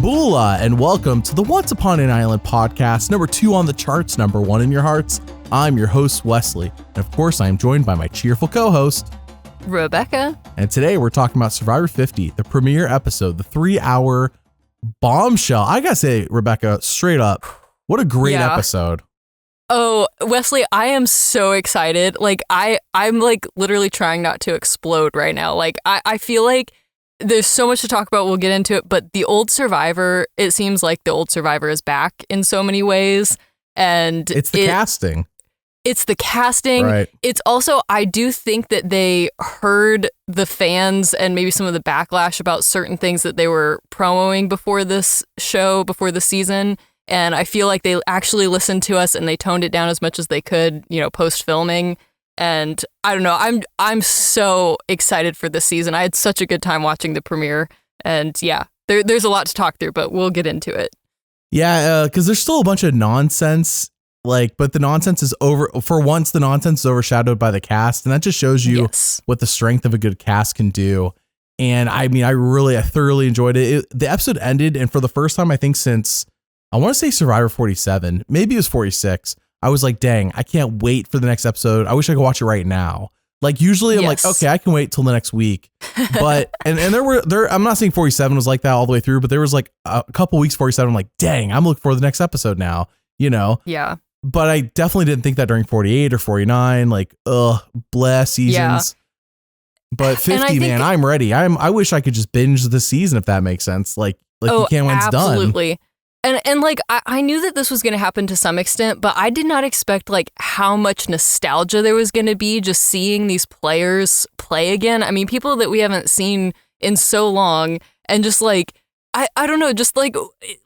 Bula, and welcome to the Once Upon an Island podcast, number 2 on the charts, number 1 in your hearts. I'm your host, Wesley, and of course, I am joined by my cheerful co-host, Rebekah. And today we're talking about Survivor 50, the premiere episode, the 3-hour bombshell. I gotta say, Rebekah, straight up, what a great episode. Oh, Wesley, I am so excited. Like, I'm like literally trying not to explode right now. Like, I feel like there's so much to talk about. We'll get into it. But the old Survivor, it seems like the old Survivor is back in so many ways. And it's the casting. It's the casting. Right. It's also, I do think that they heard the fans and maybe some of the backlash about certain things that they were promoting before this show, before the season. And I feel like they actually listened to us and they toned it down as much as they could, post filming. And I don't know, I'm so excited for this season. I had such a good time watching the premiere, and there's a lot to talk through, but we'll get into it. Yeah, because there's still a bunch of nonsense, but the nonsense is over. For once, the nonsense is overshadowed by the cast, and that just shows you what the strength of a good cast can do. And I mean, I thoroughly enjoyed it. The episode ended, and for the first time, I think since, I want to say Survivor 47, maybe it was 46, I was like, dang, I can't wait for the next episode. I wish I could watch it right now. Like, usually I'm like, okay, I can wait till the next week. But, and there, I'm not saying 47 was like that all the way through, but there was like a couple weeks 47. I'm like, dang, I'm looking for the next episode now, Yeah. But I definitely didn't think that during 48 or 49, like, bleh seasons. Yeah. But 50, man, I'm ready. I wish I could just binge the season, if that makes sense. Like you can't when it's done. Absolutely. And like, I knew that this was going to happen to some extent, but I did not expect like how much nostalgia there was going to be just seeing these players play again. I mean, people that we haven't seen in so long, and just like, I don't know, just like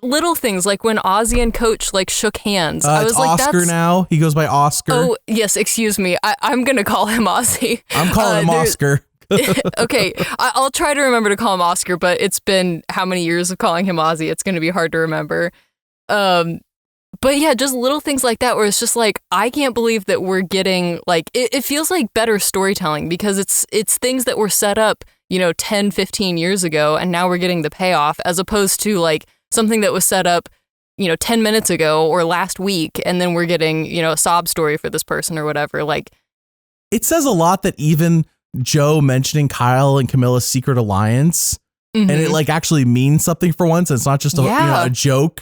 little things like when Ozzy and Coach like shook hands. I was it's like, Oscar now. He goes by Oscar. Oh, yes. Excuse me. I'm going to call him Ozzy. I'm calling him Oscar. Okay, I'll try to remember to call him Oscar, but it's been how many years of calling him Ozzy? It's going to be hard to remember. But yeah, just little things like that where it's just like, I can't believe that we're getting like, it feels like better storytelling because it's things that were set up, 10, 15 years ago, and now we're getting the payoff, as opposed to like something that was set up 10 minutes ago or last week, and then we're getting, a sob story for this person or whatever. Like, it says a lot that even Joe mentioning Kyle and Camilla's secret alliance, and it like actually means something for once. It's not just a joke.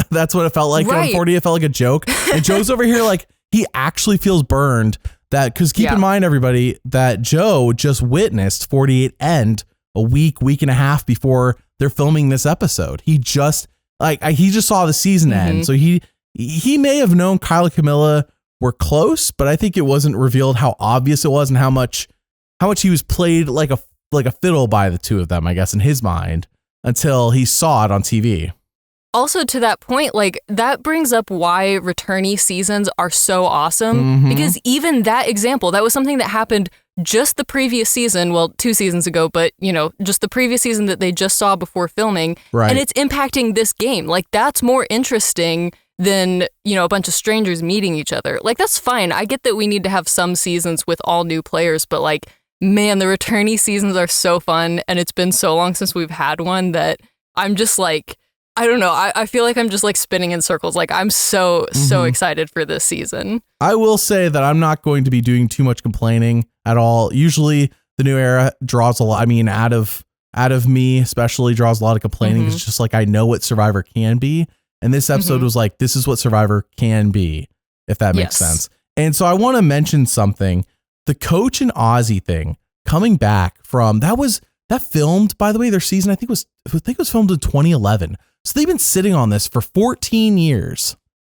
That's what it felt like. On 40, it felt like a joke. And Joe's over here like he actually feels burned. That because keep in mind, everybody, that Joe just witnessed 48 end a week and a half before they're filming this episode. He just he just saw the season end, so he may have known Kyle and Camilla were close, but I think it wasn't revealed how obvious it was and how much he was played like a fiddle by the two of them, I guess, in his mind, until he saw it on TV. Also, to that point, like, that brings up why returnee seasons are so awesome, because even that example, that was something that happened just the previous season, well, 2 seasons ago, but, just the previous season that they just saw before filming, and it's impacting this game. Like, that's more interesting than, a bunch of strangers meeting each other. Like, that's fine. I get that we need to have some seasons with all new players, but like, man, the returnee seasons are so fun, and it's been so long since we've had one that I'm just like, I don't know. I feel like I'm just like spinning in circles. Like, I'm so excited for this season. I will say that I'm not going to be doing too much complaining at all. Usually the new era draws a lot. I mean, out of me especially, draws a lot of complaining. It's just like, I know what Survivor can be. And this episode was like, this is what Survivor can be, if that makes sense. And so I want to mention something. The Coach and Ozzy thing coming back from that filmed, by the way, their season, I think it was filmed in 2011. So they've been sitting on this for 14 years.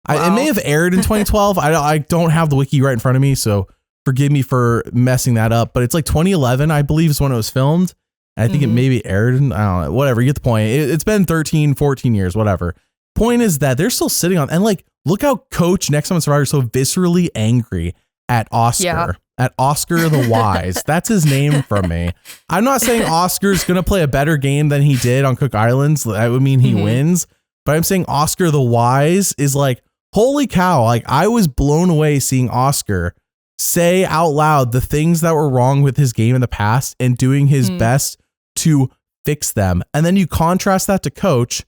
Wow. It may have aired in 2012. I don't have the wiki right in front of me, so forgive me for messing that up. But it's like 2011, I believe, is when it was filmed. And I think it maybe aired in, I don't know, whatever. You get the point. It's been 13, 14 years, whatever. Point is that they're still sitting on, and like, look how Coach next time on Survivor is so viscerally angry at Oscar. Yeah. At Oscar the Wise. That's his name from me. I'm not saying Oscar's going to play a better game than he did on Cook Islands. That would mean he wins. But I'm saying Oscar the Wise is like, holy cow. Like, I was blown away seeing Oscar say out loud the things that were wrong with his game in the past and doing his best to fix them. And then you contrast that to Coach,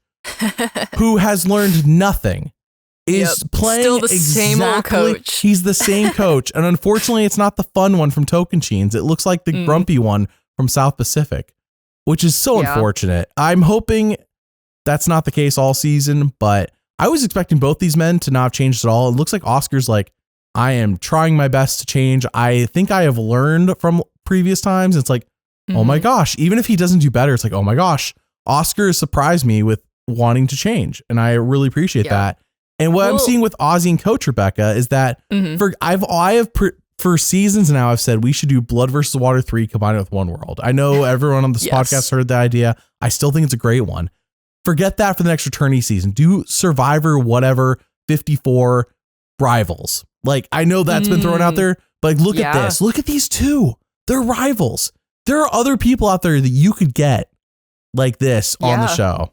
who has learned nothing, is playing still the same old Coach. He's the same Coach. And unfortunately, it's not the fun one from Tocantins. It looks like the grumpy one from South Pacific, which is so unfortunate. I'm hoping that's not the case all season, but I was expecting both these men to not have changed at all. It looks like Oscar's like, I am trying my best to change. I think I have learned from previous times. It's like, oh my gosh, even if he doesn't do better, it's like, oh my gosh, Oscar has surprised me with wanting to change. And I really appreciate that. And what I'm seeing with Ozzy and Coach Rebekah is that for seasons now, I've said we should do Blood versus Water 3 combined with One World. I know everyone on this podcast heard the idea. I still think it's a great one. Forget that for the next returnee season. Do Survivor, whatever, 54 rivals. Like, I know that's been thrown out there, but like, look at this. Look at these two. They're rivals. There are other people out there that you could get like this on the show.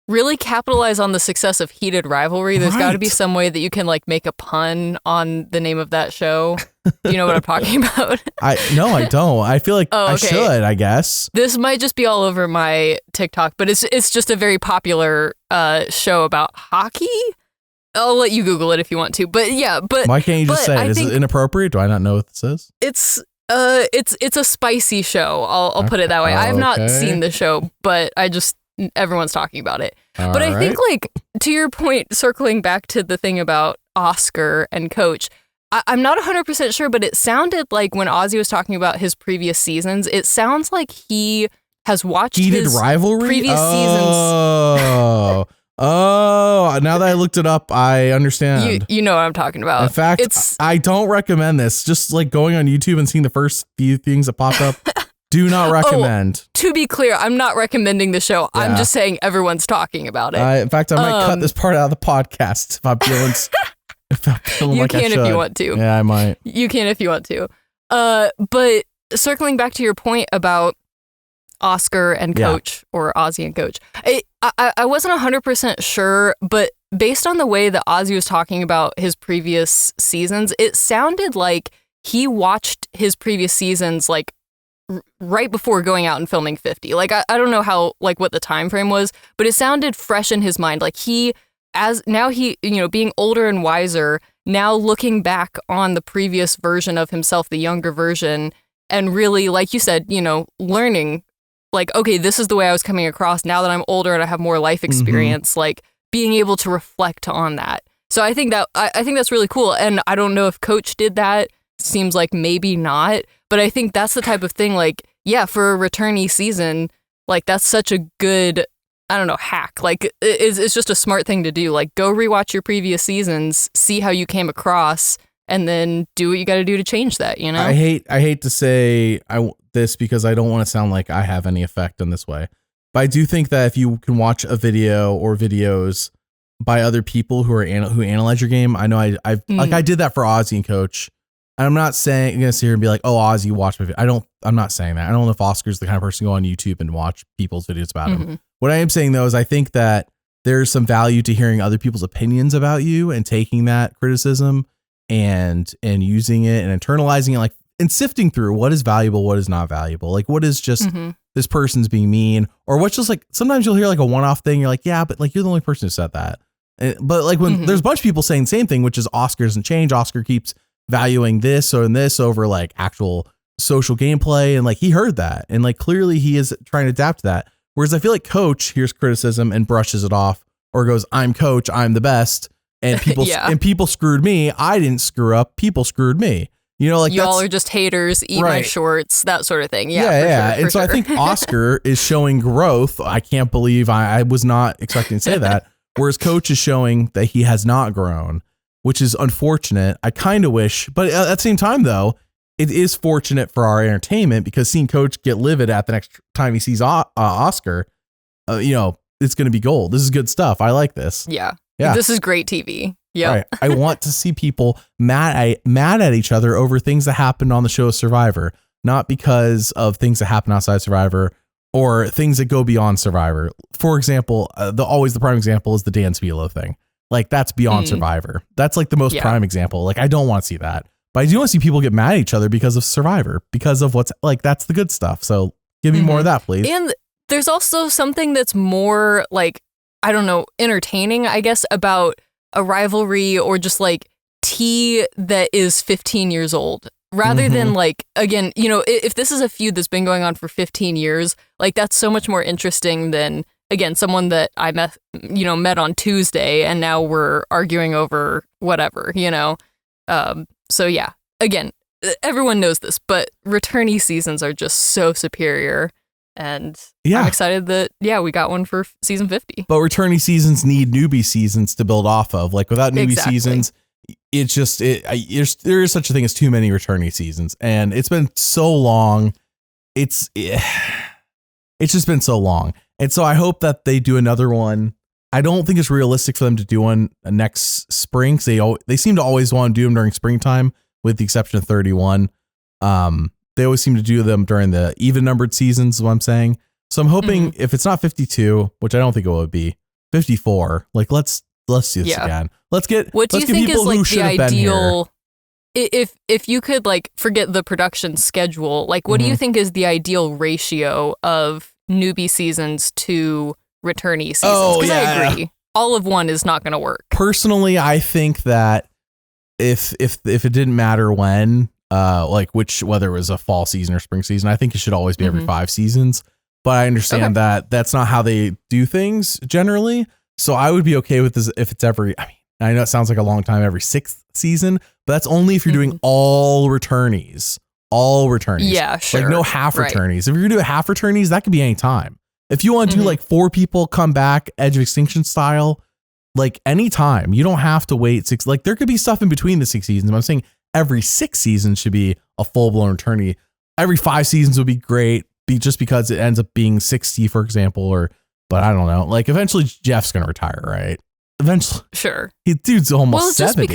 Really capitalize on the success of Heated Rivalry. There's got to be some way that you can like make a pun on the name of that show. Do you know what I'm talking about? No, I don't. I feel like I should, I guess. This might just be all over my TikTok, but it's just a very popular show about hockey. I'll let you Google it if you want to. But why can't you just say it? Is it inappropriate? Do I not know what this is? It's a spicy show. I'll put it that way. I have not seen the show, but everyone's talking about it. But I think, like, to your point, circling back to the thing about Oscar and Coach, I'm not 100% sure, but it sounded like when Ozzy was talking about his previous seasons, it sounds like he has watched his rivalry previous seasons. Oh, now that I looked it up, I understand. You know what I'm talking about. In fact, I don't recommend this. Just like going on YouTube and seeing the first few things that popped up. Do not recommend. To be clear, I'm not recommending the show. Yeah. I'm just saying everyone's talking about it. In fact, I might cut this part out of the podcast if I'm feeling you can if you want to. Yeah, I might. You can if you want to. But circling back to your point about Oscar and Coach, or Ozzy and Coach, I wasn't 100% sure, but based on the way that Ozzy was talking about his previous seasons, it sounded like he watched his previous seasons like right before going out and filming 50. Like, I don't know how, like, what the time frame was, but it sounded fresh in his mind. Like, being older and wiser, now looking back on the previous version of himself, the younger version, and really, like you said, learning, like, okay, this is the way I was coming across now that I'm older and I have more life experience, like being able to reflect on that. So I think that's really cool. And I don't know if Coach did that. Seems like maybe not, but I think that's the type of thing, like, for a returnee season, like, that's such a good, I don't know, hack. Like, it's just a smart thing to do. Like, go rewatch your previous seasons, see how you came across, and then do what you got to do to change that, I hate to say this because I don't want to sound like I have any effect in this way, but I do think that if you can watch a video or videos by other people who analyze your game, I know I did that for Ozzy and Coach. I'm not saying I'm gonna sit here and be like, oh, Ozzy, watch my video. I'm not saying that. I don't know if Oscar's the kind of person to go on YouTube and watch people's videos about him. What I am saying though is I think that there's some value to hearing other people's opinions about you and taking that criticism and using it and internalizing it, like, and sifting through what is valuable, what is not valuable. Like, what is just this person's being mean, or what's just like, sometimes you'll hear like a one-off thing. You're like, yeah, but like, you're the only person who said that. But like when there's a bunch of people saying the same thing, which is Oscar doesn't change. Oscar keeps valuing this or this over like actual social gameplay. And like, he heard that. And like, clearly he is trying to adapt to that. Whereas I feel like Coach hears criticism and brushes it off or goes, I'm Coach, I'm the best. And people screwed me. I didn't screw up. People screwed me. Like, y'all are just haters, eat my shorts, that sort of thing. Yeah. And so I think Oscar is showing growth. I can't believe I was not expecting to say that. Whereas Coach is showing that he has not grown, which is unfortunate. I kind of wish, but at the same time, though, it is fortunate for our entertainment because seeing Coach get livid at the next time he sees Oscar, it's going to be gold. This is good stuff. I like this. Yeah. This is great TV. Yeah. Right. I want to see people mad at each other over things that happened on the show Survivor, not because of things that happen outside Survivor or things that go beyond Survivor. For example, the prime example is the Dan Spilo thing. Like, that's beyond Survivor. That's like the most prime example. Like, I don't want to see that, but I do want to see people get mad at each other because of Survivor, because of what's like, that's the good stuff. So give me more of that, please. And there's also something that's more like, I don't know, entertaining, I guess, about a rivalry or just like tea that is 15 years old. Rather than like, again, you know, if this is a feud that's been going on for 15 years, like that's so much more interesting than, again, someone that I met on Tuesday and now we're arguing over whatever, you know? So yeah, again, everyone knows this, but returnee seasons are just so superior. And I'm excited that, we got one for season 50. But returnee seasons need newbie seasons to build off of. Like without newbie seasons, it's just, there is such a thing as too many returnee seasons. And it's been so long. It's just been so long. And so I hope that they do another one. I don't think it's realistic for them to do one next spring. They seem to always want to do them during springtime, with the exception of 31. They always seem to do them during the even numbered seasons, is what I'm saying. So I'm hoping if it's not 52, which I don't think it would be, 54, like let's do this again. Let's get people who should have been here. If you could like forget the production schedule, like what do you think is the ideal ratio of newbie seasons to returnee seasons? Because I agree, all of one is not going to work. Personally, I think that if it didn't matter when, whether it was a fall season or spring season, I think it should always be every 5 seasons. But I understand that that's not how they do things generally. So I would be okay with this if it's every, I know it sounds like a long time, every 6th season, but that's only if you're doing all returnees. Yeah, sure. Like no half returnees. If you're going to do a half returnees, that could be any time. If you want to do like 4 people come back, Edge of Extinction style, like anytime, you don't have to wait 6. Like there could be stuff in between the 6 seasons. But I'm saying every 6 seasons should be a full blown returnee. Every 5 seasons would be great, just because it ends up being 60, for example, but I don't know. Like eventually Jeff's going to retire, right? Eventually. Sure. Dude's almost 70.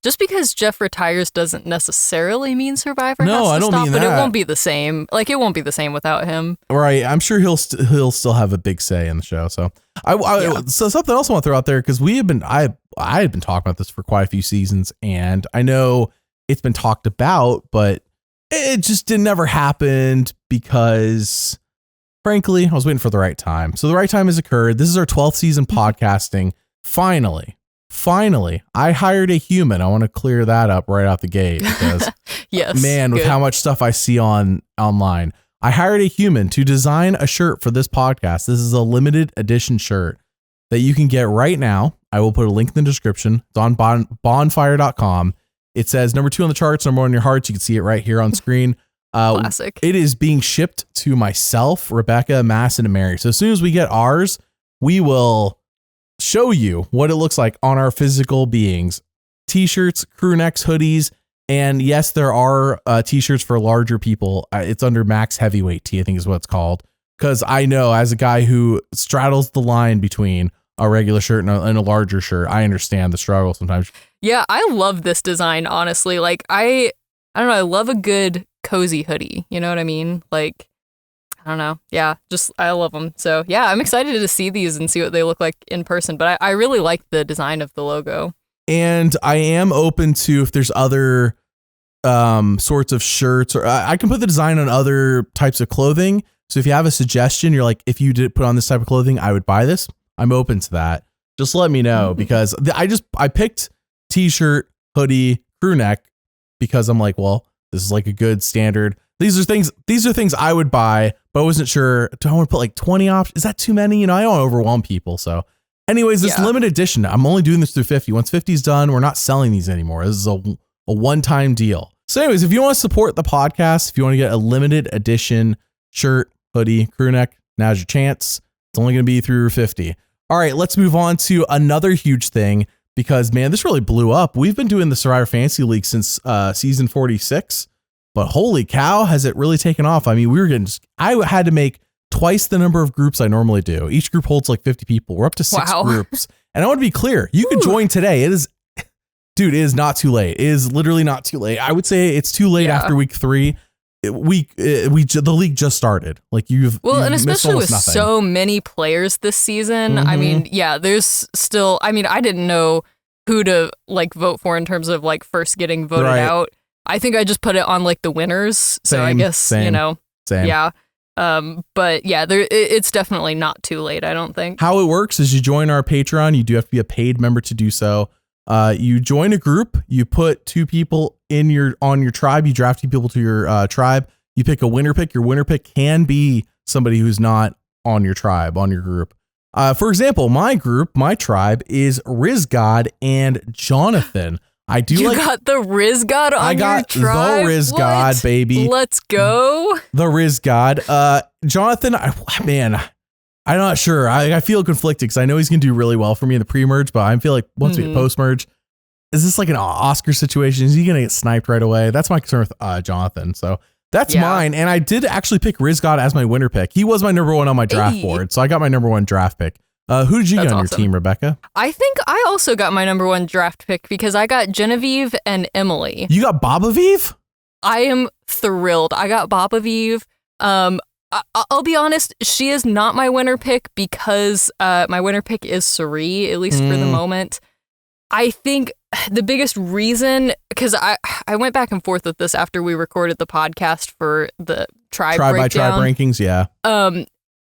Just because Jeff retires doesn't necessarily mean Survivor no, has to I don't stop, mean but that. it won't be the same. Like it won't be the same without him. Right. I'm sure he'll still have a big say in the show. So so something else I want to throw out there, because I had been talking about this for quite a few seasons, and I know it's been talked about, but it just never happened because, frankly, I was waiting for the right time. So the right time has occurred. This is our 12th season podcasting. Finally, I hired a human. I want to clear that up right out the gate because, with how much stuff I see online, I hired a human to design a shirt for this podcast. This is a limited edition shirt that you can get right now. I will put a link in the description. It's on bonfire.com. It says number 2 on the charts, number 1 in your hearts. You can see it right here on screen. Classic. It is being shipped to myself, Rebekah, Masson, and Mary. So as soon as we get ours, we will show you what it looks like on our physical beings. T-shirts, crew necks, hoodies, and yes, there are T-shirts for larger people. It's under Max Heavyweight Tee, I think is what it's called. Because I know, as a guy who straddles the line between a regular shirt and a larger shirt, I understand the struggle sometimes. Yeah, I love this design, honestly. Like, I don't know, I love a good cozy hoodie. You know what I mean? Like, I don't know. Yeah, I love them. So yeah, I'm excited to see these and see what they look like in person. But I really like the design of the logo. And I am open to, if there's other sorts of shirts, or I can put the design on other types of clothing. So if you have a suggestion, you're like, if you did put on this type of clothing, I would buy this. I'm open to that. Just let me know, because I picked T-shirt, hoodie, crew neck, because I'm like, well, this is like a good standard. These are things I would buy, but I wasn't sure. Do I want to put like 20 options? Is that too many? You know, I don't want to overwhelm people. So anyways, this limited edition, I'm only doing this through 50. Once 50 is done, we're not selling these anymore. This is a one-time deal. So anyways, if you want to support the podcast, if you want to get a limited edition shirt, hoodie, crew neck, now's your chance. It's only going to be through 50. All right, let's move on to another huge thing, because man, this really blew up. We've been doing the Survivor Fantasy League since season 46. But holy cow, has it really taken off? I mean, I had to make twice the number of groups I normally do. Each group holds like 50 people. We're up to 6 groups. And I want to be clear, you can join today. It is not too late. It is literally not too late. I would say it's too late after week 3. The league just started. Like you've and especially with nothing. So many players this season. I mean, there's still, I didn't know who to like vote for in terms of like first getting voted out. I think I just put it on like the winners. So I guess, Same. Yeah. But yeah, it's definitely not too late, I don't think. How it works is you join our Patreon. You do have to be a paid member to do so. You join a group. You put 2 people on your tribe. You draft 2 people to your tribe. You pick a winner pick. Your winner pick can be somebody who's not on your tribe, on your group. For example, my tribe is Rizgod and Jonathan. You got the Rizgod on your tribe? The Rizgod, baby. Let's go. The Rizgod. Jonathan, I'm not sure. I feel conflicted because I know he's going to do really well for me in the pre-merge, but I feel like once we get post-merge, is this like an Oscar situation? Is he going to get sniped right away? That's my concern with Jonathan. So that's mine. And I did actually pick Rizgod as my winner pick. He was my number 1 on my draft board. So I got my number 1 draft pick. Who did you get on your team, Rebekah? I think I also got my number 1 draft pick because I got Genevieve and Emily. You got Bobavive? I am thrilled. I got Bobavive. I'll be honest, she is not my winner pick because my winner pick is Cirie, at least for the moment. I think the biggest reason, because I went back and forth with this after we recorded the podcast for the tribe breakdown. By tribe rankings, yeah.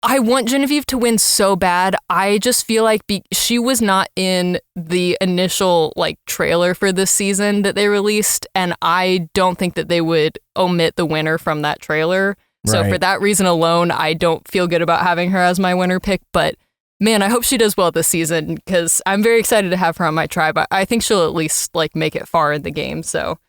I want Genevieve to win so bad. I just feel like she was not in the initial trailer for this season that they released, and I don't think that they would omit the winner from that trailer. So for that reason alone, I don't feel good about having her as my winner pick. But man, I hope she does well this season because I'm very excited to have her on my tribe. I think she'll at least make it far in the game. So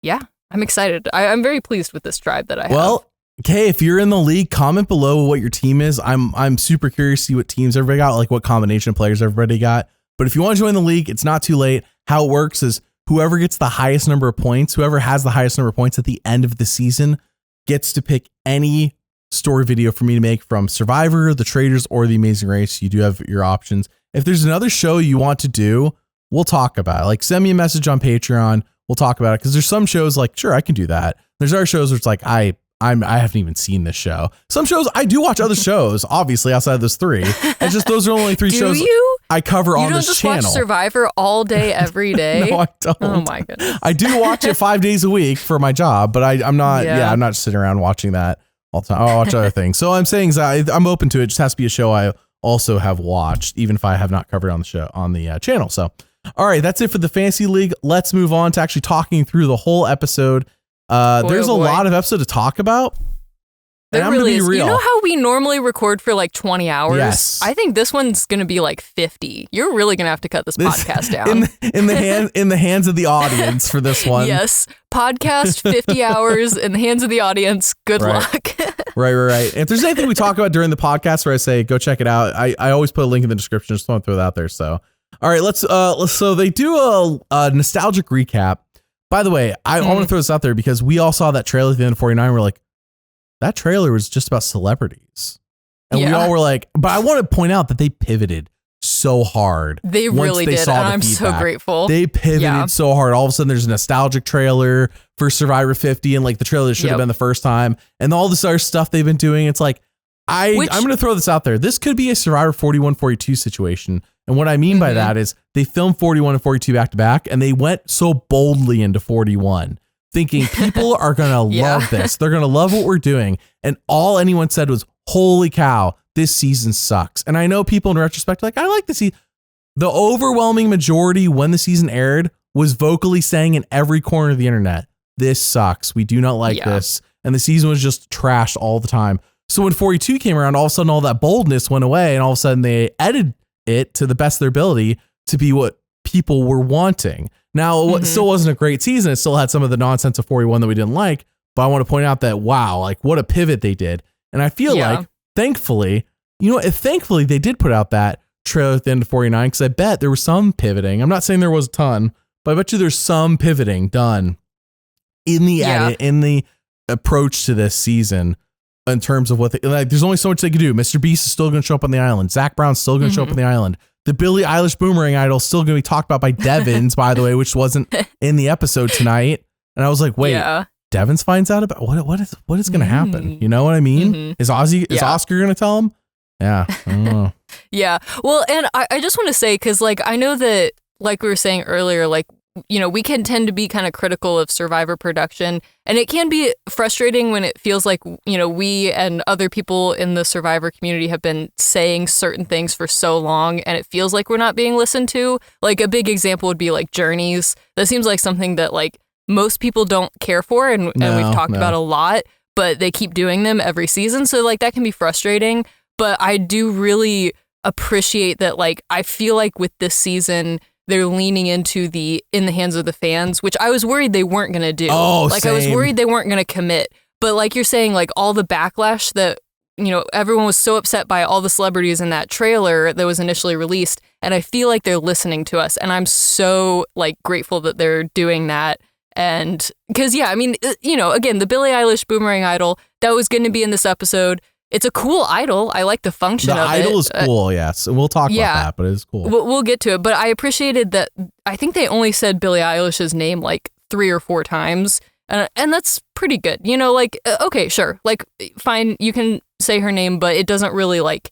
yeah, I'm excited. I'm very pleased with this tribe that I have. Well, okay, if you're in the league, comment below what your team is. I'm super curious to see what teams everybody got, what combination of players everybody got. But if you want to join the league, it's not too late. How it works is whoever gets the highest number of points, whoever has the highest number of points at the end of the season gets to pick any story video for me to make from Survivor, The Traders, or The Amazing Race. You do have your options. If there's another show you want to do, we'll talk about it. Send me a message on Patreon. We'll talk about it because there's some shows sure, I can do that. There's other shows where it's I haven't even seen this show. Some shows I do watch other shows, obviously outside of those 3. It's just those are only 3 shows I cover on this channel. You don't just watch Survivor all day, every day? No, I don't. Oh my goodness. I do watch it 5 days a week for my job, but I'm not. Yeah, I'm not sitting around watching that all the time. I'll watch other things. So I'm saying I'm open to it. It just has to be a show I also have watched, even if I have not covered on the show on the channel. So, all right, that's it for the Fantasy League. Let's move on to actually talking through the whole episode. There's a lot of episode to talk about. There really is. You know how we normally record for 20 hours? Yes. I think this one's going to be 50. You're really going to have to cut this podcast down. In the hands of the audience for this one. Yes. Podcast 50 hours in the hands of the audience. Good luck. Right. If there's anything we talk about during the podcast where I say, go check it out, I always put a link in the description. Just want to throw that out there. So, all right, let's so they do a nostalgic recap. By the way, I want to throw this out there because we all saw that trailer at the end of 49. We're like, that trailer was just about celebrities. And we all were but I want to point out that they pivoted so hard. They really did. And I'm so grateful. They pivoted so hard. All of a sudden there's a nostalgic trailer for Survivor 50 and the trailer that should have been the first time. And all this other stuff they've been doing. It's I'm going to throw this out there. This could be a Survivor 41, 42 situation. And what I mean by that is they filmed 41 and 42 back to back and they went so boldly into 41. Thinking people are going to love this. They're going to love what we're doing. And all anyone said was, holy cow, this season sucks. And I know people in retrospect are I like the season. The overwhelming majority when the season aired was vocally saying in every corner of the internet, this sucks. We do not like this. And the season was just trashed all the time. So when 42 came around, all of a sudden all that boldness went away. And all of a sudden they edited it to the best of their ability to be what people were wanting. Now, it still wasn't a great season. It still had some of the nonsense of 41 that we didn't like. But I want to point out that, wow, what a pivot they did. And I feel thankfully, thankfully they did put out that trailer at the end of 49 because I bet there was some pivoting. I'm not saying there was a ton, but I bet you there's some pivoting done in the edit, in the approach to this season in terms of what there's only so much they can do. Mr. Beast is still going to show up on the island. Zach Brown's still going to show up on the island. The Billie Eilish Boomerang Idol is still going to be talked about by Devens, by the way, which wasn't in the episode tonight. And I was like, wait, Devens finds out about what is going to happen? You know what I mean? Is Oscar going to tell him? Yeah. I don't know. Yeah. Well, and I just want to say, because I know that, we were saying earlier, we can tend to be kind of critical of Survivor production, and it can be frustrating when it feels like, we and other people in the Survivor community have been saying certain things for so long, and it feels like we're not being listened to. Like, a big example would be like journeys. That seems like something that like most people don't care for, and we've talked about a lot, but they keep doing them every season. So like that can be frustrating, but I do really appreciate that. Like, I feel like with this season, they're leaning into the in the hands of the fans, which I was worried they weren't going to do. Oh, like same. I was worried they weren't going to commit. But like you're saying, like all the backlash that, everyone was so upset by all the celebrities in that trailer that was initially released. And I feel like they're listening to us. And I'm so like grateful that they're doing that. And because, again, the Billie Eilish Boomerang Idol, that was going to be in this episode. It's a cool idol. I like the function of it. The idol is cool, yes. We'll talk about that, but it is cool. We'll get to it. But I appreciated that. I think they only said Billie Eilish's name like 3 or 4 times. And that's pretty good. Okay, sure. Like, fine, you can say her name, but it doesn't really like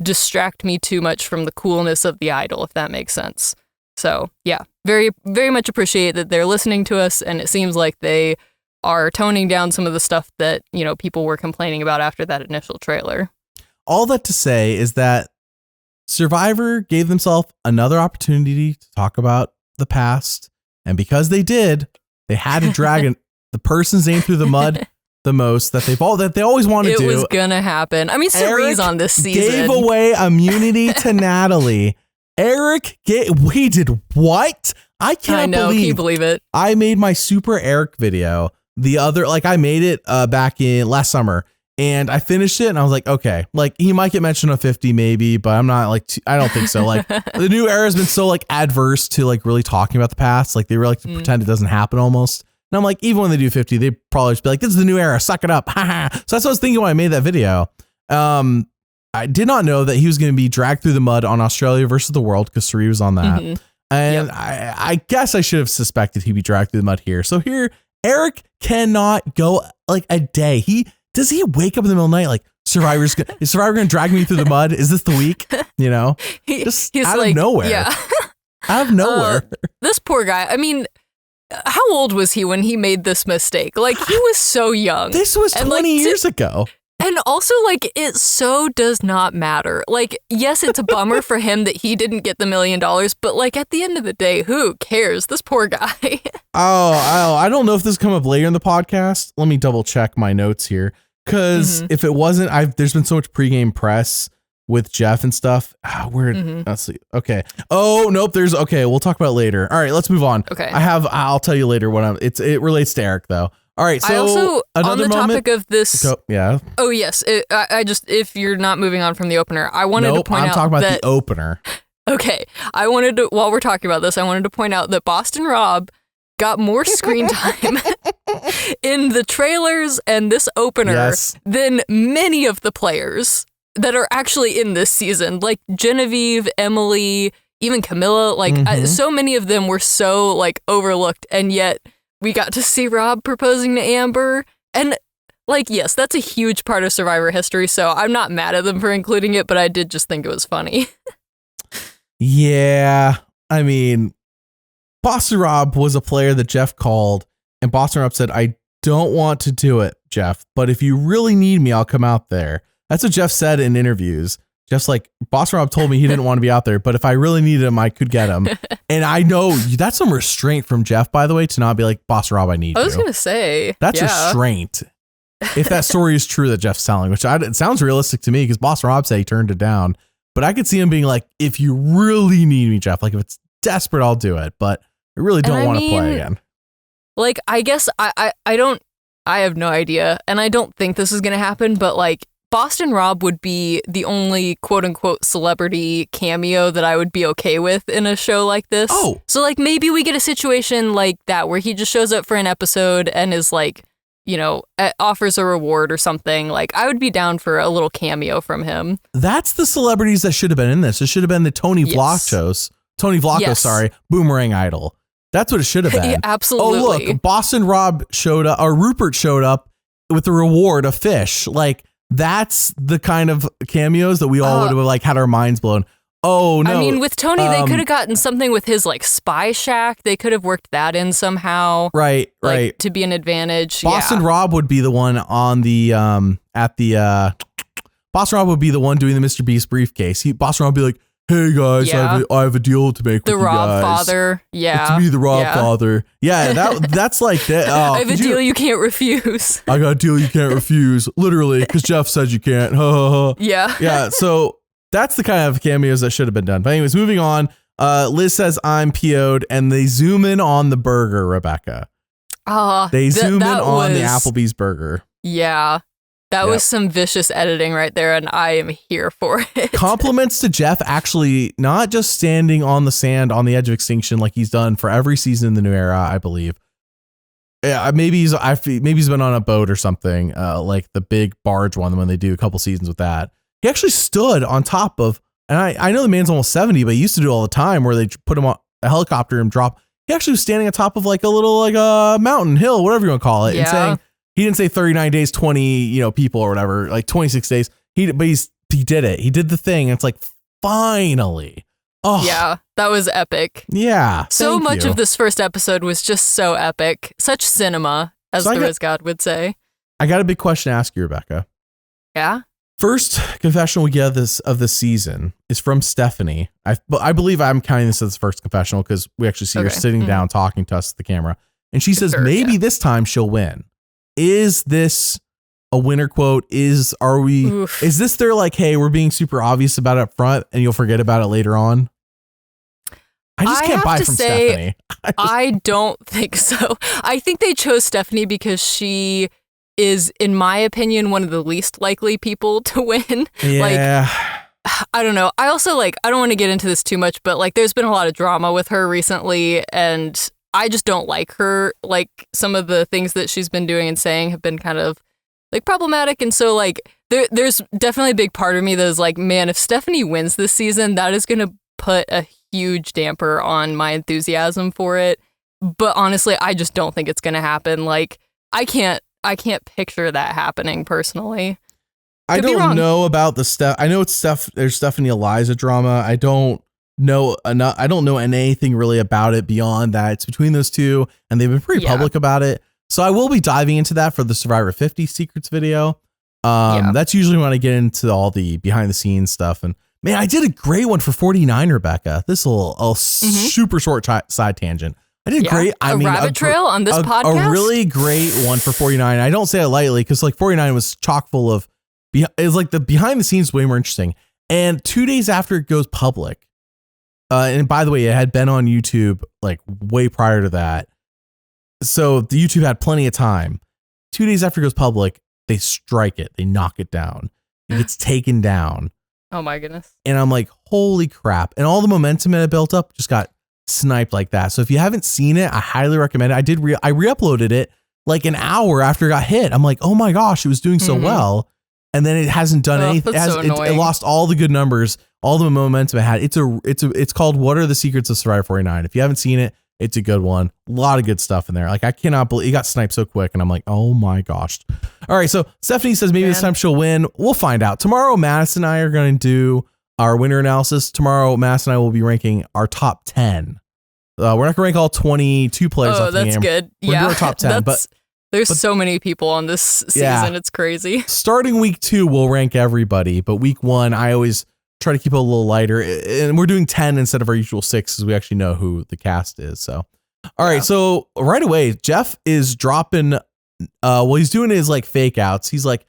distract me too much from the coolness of the idol, if that makes sense. So, yeah, very, very much appreciate that they're listening to us. And it seems like they are toning down some of the stuff that, people were complaining about after that initial trailer. All that to say is that Survivor gave themselves another opportunity to talk about the past. And because they did, they had to drag the person's name through the mud the most that they always want to do. It was going to happen. I mean, Cirie's on this season. Gave away immunity to Natalie. Eric, we did what? I can't Can you believe it? I made my Super Eric video. I made it back in last summer, and I finished it, and I was like, okay, like he might get mentioned on 50 maybe, but I'm not like, I don't think so. Like the new era has been so like adverse to like really talking about the past. Like they really like to pretend it doesn't happen almost. And I'm like, even when they do 50, they probably just be like, this is the new era, suck it up. So that's what I was thinking when I made that video. I did not know that he was going to be dragged through the mud on Australia versus the World, because Cirie was on that. Mm-hmm. And yep. I guess I should have suspected he'd be dragged through the mud here. So here, Eric cannot go like a day. Does he wake up in the middle of the night like, is Survivor going to drag me through the mud? Is this the week? Just he's out like, of nowhere. Yeah. Out of nowhere. This poor guy. I mean, how old was he when he made this mistake? Like, he was so young. This was 20 years ago. And also, like, it so does not matter. Like, yes, it's a bummer for him that he didn't get the $1 million, but like at the end of the day, who cares? This poor guy. I don't know if this come up later in the podcast. Let me double check my notes here. Because if it wasn't, there's been so much pregame press with Jeff and stuff. Let's see. Okay. Oh, nope. Okay. We'll talk about it later. All right, let's move on. Okay. I'll tell you later it relates to Eric though. All right. So I also, on the topic of this. Yeah. Oh, yes. If you're not moving on from the opener, I wanted to point out I'm talking about the opener. Okay. While we're talking about this, I wanted to point out that Boston Rob got more screen time in the trailers and this opener than many of the players that are actually in this season. Like Genevieve, Emily, even Camilla, like so many of them were so like overlooked, and yet we got to see Rob proposing to Amber. And like, yes, that's a huge part of Survivor history, so I'm not mad at them for including it, but I did just think it was funny. Yeah, I mean, Boston Rob was a player that Jeff called, and Boston Rob said, I don't want to do it, Jeff, but if you really need me, I'll come out there. That's what Jeff said in interviews. Jeff's like, Boston Rob told me he didn't want to be out there, but if I really needed him, I could get him. And I know that's some restraint from Jeff, by the way, to not be like, Boston Rob, I need you. I was going to say. That's restraint. If that story is true that Jeff's telling, which it sounds realistic to me, because Boston Rob said he turned it down. But I could see him being like, if you really need me, Jeff, like if it's desperate, I'll do it. But I really don't want to play again. Like, I guess I have no idea. And I don't think this is going to happen, but like, Boston Rob would be the only quote unquote celebrity cameo that I would be okay with in a show like this. Oh. So like maybe we get a situation like that where he just shows up for an episode and is like, offers a reward or something. Like I would be down for a little cameo from him. That's the celebrities that should have been in this. It should have been the Tony Vlachos, Boomerang Idol. That's what it should have been. Yeah, absolutely. Oh, look, Boston Rob showed up, or Rupert showed up with the reward, a fish. Like, that's the kind of cameos that we all would have like had our minds blown. Oh, no. I mean, with Tony, they could have gotten something with his like spy shack. They could have worked that in somehow. Right. To be an advantage. Boston Rob would be the one on the, Boston Rob would be the one doing the Mr. Beast briefcase. Boston Rob would be like, hey guys, I have a deal to make with you guys. The Rob father. Yeah. It's me, the Rob father. Yeah, that's like that. I have a deal you can't refuse. I got a deal you can't refuse. Literally, because Jeff says you can't. Yeah. Yeah, so that's the kind of cameos that should have been done. But anyways, moving on. Liz says I'm PO'd, and they zoom in on the burger, Rebekah. They zoom in on the Applebee's burger. Yeah. That was some vicious editing right there, and I am here for it. Compliments to Jeff actually not just standing on the sand on the edge of extinction like he's done for every season in the new era, I believe. Yeah, maybe he's been on a boat or something, like the big barge one when they do a couple seasons with that. He actually stood on top of, and I know the man's almost 70, but he used to do it all the time where they put him on a helicopter and drop. He actually was standing on top of like a little like a mountain, hill, whatever you want to call it, and saying. He didn't say 39 days, 20, people or whatever, like 26 days. He did it. He did the thing. It's like, finally. Oh, yeah, that was epic. Yeah. So much of this first episode was just so epic. Such cinema, as the Rizgod would say. I got a big question to ask you, Rebekah. Yeah? First confessional we get of this season is from Stephanie. I believe I'm counting this as the first confessional because we actually see her sitting down talking to us at the camera. And she says, maybe this time she'll win. Is this a winner quote? Is this their like, hey, we're being super obvious about it up front and you'll forget about it later on? I just can't buy from Stephanie. I don't think so. I think they chose Stephanie because she is, in my opinion, one of the least likely people to win. Yeah. I don't know. I also I don't want to get into this too much, but there's been a lot of drama with her recently, and I just don't like her. Some of the things that she's been doing and saying have been kind of problematic. And so there's definitely a big part of me that is like, man, if Stephanie wins this season, that is going to put a huge damper on my enthusiasm for it. But honestly, I just don't think it's going to happen. I can't picture that happening personally. I don't know about the stuff. I know there's Stephanie Eliza drama. I don't know enough. I don't know anything really about it beyond that. It's between those two, and they've been pretty public about it. So I will be diving into that for the Survivor 50 Secrets video. That's usually when I get into all the behind the scenes stuff. And man, I did a great one for 49, Rebekah. This little super short side tangent. I did great. I mean, rabbit trail on this podcast. A really great one for 49. I don't say it lightly because 49 was chock full of. It's the behind the scenes way more interesting. And 2 days after it goes public. And by the way, it had been on YouTube way prior to that. So the YouTube had plenty of time. 2 days after it goes public, they strike it. They knock it down. It gets taken down. Oh my goodness. And I'm like, holy crap. And all the momentum it had built up just got sniped like that. So if you haven't seen it, I highly recommend it. I re-uploaded it an hour after it got hit. I'm like, oh my gosh, it was doing so well. And then it hasn't done anything. It lost all the good numbers, all the momentum it had. It's called What Are the Secrets of Survivor 49? If you haven't seen it, it's a good one. A lot of good stuff in there. I cannot believe it got sniped so quick. And I'm like, oh my gosh. All right. So Stephanie says maybe this time she'll win. We'll find out. Tomorrow, Madison and I are going to do our winner analysis. Tomorrow, Madison and I will be ranking our top 10. We're not going to rank all 22 players off the game. Oh, that's good. We're doing our top 10. But so many people on this season. It's crazy. Starting week 2, we'll rank everybody. But week 1, I always try to keep it a little lighter. And we're doing 10 instead of our usual 6 because we actually know who the cast is. So, all right. So right away, Jeff is dropping. He's doing his fake outs. He's like,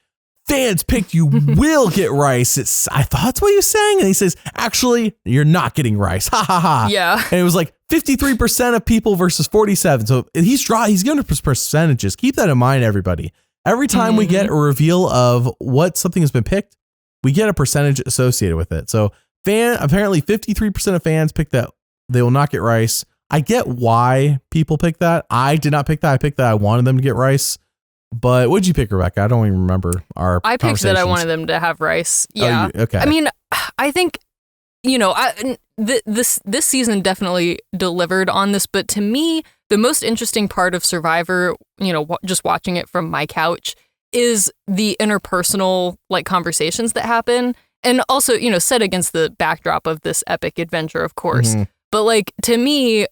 fans picked you will get rice. I thought that's what he was saying. And he says, actually, you're not getting rice. Ha ha ha. Yeah. And it was 53% of people versus 47. So he's giving us percentages. Keep that in mind, everybody. Every time we get a reveal of what something has been picked, we get a percentage associated with it. So apparently 53% of fans picked that they will not get rice. I get why people pick that. I did not pick that. I picked that I wanted them to get rice. But what'd you pick, Rebekah? I don't even remember I picked that I wanted them to have rice. Yeah. Okay. I mean, I think, this season definitely delivered on this. But to me, the most interesting part of Survivor, just watching it from my couch, is the interpersonal conversations that happen. and also, set against the backdrop of this epic adventure, of course. But like, to me,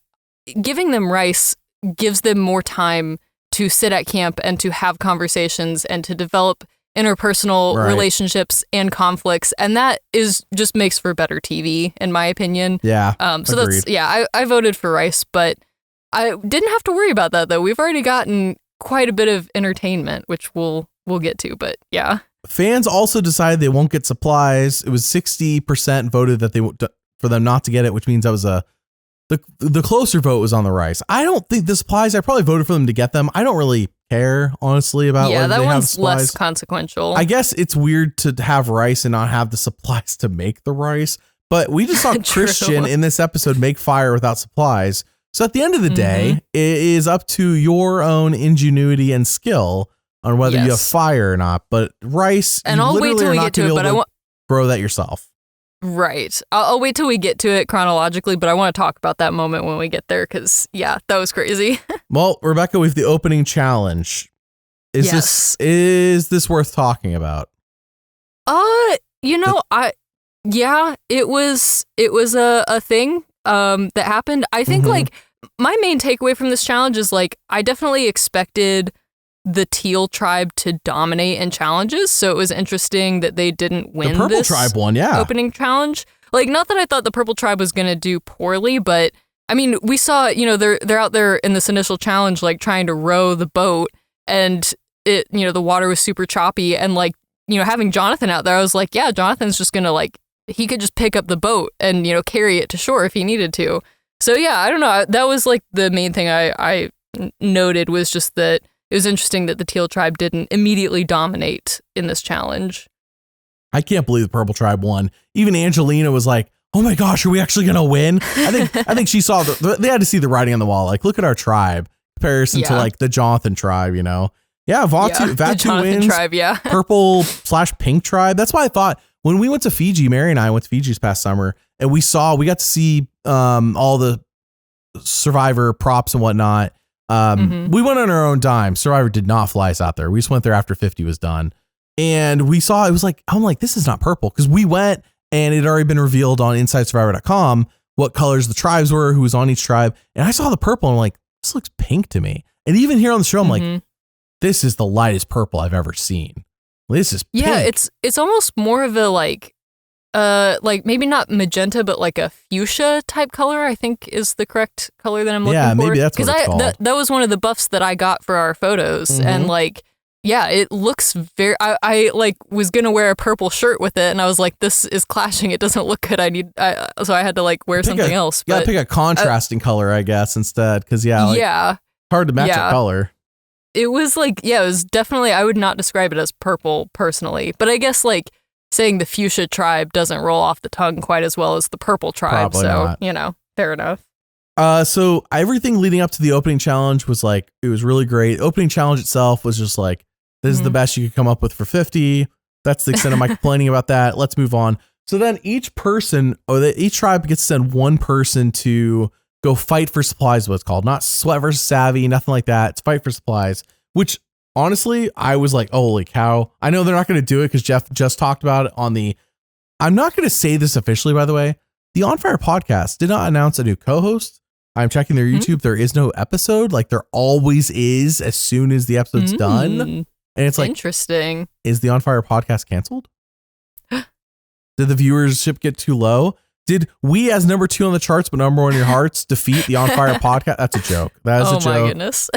giving them rice gives them more time to sit at camp and to have conversations and to develop interpersonal relationships and conflicts. And that just makes for better TV, in my opinion. Yeah. So agreed. I voted for rice, but I didn't have to worry about that, though. We've already gotten quite a bit of entertainment, which we'll get to, but yeah. Fans also decided they won't get supplies. It was 60% voted that for them not to get it, which means that was the closer vote was on the rice. I don't think the supplies, I probably voted for them to get them. I don't really care, honestly, about whether that they one's have less consequential. I guess it's weird to have rice and not have the supplies to make the rice, but we just saw Christian in this episode make fire without supplies. So at the end of the day, it is up to your own ingenuity and skill on whether you have fire or not. But rice, and I'll wait till we get to it, but I want grow that yourself. Right. I'll wait till we get to it chronologically, but I want to talk about that moment when we get there because, that was crazy. Well, Rebekah, with the opening challenge, is this worth talking about? It was a thing that happened. I think like my main takeaway from this challenge is like I definitely expected the teal tribe to dominate in challenges, so it was interesting that they didn't win the purple this tribe won, opening challenge. Like, not that I thought the purple tribe was going to do poorly, but I mean, we saw, they're out there in this initial challenge, like trying to row the boat, and it, the water was super choppy, and like, having Jonathan out there, I was like, yeah, Jonathan's just going to like, he could just pick up the boat and, carry it to shore if he needed to. So yeah, I don't know. That was like the main thing I noted was just that it was interesting that the teal tribe didn't immediately dominate in this challenge. I can't believe the purple tribe won. Even Angelina was like, "Oh my gosh, are we actually going to win?" I think she saw they had to see the writing on the wall. Like, look at our tribe comparison to like the Jonathan tribe, Yeah, Vatu wins. Tribe, Purple/pink tribe. That's why I thought when we went to Fiji, Mary and I went to Fiji this past summer, and we got to see all the Survivor props and whatnot. We went on our own dime. Survivor did not fly us out there. We just went there after 50 was done. And we saw, it was like, I'm like, this is not purple. Because we went and it had already been revealed on InsideSurvivor.com what colors the tribes were, who was on each tribe. And I saw the purple and I'm like, this looks pink to me. And even here on the show, I'm like, this is the lightest purple I've ever seen. This is pink. Yeah, it's almost more of a like maybe not magenta, but like a fuchsia type color, I think is the correct color that I'm looking for. Yeah, maybe that's what it's called. That was one of the buffs that I got for our photos. And like, yeah, it looks very, I like was going to wear a purple shirt with it. And I was like, this is clashing. It doesn't look good. So I had to like wear something else. You got to pick a contrasting color, I guess, instead. Cause hard to match a color. It was like, it was definitely, I would not describe it as purple personally, but I guess like, saying the fuchsia tribe doesn't roll off the tongue quite as well as the purple tribe. Probably not. Fair enough. So everything leading up to the opening challenge was like, it was really great. Opening challenge itself was just like, this is the best you could come up with for 50. That's the extent of my complaining about that. Let's move on. So then each tribe gets to send one person to go fight for supplies, what it's called. Not sweat versus savvy, nothing like that. It's fight for supplies, which honestly, I was like, oh, holy cow. I know they're not going to do it because Jeff just talked about it I'm not going to say this officially, by the way. The On Fire podcast did not announce a new co-host. I'm checking their YouTube. There is no episode. Like there always is as soon as the episode's done. And it's like, interesting. Is the On Fire podcast canceled? Did the viewership get too low? Did we, as number 2 on the charts, but number 1 in your hearts, defeat the On Fire podcast? That's a joke. That is a joke. Oh my goodness.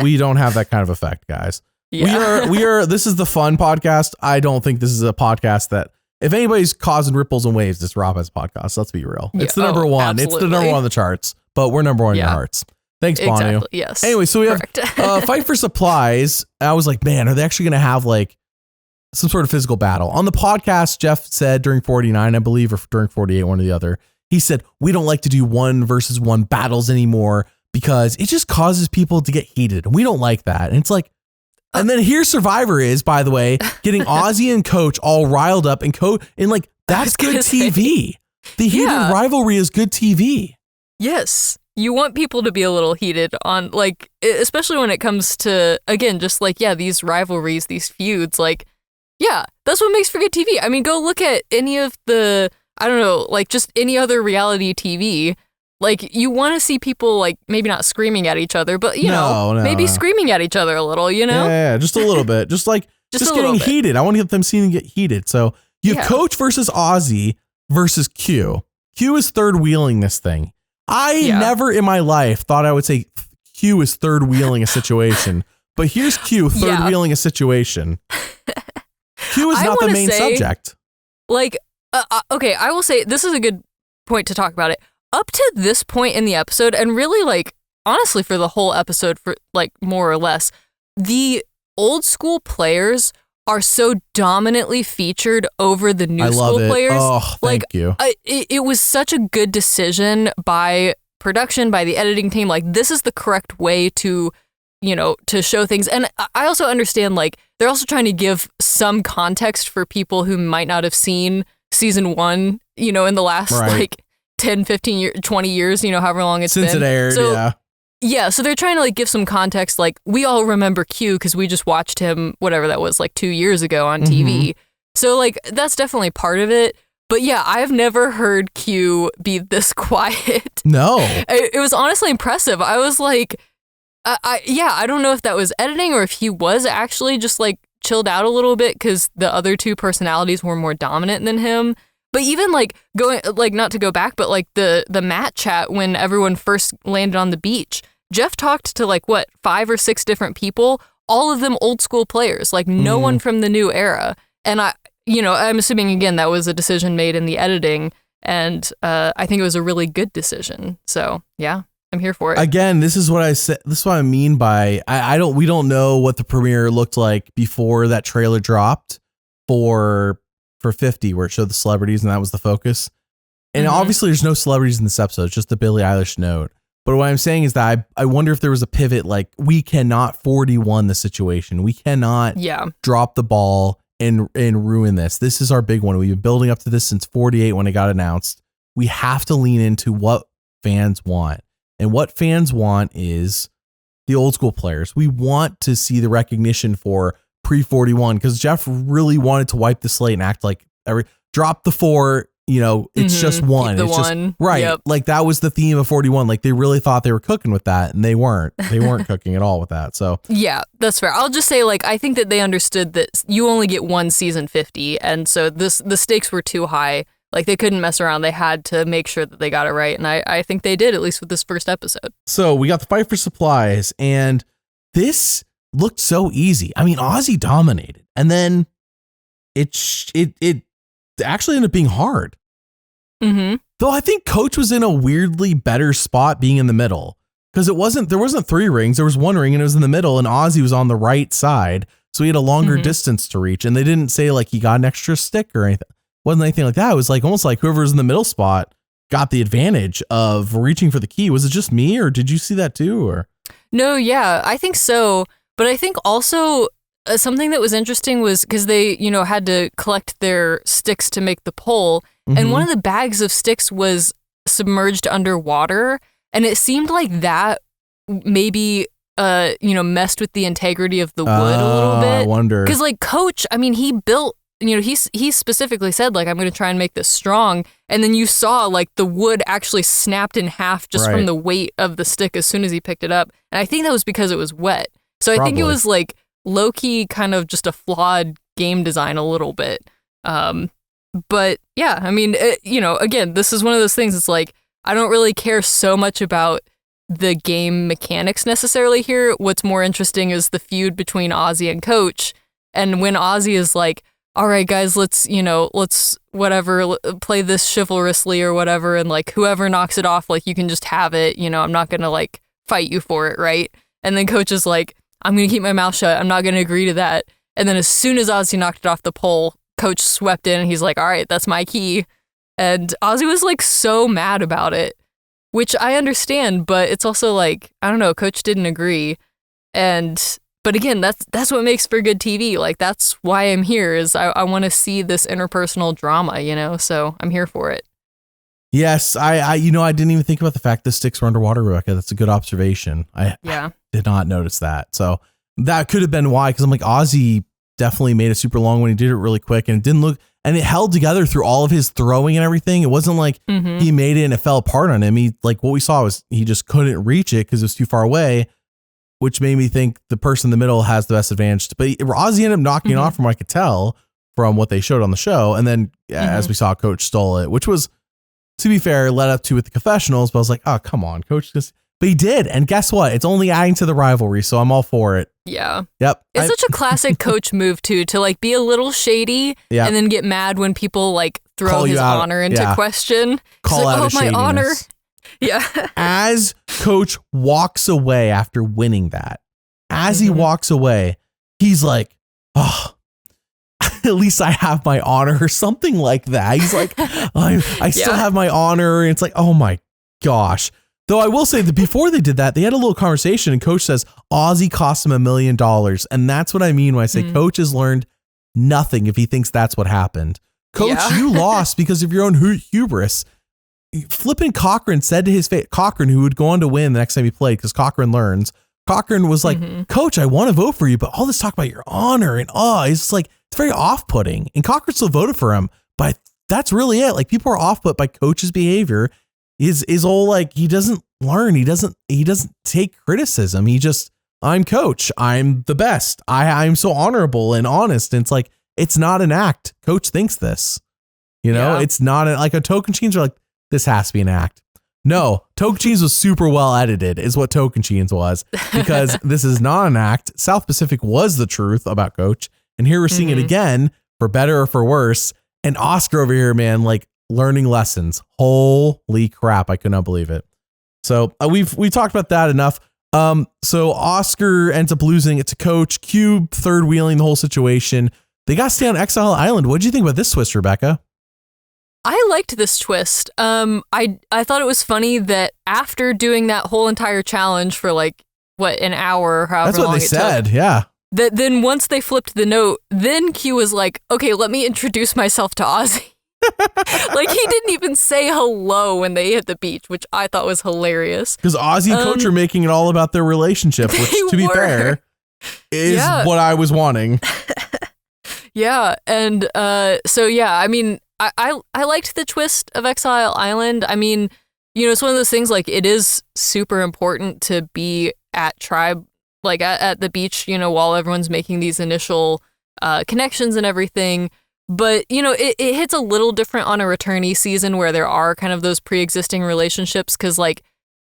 We don't have that kind of effect, guys. Yeah. We are, this is the fun podcast. I don't think this is a podcast that, if anybody's causing ripples and waves, it's Rob has podcast. Let's be real. It's the number 1. Absolutely. It's the number 1 on the charts, but we're number 1 in your hearts. Thanks, Bonu. Exactly. Yes. Anyway, so we have fight for supplies. I was like, man, are they actually going to have like some sort of physical battle? On the podcast, Jeff said during 49, I believe, or during 48, one or the other, he said, we don't like to do 1-versus-1 battles anymore because it just causes people to get heated. And we don't like that. And it's like, and then here Survivor is, by the way, getting Ozzy and Coach all riled up and like, that's good TV. The heated rivalry is good TV. Yes. You want people to be a little heated on, like, especially when it comes to, again, just like, these rivalries, these feuds, like, Yeah, that's what makes for good TV. I mean, go look at any of the, I don't know, like just any other reality TV. Like, you want to see people, like, maybe not screaming at each other, but, you know, maybe screaming at each other a little, you know? Yeah, just a little bit. Just getting heated. I want to get them seeing them get heated. So you have Coach versus Ozzy versus Q. Q is third wheeling this thing. I never in my life thought I would say Q is third wheeling a situation, but here's Q third wheeling a situation. Q is not the main subject. Like, okay, I will say this is a good point to talk about it. Up to this point in the episode, and really, like, honestly, for the whole episode, for like more or less, the old school players are so dominantly featured over the new school players. Oh, thank you. It was such a good decision by production, by the editing team. Like, this is the correct way to, you know, to show things. And I also understand, like, they're also trying to give some context for people who might not have seen season 1, you know, in the last, like, 10, 15 years, 20 years, you know, however long it's been. Since it aired, so, yeah, so they're trying to, like, give some context. Like, we all remember Q because we just watched him, whatever that was, like 2 years ago on TV. So, like, that's definitely part of it. But yeah, I've never heard Q be this quiet. No. It was honestly impressive. I was like, I don't know if that was editing or if he was actually just, like, chilled out a little bit because the other two personalities were more dominant than him. But even, like, going, like, not to go back, but, like, the Matt chat when everyone first landed on the beach, Jeff talked to, like, what, 5 or 6 different people, all of them old school players, like, no one from the new era. And I'm assuming, again, that was a decision made in the editing, and I think it was a really good decision. So, yeah, I'm here for it. Again, this is what I said. This is what I mean by we don't know what the premiere looked like before that trailer dropped for 50, where it showed the celebrities and that was the focus. And obviously there's no celebrities in this episode, it's just the Billie Eilish note. But what I'm saying is that I wonder if there was a pivot, like, we cannot 41 the situation. We cannot drop the ball and ruin this. This is our big one. We've been building up to this since 48 when it got announced. We have to lean into what fans want. And what fans want is the old school players. We want to see the recognition for pre-41 because Jeff really wanted to wipe the slate and act like drop the 4, you know, it's just one. Keep the it's one. Just right. Yep. Like, that was the theme of 41. Like, they really thought they were cooking with that, and they weren't. They weren't cooking at all with that. So yeah, that's fair. I'll just say, like, I think that they understood that you only get one season 50, and so the stakes were too high. Like, they couldn't mess around. They had to make sure that they got it right, and I think they did, at least with this first episode. So we got the fight for supplies, and this looked so easy. I mean, Ozzy dominated, and then it actually ended up being hard. Though I think Coach was in a weirdly better spot being in the middle, because there wasn't 3 rings, there was 1 ring and it was in the middle, and Ozzy was on the right side, so he had a longer distance to reach. And they didn't say, like, he got an extra stick or anything. Wasn't anything like that. It was like almost like whoever was in the middle spot got the advantage of reaching for the key. Was it just me, or did you see that too? Or no, yeah, I think so. But I think also something that was interesting was because they, you know, had to collect their sticks to make the pole. And one of the bags of sticks was submerged underwater. And it seemed like that maybe, messed with the integrity of the wood a little bit. I wonder. Because, like, Coach, I mean, he built, you know, he specifically said, like, I'm going to try and make this strong. And then you saw, like, the wood actually snapped in half just from the weight of the stick as soon as he picked it up. And I think that was because it was wet. So I think it was, like, low-key kind of just a flawed game design a little bit. But yeah, I mean, again, this is one of those things. It's like, I don't really care so much about the game mechanics necessarily here. What's more interesting is the feud between Ozzy and Coach. And when Ozzy is like, all right, guys, let's whatever, play this chivalrously or whatever. And, like, whoever knocks it off, like, you can just have it. You know, I'm not going to, like, fight you for it, right? And then Coach is like, I'm going to keep my mouth shut. I'm not going to agree to that. And then as soon as Ozzy knocked it off the pole, Coach swept in and he's like, all right, that's my key. And Ozzy was, like, so mad about it, which I understand, but it's also like, I don't know, Coach didn't agree. But again, that's what makes for good TV. Like, that's why I'm here, is I want to see this interpersonal drama, you know, so I'm here for it. Yes, I didn't even think about the fact the sticks were underwater, Rebekah. That's a good observation. I did not notice that. So that could have been why, because I'm like, Ozzy definitely made it super long when he did it really quick, and it didn't look, and it held together through all of his throwing and everything. It wasn't like he made it and it fell apart on him. He, like, what we saw was he just couldn't reach it because it was too far away, which made me think the person in the middle has the best advantage. But Ozzy ended up knocking it off, from what I could tell from what they showed on the show. And then as we saw, Coach stole it, which was, to be fair, led up to with the confessionals. But I was like, oh, come on, Coach. But he did. And guess what? It's only adding to the rivalry. So I'm all for it. Yeah. Yep. It's such a classic Coach move too, to like be a little shady and then get mad when people like throw his honor into question. Call out my honor. Yeah. As Coach walks away after winning that, as he walks away, he's like, oh, at least I have my honor, or something like that. He's like, I still have my honor. And it's like, oh my gosh. Though I will say that before they did that, they had a little conversation, and Coach says Ozzy cost him $1 million. And that's what I mean when I say Coach has learned nothing if he thinks that's what happened. Coach, you lost because of your own hubris. Flippin' Cochran said to his face, Cochran, who would go on to win the next time he played, because Cochran learns, Cochran was like, Coach, I want to vote for you, but all this talk about your honor and it's like, it's very off-putting. And Cochran still voted for him, but that's really it. Like, people are off-put by Coach's behavior. Is all like, he doesn't learn. He doesn't take criticism. He just, I'm Coach. I'm the best. I'm so honorable and honest. And it's like, it's not an act. Coach thinks this, it's not like a Tocantins are like, this has to be an act. No, Tocantins was super well edited is what Tocantins was, because this is not an act. South Pacific was the truth about Coach. And here we're seeing it again, for better or for worse. And Oscar over here, man, like, learning lessons. Holy crap. I could not believe it. So we talked about that enough. So Oscar ends up losing it to Coach. Cube third wheeling the whole situation. They got to stay on Exile Island. What did you think about this twist, Rebekah? I liked this twist. I thought it was funny that after doing that whole entire challenge for like, an hour or however long it took. That's what they said. Yeah. That then once they flipped the note, then Q was like, okay, let me introduce myself to Ozzy. Like, he didn't even say hello when they hit the beach, which I thought was hilarious. Because Ozzy and Coach are making it all about their relationship, which, to be fair, is what I was wanting. Yeah. And I mean, I liked the twist of Exile Island. I mean, it's one of those things, like, it is super important to be at Tribe, like at the beach, while everyone's making these initial connections and everything. But, it hits a little different on a returnee season where there are kind of those pre-existing relationships. Because, like,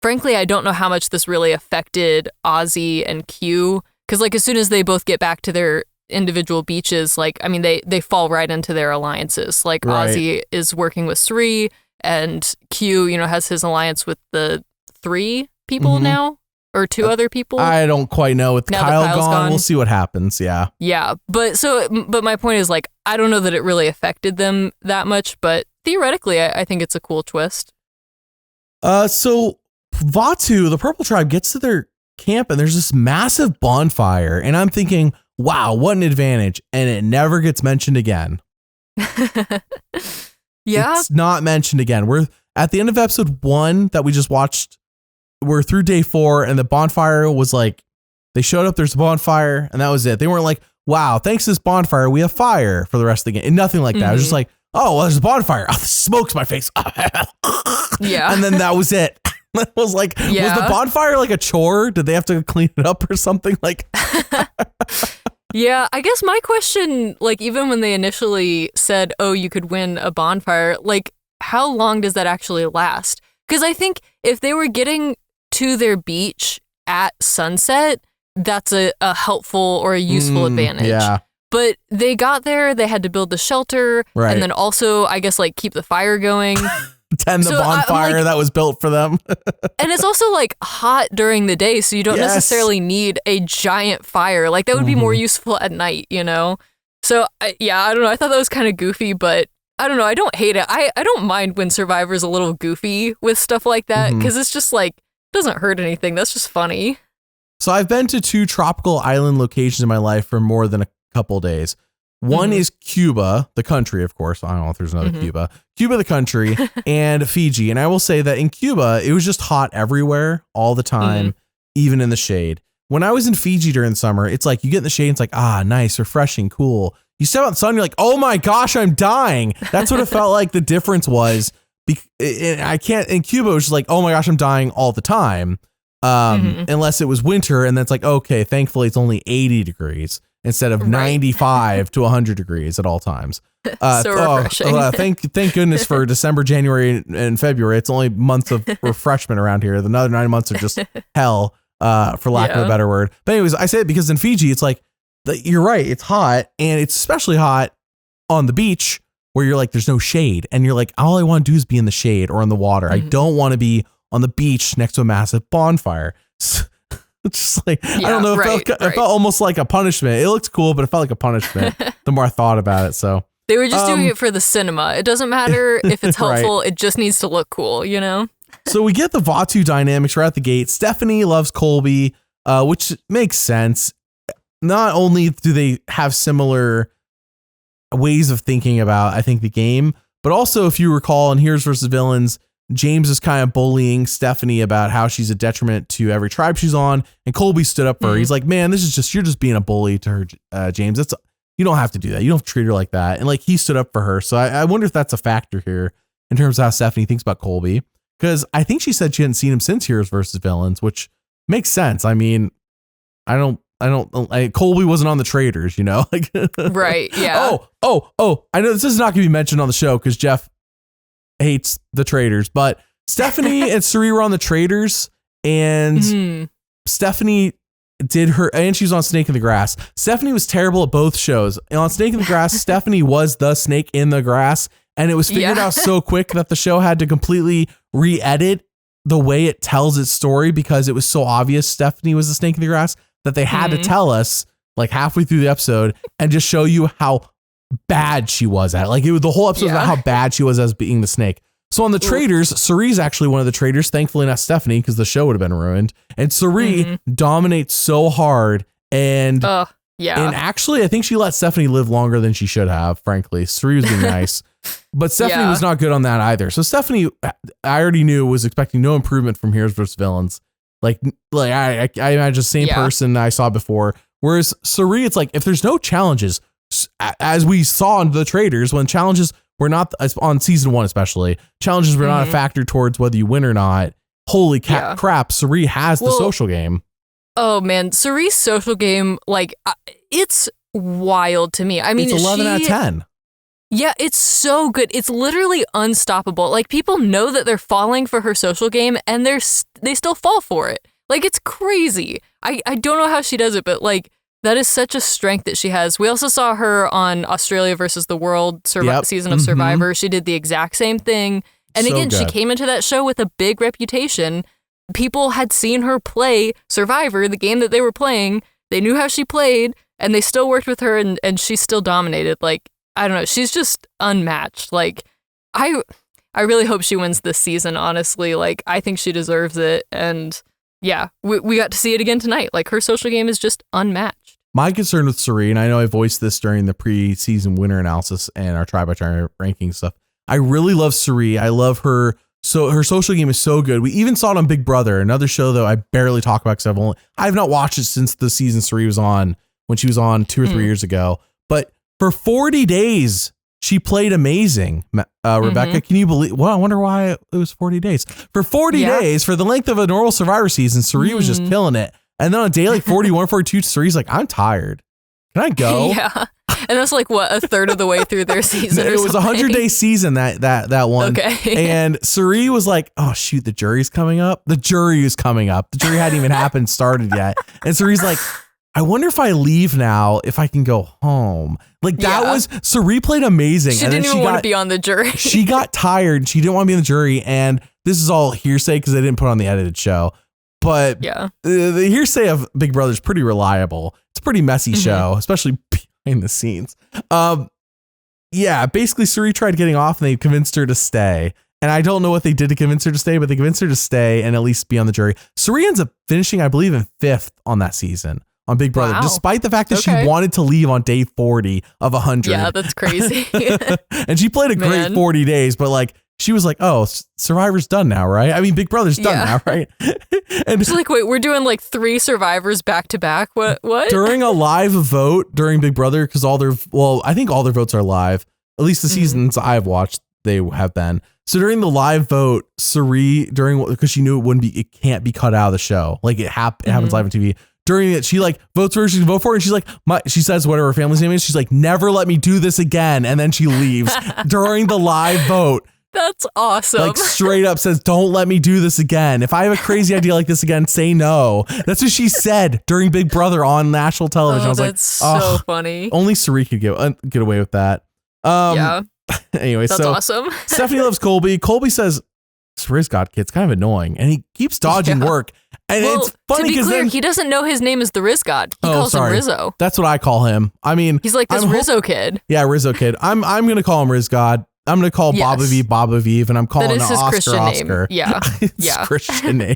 frankly, I don't know how much this really affected Ozzy and Q. Because, like, as soon as they both get back to their individual beaches, like, I mean, they fall right into their alliances. Like, Ozzy is working with Cirie, and Q, has his alliance with the 3 people now. Or 2 other people? I don't quite know. With Kyle gone, we'll see what happens. Yeah. Yeah. But my point is, like, I don't know that it really affected them that much, but theoretically, I think it's a cool twist. So Vaatu, the Purple Tribe, gets to their camp and there's this massive bonfire. And I'm thinking, wow, what an advantage. And it never gets mentioned again. Yeah. It's not mentioned again. We're at the end of episode 1 that we just watched. We're through day 4, and the bonfire was like, they showed up, there's a bonfire, and that was it. They weren't like, wow, thanks to this bonfire, we have fire for the rest of the game. And nothing like that. It was just like, oh, well, there's a bonfire. Oh, the smoke's my face. Yeah. And then that was it. I was like, was the bonfire like a chore? Did they have to clean it up or something? Like, yeah, I guess my question, like, even when they initially said, oh, you could win a bonfire, like, how long does that actually last? Because I think if they were getting to their beach at sunset, that's a helpful or a useful advantage. Yeah. But they got there, they had to build the shelter, and then also, I guess, like, keep the fire going. Tend the bonfire that was built for them. And it's also, like, hot during the day, so you don't necessarily need a giant fire. Like, that would be more useful at night, So, I don't know. I thought that was kind of goofy, but I don't know. I don't hate it. I don't mind when Survivor's a little goofy with stuff like that, because it's just, like, doesn't hurt anything. That's just funny. So I've been to 2 tropical island locations in my life for more than a couple days. One is Cuba, the country, of course. I don't know if there's another Cuba, the country, and Fiji. And I will say that in Cuba, it was just hot everywhere all the time, even in the shade. when I was in Fiji during the summer, it's like you get in the shade, it's like, nice, refreshing, cool. You step out in the sun, you're like, oh my gosh, I'm dying. That's what it felt like the difference was. I can't, in Cuba, it was just like, oh my gosh, I'm dying all the time. Unless it was winter, and that's like, okay, thankfully it's only 80 degrees instead of 95 to 100 degrees at all times. Refreshing. Thank goodness for December, January, and February. It's only months of refreshment around here. The other 9 months are just hell, for lack of a better word. But anyways, I say it because in Fiji, it's like, you're right, it's hot, and it's especially hot on the beach where you're like, there's no shade, and you're like, all I want to do is be in the shade or in the water. I don't want to be on the beach next to a massive bonfire. It's just like, I don't know, it felt almost like a punishment. It looked cool, but it felt like a punishment the more I thought about it. So they were just doing it for the cinema. It doesn't matter if it's helpful. It just needs to look cool, you know? So we get the Vatu dynamics right at the gate. Stephanie loves Colby, which makes sense. Not only do they have similar ways of thinking about, I think, the game, but also if you recall in Heroes versus Villains, James is kind of bullying Stephanie about how she's a detriment to every tribe she's on, and Colby stood up for her. He's like, man, you're just being a bully to her, James. You don't have to do that. You don't have to treat her like that. And like, he stood up for her. So I wonder if that's a factor here in terms of how Stephanie thinks about Colby, because I think she said she hadn't seen him since Heroes versus Villains, which makes sense. I mean, Colby wasn't on the Traders, you know? Like, right. Yeah. Oh, I know this is not going to be mentioned on the show because Jeff hates the Traders, but Stephanie and Cirie were on the Traders, and Stephanie did her, and she was on Snake in the Grass. Stephanie was terrible at both shows. And on Snake in the Grass, Stephanie was the snake in the grass, and it was figured out so quick that the show had to completely re-edit the way it tells its story because it was so obvious Stephanie was the snake in the grass that they had to tell us like halfway through the episode and just show you how bad she was at it. Like, it was the whole episode about how bad she was as being the snake. So on the Traders, Cirie's actually one of the Traders, thankfully not Stephanie, because the show would have been ruined. And Cirie dominates so hard, and actually I think she let Stephanie live longer than she should have, frankly. Cirie was being nice. But Stephanie was not good on that either. So Stephanie, I already knew, was expecting no improvement from Heroes vs. Villains. Like I imagine the same person I saw before. Whereas Cirie, it's like, if there's no challenges, as we saw in the Traders, when challenges were not, on season 1 especially, challenges were not a factor towards whether you win or not. Holy crap, Cirie has the social game. Oh man, Cirie's social game, like, it's wild to me. I mean, it's 11 out of 10. Yeah, it's so good. It's literally unstoppable. Like, people know that they're falling for her social game, and they still fall for it. Like, it's crazy. I don't know how she does it, but like, that is such a strength that she has. We also saw her on Australia versus the World season of Survivor. She did the exact same thing. And so again, she came into that show with a big reputation. People had seen her play Survivor, the game that they were playing. They knew how she played, and they still worked with her, and she still dominated. Like, I don't know. She's just unmatched. Like, I really hope she wins this season, honestly. Like, I think she deserves it. And yeah, we got to see it again tonight. Like, her social game is just unmatched. My concern with Cirie, and I know I voiced this during the pre-season winner analysis and our try-by-try ranking stuff, I really love Cirie. I love her. So her social game is so good. We even saw it on Big Brother, another show that I barely talk about because I've not watched it since the season Cirie was on, when she was on 2 or 3 years ago. But for 40 days, she played amazing. Rebekah, can you believe? Well, I wonder why it was 40 days. For 40 days, for the length of a normal Survivor season, Cirie was just killing it. And then on a day like 41, 42, Cirie's like, I'm tired. Can I go? Yeah. And that's like, what, a third of the way through their season? It was a 100-day season, that one. Okay. And Cirie was like, oh, shoot, the jury's coming up. The jury is coming up. The jury hadn't even started yet. And Cirie's like, I wonder if I leave now, if I can go home. Like, that was, Cirie played amazing. She didn't even want to be on the jury. She got tired. She didn't want to be in the jury. And this is all hearsay because they didn't put on the edited show. But the hearsay of Big Brother is pretty reliable. It's a pretty messy show, especially behind the scenes. Basically Cirie tried getting off and they convinced her to stay. And I don't know what they did to convince her to stay, but they convinced her to stay and at least be on the jury. Cirie ends up finishing, I believe, in 5th on that season on Big Brother, despite the fact that she wanted to leave on day 40 of 100. Yeah, that's crazy. And she played a great 40 days, but like, she was like, oh, Survivor's done now, right? I mean, Big Brother's done now, right? And she's like, wait, we're doing like 3 Survivors back to back? What? During a live vote during Big Brother, because I think all their votes are live. At least the seasons I've watched, they have been. So during the live vote, Cirie, because she knew it can't be cut out of the show. Like it happens live on TV. During it, she like votes for her, she can vote for her, and she's like, she says whatever her family's name is, she's like, never let me do this again. And then she leaves during the live vote. That's awesome. Like straight up says, don't let me do this again. If I have a crazy idea like this again, say no. That's what she said during Big Brother on national television. I was that's so funny. Only Cirie could get away with that. Yeah. Anyway, that's awesome. Stephanie loves Colby. Colby says, this Rizgod kid's kind of annoying, and he keeps dodging work. And it's funny because he doesn't know his name is the Rizgod. He calls him Rizzo. That's what I call him. I mean, he's like this Rizzo kid. Yeah, Rizzo kid. I'm gonna call him Rizgod. I'm gonna call Baba Viv, and I'm calling his Oscar Christian Oscar. Name. Yeah, his Christian name.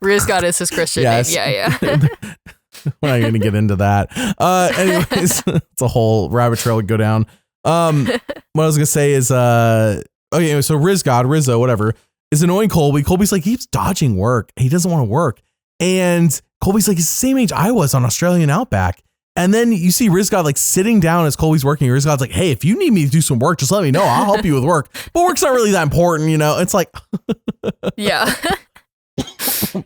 Rizgod is his Christian name. Yeah. We're not gonna get into that. Anyways, it's a whole rabbit trail to go down. What I was gonna say is, anyway, so Rizzo, whatever, is annoying Colby. Colby's like, he keeps dodging work. He doesn't want to work. And Colby's like, he's the same age I was on Australian Outback. And then you see Rizgod like sitting down as Colby's working. Rizgod's like, hey, if you need me to do some work, just let me know. I'll help you with work. But work's not really that important, you know? It's like, yeah.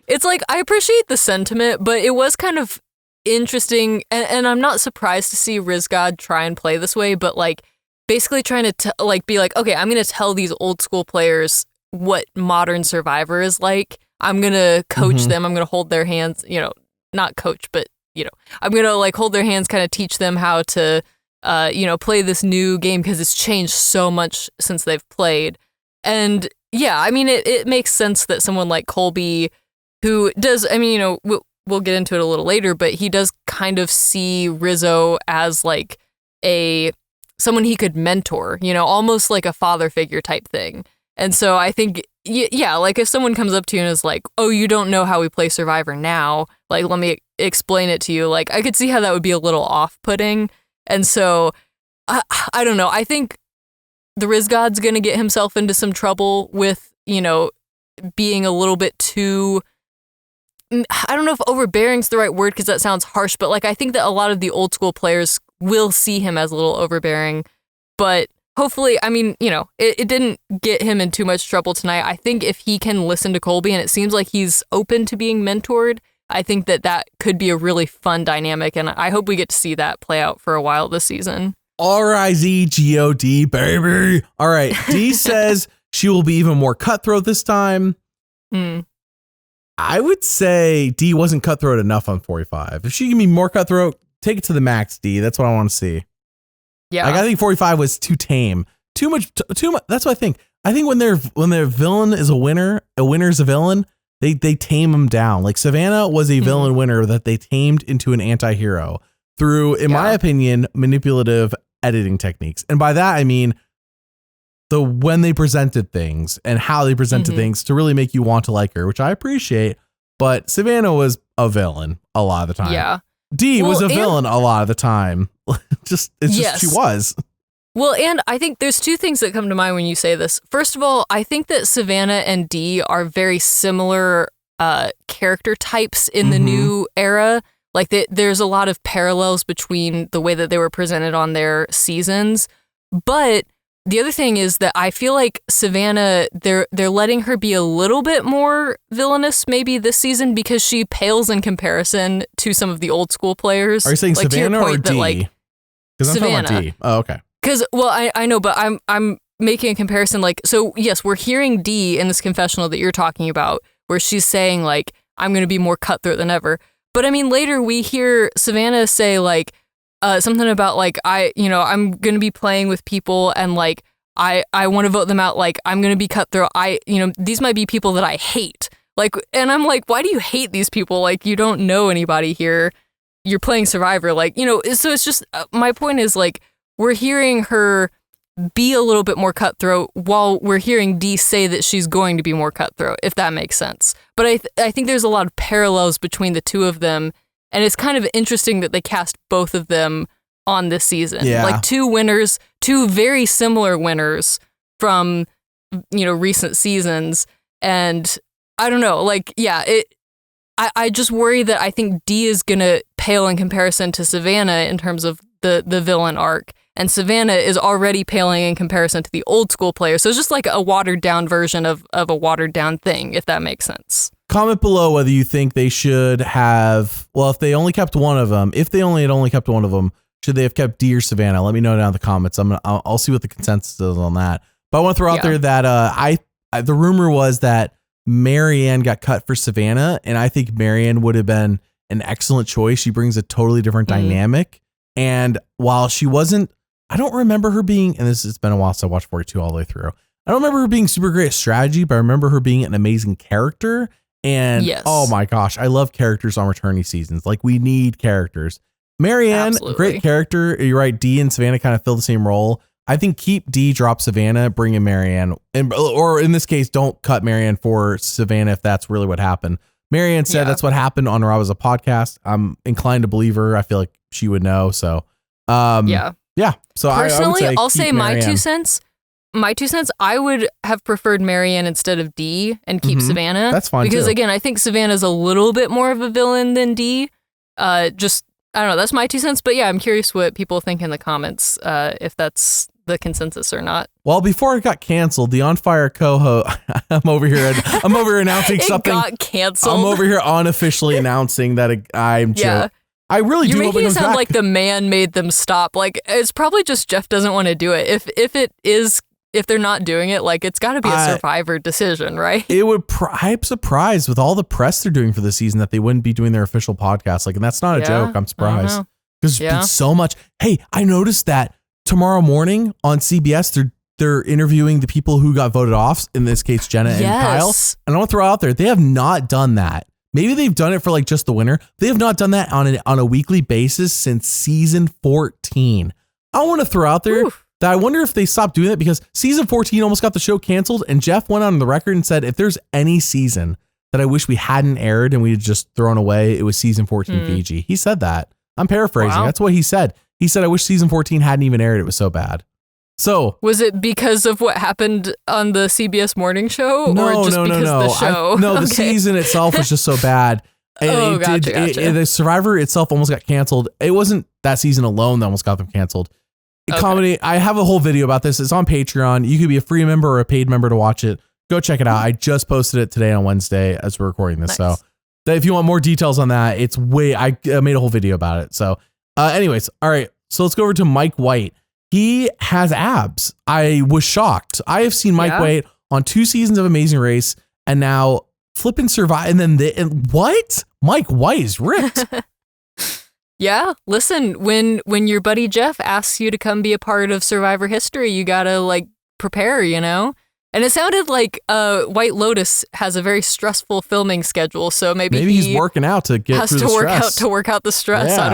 It's like, I appreciate the sentiment, but it was kind of interesting. And I'm not surprised to see Rizgod try and play this way, but like basically trying to be like, okay, I'm going to tell these old school players what modern Survivor is like. I'm going to coach them. I'm going to hold their hands, not coach, but, I'm going to like hold their hands, kind of teach them how to, play this new game because it's changed so much since they've played. And yeah, I mean, it makes sense that someone like Colby, who does, I mean, we'll get into it a little later, but he does kind of see Rizzo as like someone he could mentor, almost like a father figure type thing. And so I think, yeah, like if someone comes up to you and is like, oh, you don't know how we play Survivor now, like, let me explain it to you. Like, I could see how that would be a little off-putting. And so, I don't know. I think the Rizgod's going to get himself into some trouble with, being a little bit too, I don't know if overbearing is the right word because that sounds harsh, but like, I think that a lot of the old school players will see him as a little overbearing, but hopefully, I mean, it didn't get him in too much trouble tonight. I think if he can listen to Colby and it seems like he's open to being mentored, I think that could be a really fun dynamic. And I hope we get to see that play out for a while this season. RIZGOD, baby. All right. D says she will be even more cutthroat this time. I would say D wasn't cutthroat enough on 45. If she can be more cutthroat, take it to the max, D. That's what I want to see. Yeah, like, I think 45 was too tame, too much. That's what I think. I think when their villain is a winner is a villain. They tame him down. Like Savannah was a villain winner that they tamed into an anti-hero through, in my opinion, manipulative editing techniques. And by that I mean when they presented things and how they presented things to really make you want to like her, which I appreciate. But Savannah was a villain a lot of the time. Yeah. D was a villain a lot of the time. She was. Well, and I think there's 2 things that come to mind when you say this. First of all, I think that Savannah and D are very similar character types in the new era. Like there's a lot of parallels between the way that they were presented on their seasons. But the other thing is that I feel like Savannah, they're letting her be a little bit more villainous maybe this season because she pales in comparison to some of the old school players. Are you saying like, Savannah or D? Because I'm talking about D. Oh, okay. Because, well, I know, but I'm making a comparison. Like, so yes, we're hearing D in this confessional that you're talking about, where she's saying like, I'm going to be more cutthroat than ever. But I mean, later we hear Savannah say like something about like, I'm going to be playing with people and like, I want to vote them out. Like, I'm going to be cutthroat. These might be people that I hate. Like, and I'm like, why do you hate these people? Like, you don't know anybody here. You're playing Survivor. Like, so it's just, my point is like, we're hearing her be a little bit more cutthroat while we're hearing D say that she's going to be more cutthroat, if that makes sense. But I think there's a lot of parallels between the 2 of them. And it's kind of interesting that they cast both of them on this season. Yeah. Like 2 winners, 2 very similar winners from, recent seasons. And I don't know, like, yeah, I just worry that I think Dee is going to pale in comparison to Savannah in terms of the villain arc. And Savannah is already paling in comparison to the old school player. So it's just like a watered down version of a watered down thing, if that makes sense. Comment below whether you think they should have, well, if they only kept one of them, if they only kept one of them, should they have kept Dee or Savannah? Let me know down in the comments. I'll see what the consensus is on that. But I want to throw out there that the rumor was that Marianne got cut for Savannah, and I think Marianne would have been an excellent choice. She brings a totally different dynamic. And while she wasn't, I don't remember her being, and it's been a while since I watched 42 all the way through. I don't remember her being super great at strategy, but I remember her being an amazing character. And oh my gosh, I love characters on returning seasons. Like, we need characters. Marianne, great character. You're right. Dee and Savannah kind of fill the same role. I think keep Dee, drop Savannah, bring in Marianne, or in this case, don't cut Marianne for Savannah if that's really what happened. Marianne said that's what happened on Rob as a podcast. I'm inclined to believe her. I feel like she would know. So, yeah. So personally, I'll say Marianne. My two cents, I would have preferred Marianne instead of Dee and keep Savannah. That's fine because too. Again, I think Savannah's a little bit more of a villain than Dee. I don't know. That's my 2 cents. But yeah, I'm curious what people think in the comments, if that's the consensus or not. Well, before it got canceled, the On Fire co-host, I'm over here announcing something. It got canceled. I'm over here unofficially announcing that I'm joking. I really do. You're making it sound like the man made them stop. Like, it's probably just Jeff doesn't want to do it. If they're not doing it, like, it's got to be a Survivor decision, right? It would. I'm surprised with all the press they're doing for the season that they wouldn't be doing their official podcast. Like, and that's not a joke. I'm surprised because there's been so much. Hey, I noticed that tomorrow morning on CBS, they're interviewing the people who got voted off. In this case, Jenna and Kyle. And I want to throw out there, they have not done that. Maybe they've done it for like just the winner. They have not done that on a weekly basis since season 14. I want to throw out there that I wonder if they stopped doing that because season 14 almost got the show canceled. And Jeff went on the record and said, if there's any season that I wish we hadn't aired and we had just thrown away, it was season 14 Fiji. He said that. I'm paraphrasing. Wow. That's what he said. He said, I wish season 14 hadn't even aired. It was so bad. So was it because of what happened on the CBS morning show? No, or just because the show? The season itself was just so bad. And gotcha. The Survivor itself almost got canceled. It wasn't that season alone that almost got them canceled. Comedy. I have a whole video about this. It's on Patreon. You could be a free member or a paid member to watch it. Go check it out. I just posted it today on Wednesday as we're recording this. Nice. So if you want more details on that, I made a whole video about it. So anyways, all right. So let's go over to Mike White. He has abs. I was shocked. I have seen Mike White on 2 seasons of Amazing Race and now flipping Survive. And then what? Mike White is ripped. Yeah. Listen, when your buddy Jeff asks you to come be a part of Survivor history, you got to like prepare, you know? And it sounded like White Lotus has a very stressful filming schedule, so maybe he's working out to get through the stress. To work out the stress. Yeah.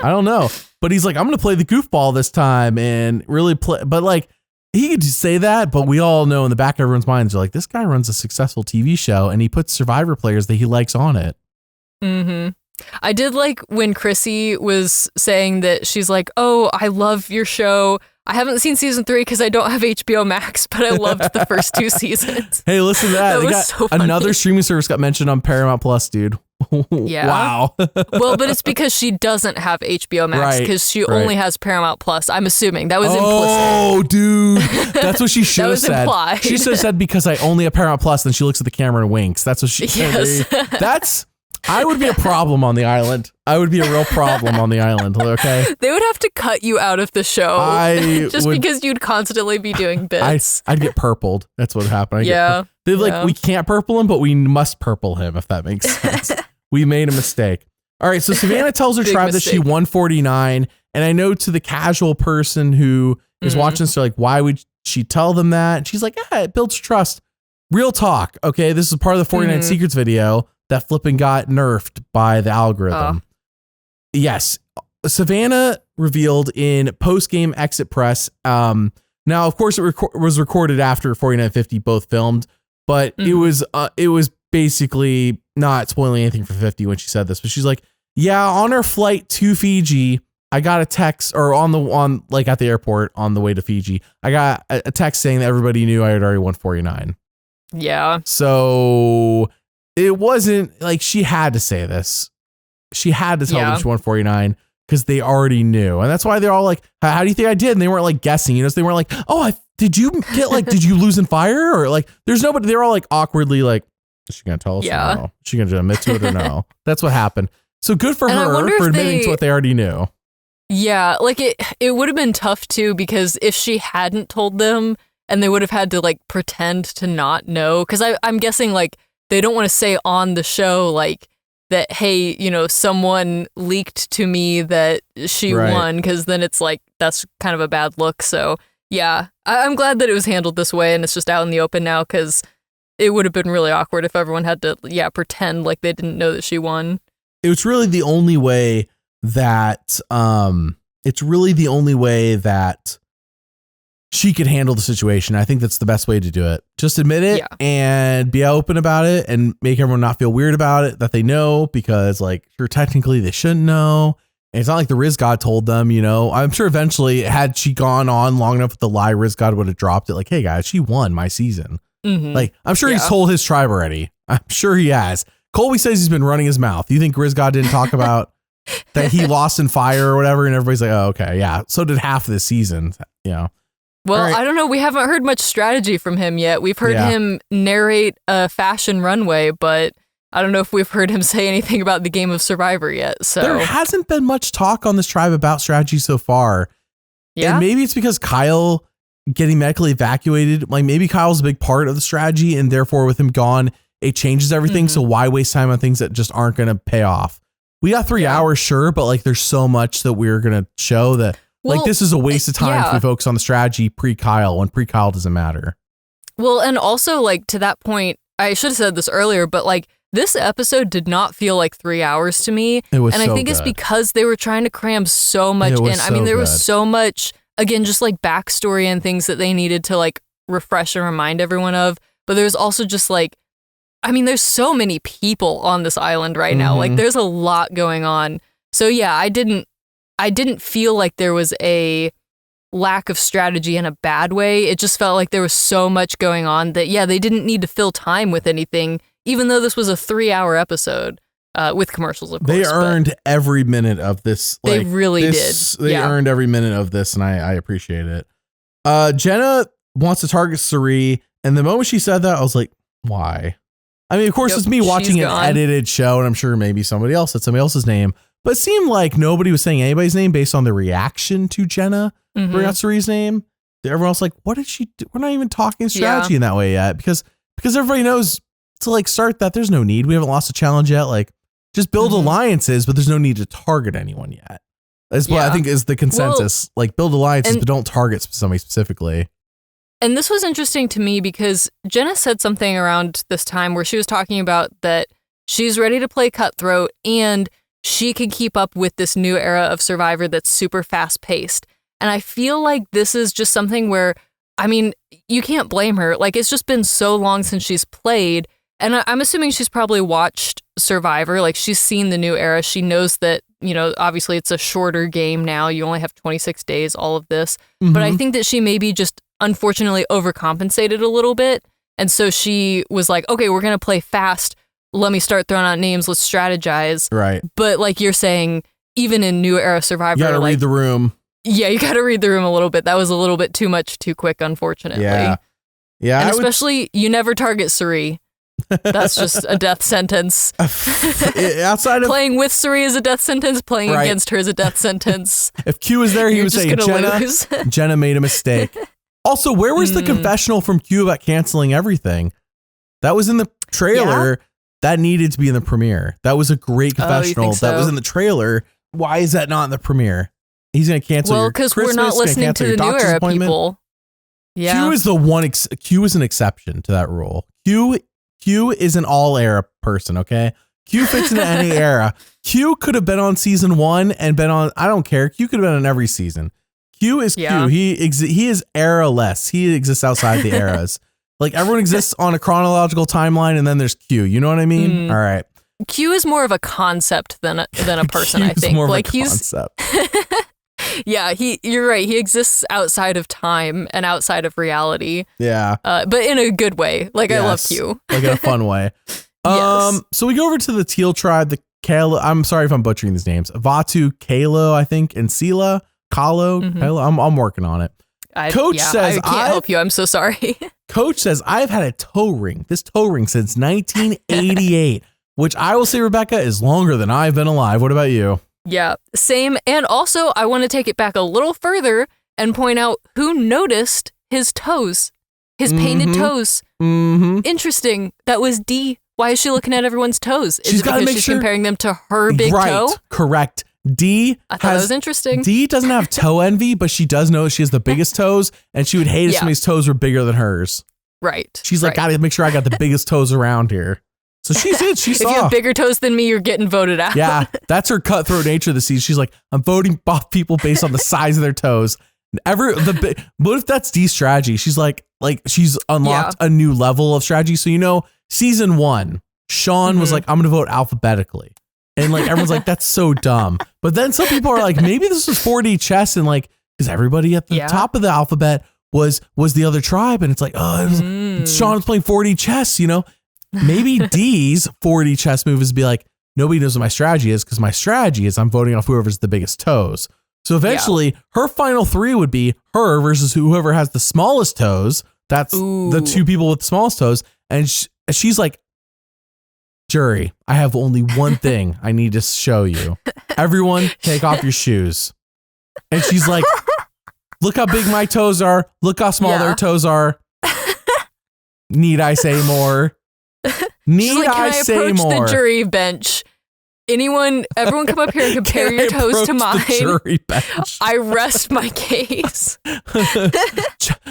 I don't know. But he's like, I'm going to play the goofball this time and really play. But like, he could just say that, but we all know in the back of everyone's minds, you're like, this guy runs a successful TV show and he puts Survivor players that he likes on it. Mm-hmm. I did like when Chrissy was saying that she's like, oh, I love your show. I haven't seen season 3 because I don't have HBO Max, but I loved the first 2 seasons. Hey, listen to that. They got so another streaming service got mentioned on Paramount Plus, dude. Yeah. Wow. Well, but it's because she doesn't have HBO Max because she only has Paramount Plus. I'm assuming that was implicit. Oh, dude. That's what she should have said. Implied. She should have said because I only have Paramount Plus. Then she looks at the camera and winks. That's what she said. I would be a problem on the island. I would be a real problem on the island. Okay. They would have to cut you out of the show because you'd constantly be doing bits. I'd get purpled. That's what happened. They're like, we can't purple him, but we must purple him, if that makes sense. We made a mistake. All right. So Savannah tells her tribe that she won 49. And I know to the casual person who is watching this, they're like, why would she tell them that? And she's like, it builds trust. Real talk. Okay. This is part of the 49 Secrets video that flipping got nerfed by the algorithm. Yes. Savannah revealed in post-game exit press. Now, of course, it was recorded after 4950 both filmed, but it was basically not spoiling anything for 50 when she said this. But she's like, yeah, on our flight to Fiji, I got a text or on like at the airport on the way to Fiji. I got a text saying that everybody knew I had already won 49. Yeah. So it wasn't like she had to say this. She had to tell them she won 49 because they already knew. And that's why they're all like, how do you think I did? And they weren't like guessing, so they weren't like, oh, did you lose in fire? Or like, there's nobody, they're all like awkwardly like, is she going to tell us or no? Is she going to admit to it or no? That's what happened. So good for her for admitting to what they already knew. Yeah, like it would have been tough too, because if she hadn't told them and they would have had to like pretend to not know, because I'm guessing like they don't want to say on the show like that, hey, someone leaked to me that she won, because then it's like that's kind of a bad look. So yeah, I'm glad that it was handled this way and it's just out in the open now, because it would have been really awkward if everyone had to pretend like they didn't know that she won. It was really the only way that she could handle the situation. I think that's the best way to do it. Just admit it and be open about it and make everyone not feel weird about it, that they know, because like sure, technically they shouldn't know. And it's not like the Rizgod told them, I'm sure eventually had she gone on long enough with the lie, Rizgod would have dropped it like, hey guys, she won my season. Mm-hmm. Like I'm sure he's told his tribe already. I'm sure he has. Colby says he's been running his mouth. You think Rizgod didn't talk about that he lost in fire or whatever? And everybody's like, oh, okay. Yeah. So did half of this season. Well, right. I don't know. We haven't heard much strategy from him yet. We've heard him narrate a fashion runway, but I don't know if we've heard him say anything about the game of Survivor yet. So there hasn't been much talk on this tribe about strategy so far. Yeah. And maybe it's because Kyle getting medically evacuated, like maybe Kyle's a big part of the strategy, and therefore with him gone, it changes everything. Mm-hmm. So why waste time on things that just aren't going to pay off? We got 3 hours, sure, but like there's so much that we're going to show that like this is a waste of time if we focus on the strategy pre-Kyle, when pre-Kyle doesn't matter. Well, and also like to that point, I should have said this earlier, but like this episode did not feel like 3 hours to me. It was, and I think it's because they were trying to cram so much in. I mean, there was so much, again, just like backstory and things that they needed to like refresh and remind everyone of. But there's also just like, I mean, there's so many people on this island right now. Like there's a lot going on. So yeah, I didn't feel like there was a lack of strategy in a bad way. It just felt like there was so much going on that, they didn't need to fill time with anything, even though this was a 3-hour episode with commercials, of course. They earned every minute of this. They really did. They earned every minute of this, and I appreciate it. Jenna wants to target Cirie, and the moment she said that, I was like, why? I mean, of course, it's me watching an edited show, and I'm sure maybe somebody else said somebody else's name, but it seemed like nobody was saying anybody's name based on the reaction to Jenna bring out Cirie's name. Everyone else like, what did she do? We're not even talking strategy in that way yet, because everybody knows to like start that there's no need. We haven't lost a challenge yet. Like just build alliances, but there's no need to target anyone yet. That's what I think is the consensus. Like build alliances, but don't target somebody specifically. And this was interesting to me because Jenna said something around this time where she was talking about that she's ready to play cutthroat and she can keep up with this new era of Survivor that's super fast paced. And I feel like this is just something where, I mean, you can't blame her. Like it's just been so long since she's played. And I'm assuming she's probably watched Survivor. Like she's seen the new era. She knows that, obviously it's a shorter game now. You only have 26 days, all of this. But I think that she maybe just unfortunately overcompensated a little bit. And so she was like, okay, we're going to play fast. Let me start throwing out names. Let's strategize. Right. But like you're saying, even in new era Survivor, you got to read the room. Yeah, you got to read the room a little bit. That was a little bit too much, too quick, unfortunately. Yeah. And especially, you never target Cirie. That's just a death sentence. Outside of playing with Cirie is a death sentence. Playing against her is a death sentence. If Q was there, he would say, Jenna made a mistake. Also, where was the confessional from Q about canceling everything? That was in the trailer. Yeah. That needed to be in the premiere. That was a great confessional. That was in the trailer. Why is that not in the premiere? He's going to cancel your Christmas. Well, because we're not listening to the new era people. Yeah. Q is the one. Q is an exception to that rule. Q is an all era person. Okay. Q fits into any era. Q could have been on season 1 and been on, I don't care. Q could have been on every season. Q is Q. He is era-less. He exists outside the eras. Like everyone exists on a chronological timeline and then there's Q. You know what I mean? All right. Q is more of a concept than a person, I think. More like of a concept. Yeah, you're right. He exists outside of time and outside of reality. Yeah. But in a good way. Like, Yes. I love Q. Like in a fun way. Yes. So we go over to the Teal tribe, the Kalo. I'm sorry if I'm butchering these names. Vatu, Kalo, I think, and Sela, Kalo. Kalo. I'm working on it. Coach says, I can't help you. I'm so sorry. Coach says, I've had a toe ring, this toe ring since 1988, which I will say, Rebekah, is longer than I've been alive. What about you? Yeah, same. And also, I want to take it back a little further and point out who noticed his toes, his painted toes. Interesting. That was D. Why is she looking at everyone's toes? Is it because she's comparing them to her big toe? Correct. D. I thought that was interesting. D doesn't have toe envy, but she does know she has the biggest toes, and she would hate if somebody's toes were bigger than hers. Right. She's like, gotta make sure I got the biggest toes around here. So she did. She saw. If you have bigger toes than me, you're getting voted out. Yeah, that's her cutthroat nature of the season. She's like, I'm voting off people based on the size of their toes. What if that's D's strategy? She's like she's unlocked a new level of strategy. So season 1, Sean was like, I'm gonna vote alphabetically, and like everyone's like, that's so dumb. But then some people are like, maybe this was 4D chess, and like, because everybody at the top of the alphabet was the other tribe, and it's like, Sean's playing 4D chess, Maybe D's 4D chess move is be like, nobody knows what my strategy is, because my strategy is I'm voting off whoever's the biggest toes. So eventually her final 3 would be her versus whoever has the smallest toes. That's the 2 people with the smallest toes. And she's like, jury, I have only one thing I need to show you. Everyone take off your shoes. And she's like, look how big my toes are. Look how small their toes are. Need I say more? Need like, I say more? The jury bench. Everyone come up here and compare your toes to mine. The jury bench? I rest my case.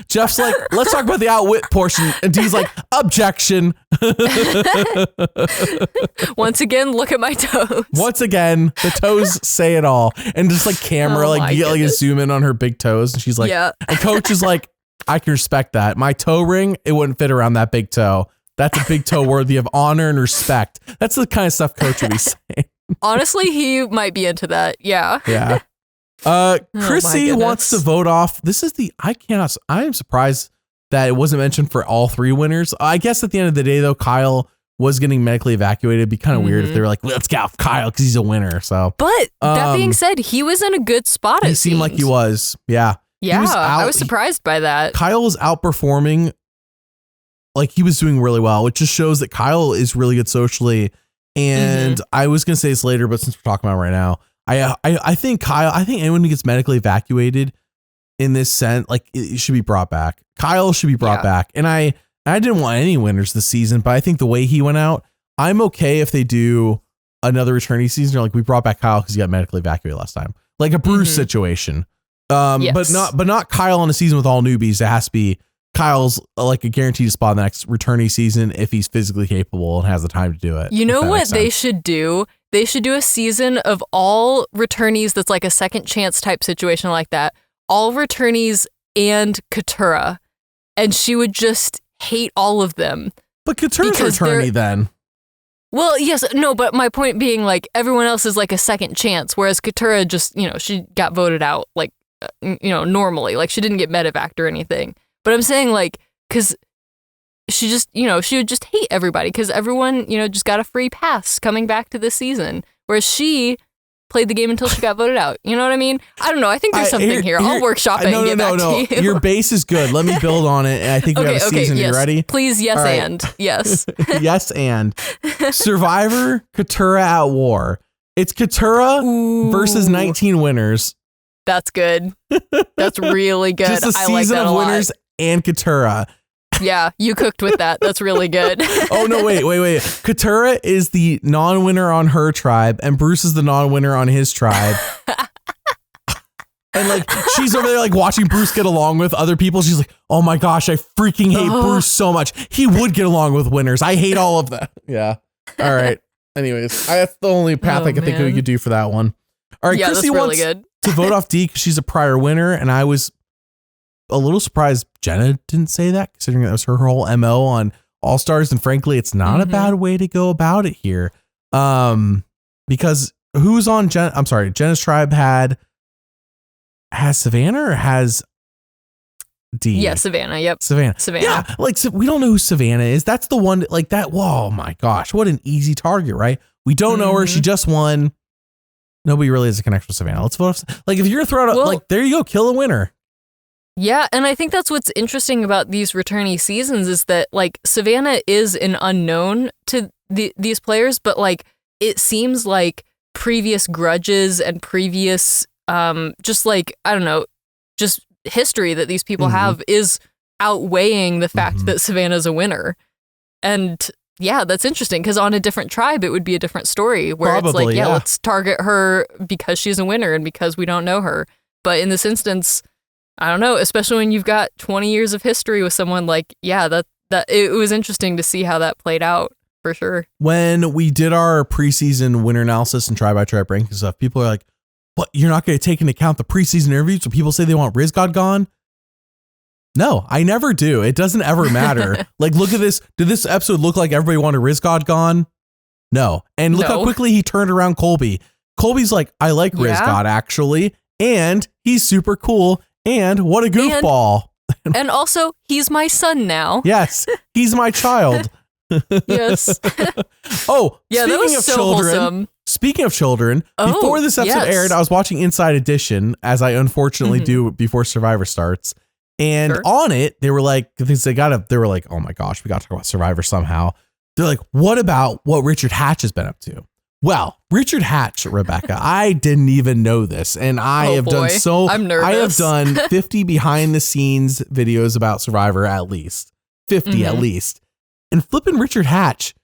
Jeff's like, let's talk about the outwit portion. And D's like, objection. Once again, look at my toes. Once again, the toes say it all. And just like camera, you get like a zoom in on her big toes. And she's like, and Coach is like, I can respect that. My toe ring, it wouldn't fit around that big toe. That's a big toe worthy of honor and respect. That's the kind of stuff Coach would be saying. Honestly, he might be into that. Yeah. Yeah. Chrissy wants to vote off. This is I am surprised that it wasn't mentioned for all 3 winners. I guess at the end of the day, though, Kyle was getting medically evacuated. It'd be kind of weird if they were like, let's get off Kyle because he's a winner. So, but that being said, he was in a good spot. He seemed like he was. Yeah. Yeah. I was surprised by that. Kyle was outperforming. Like, he was doing really well, which just shows that Kyle is really good socially. And I was going to say this later, but since we're talking about it right now, I think anyone who gets medically evacuated in this sense, like, it should be brought back. Kyle should be brought back. And I didn't want any winners this season, but I think the way he went out, I'm okay if they do another returnee season. Or like, we brought back Kyle because he got medically evacuated last time. Like a Bruce situation. But not Kyle on a season with all newbies. It has to be Kyle's like a guaranteed spot in the next returnee season if he's physically capable and has the time to do it. You know what they should do? They should do a season of all returnees that's like a second chance type situation like that. All returnees and Katura. And she would just hate all of them. But Katura's returnee then. Well, yes, no, but my point being like everyone else is like a second chance, whereas Katura just, she got voted out like, normally. Like she didn't get medevaced or anything. But I'm saying like, because she just, she would just hate everybody because everyone, just got a free pass coming back to this season. Whereas she played the game until she got voted out. You know what I mean? I don't know. I think there's something here. I'll workshop it and get back to you. Your base is good. Let me build on it. And I think we have a season. Yes. You ready? Please, yes, right. And yes. Yes, and Survivor, Katura at war. It's Katura versus 19 winners. That's good. That's really good. Just a season of winners and Katura. Yeah, you cooked with that. That's really good. Oh, no, wait. Katura is the non-winner on her tribe, and Bruce is the non-winner on his tribe. And like, she's over there like watching Bruce get along with other people. She's like, oh my gosh, I freaking hate Bruce so much. He would get along with winners. I hate all of them. Yeah. All right. Anyways, that's the only path I can think we could do for that one. All right, Chrissy wants to vote off D because she's a prior winner, and I was a little surprised Jenna didn't say that, considering that was her whole MO on All Stars, and frankly, it's not a bad way to go about it here. Because who's on Jenna's tribe has Savannah or has D? Yeah, Savannah. Yep. Savannah. Yeah, like we don't know who Savannah is. That's the one like that. Whoa, my gosh, what an easy target, right? We don't know her. She just won. Nobody really has a connection with Savannah. Let's vote. Like if you're gonna throw it out, like there you go, kill a winner. Yeah, and I think that's what's interesting about these returnee seasons is that like Savannah is an unknown to these players, but like it seems like previous grudges and previous just like I don't know, just history that these people have is outweighing the fact that Savannah's a winner. And yeah, that's interesting because on a different tribe it would be a different story where probably, it's like, yeah, let's target her because she's a winner and because we don't know her. But in this instance, I don't know, especially when you've got 20 years of history with someone like, yeah, that it was interesting to see how that played out for sure. When we did our preseason winner analysis and tribe by tribe ranking stuff, people are like, what, you're not going to take into account the preseason interviews when people say they want Rizgod gone? No, I never do. It doesn't ever matter. Like, look at this. Did this episode look like everybody wanted Rizgod gone? No. And look how quickly he turned around Colby. Colby's like, I like Rizgod actually. And he's super cool. And what a goofball. And also, he's my son now. Yes, he's my child. Yes. Oh, yeah, that was so wholesome. Speaking of children, before this episode aired, I was watching Inside Edition, as I unfortunately do before Survivor starts. And on it, they were like, oh my gosh, we got to talk about Survivor somehow. They're like, what about what Richard Hatch has been up to? Well, Richard Hatch, Rebekah, I didn't even know this. And I have done I'm nervous. I have done 50 behind the scenes videos about Survivor, at least 50 at least. And flipping Richard Hatch,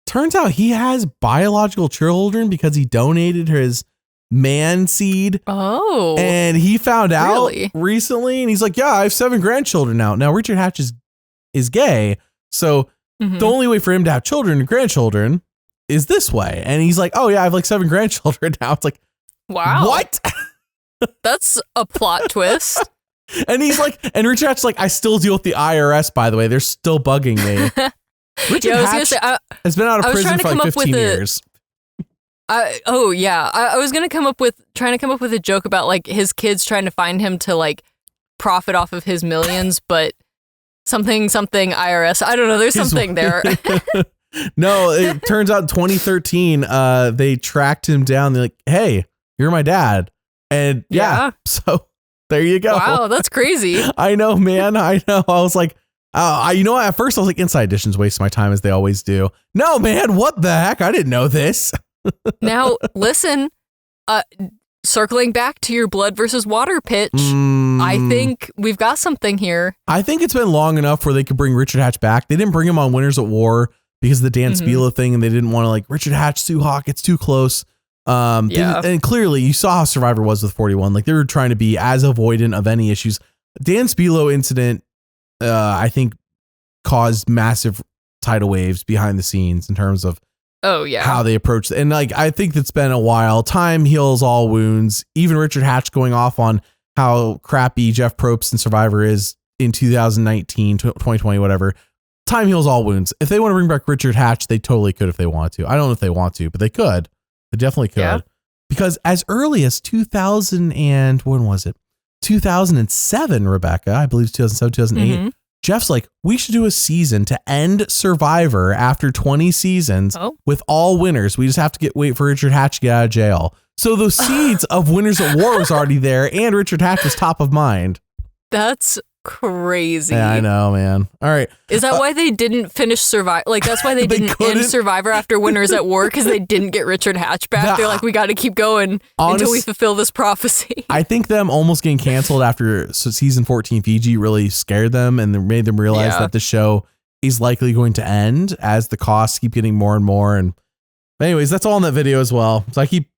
turns out he has biological children because he donated his man seed. Oh. And he found out recently and he's like, yeah, I have 7 grandchildren now. Now Richard Hatch is gay. So the only way for him to have children and grandchildren is this way. And he's like, oh yeah, I have like 7 grandchildren now. It's like, wow. What? That's a plot twist. And he's like, and Richard Hatch's like, I still deal with the IRS, by the way. They're still bugging me. Richard Hatch has been out of prison for like 15 years. I was trying to come up with a joke about like his kids trying to find him to like profit off of his millions, but something IRS. I don't know. There's something there. No, it turns out in 2013, they tracked him down. They're like, hey, you're my dad. And yeah. So there you go. Wow, that's crazy. I know, man. I know. I was like, you know, at first I was like, Inside Edition's wasting my time as they always do. No, man, what the heck? I didn't know this. Now, listen, circling back to your blood versus water pitch, I think we've got something here. I think it's been long enough where they could bring Richard Hatch back. They didn't bring him on Winners at War because of the Dan Spilo thing, and they didn't want to like Richard Hatch, Sue Hawk, it's too close. And clearly you saw how Survivor was with 41. Like they were trying to be as avoidant of any issues. Dan Spilo incident, I think caused massive tidal waves behind the scenes in terms of how they approach it. And like, I think that's been a while. Time heals all wounds. Even Richard Hatch going off on how crappy Jeff Probst and Survivor is in 2019, 2020, whatever. Time heals all wounds. If they want to bring back Richard Hatch, they totally could if they want to. I don't know if they want to, but they could. They definitely could. Yeah. Because as early as 2000 and when was it? 2007, Rebekah, I believe 2007, 2008. Jeff's like, we should do a season to end Survivor after 20 seasons with all winners. We just have to wait for Richard Hatch to get out of jail. So those seeds of Winners at War was already there, and Richard Hatch was top of mind. That's crazy. Yeah, I know, man. All right. Is that why they didn't finish Survivor? Like, that's why they didn't end Survivor after Winners at War, because they didn't get Richard Hatch back. They're like, we got to keep going until we fulfill this prophecy. I think them almost getting canceled after season 14 Fiji really scared them and made them realize that the show is likely going to end as the costs keep getting more and more. And anyways, that's all in that video as well. So I keep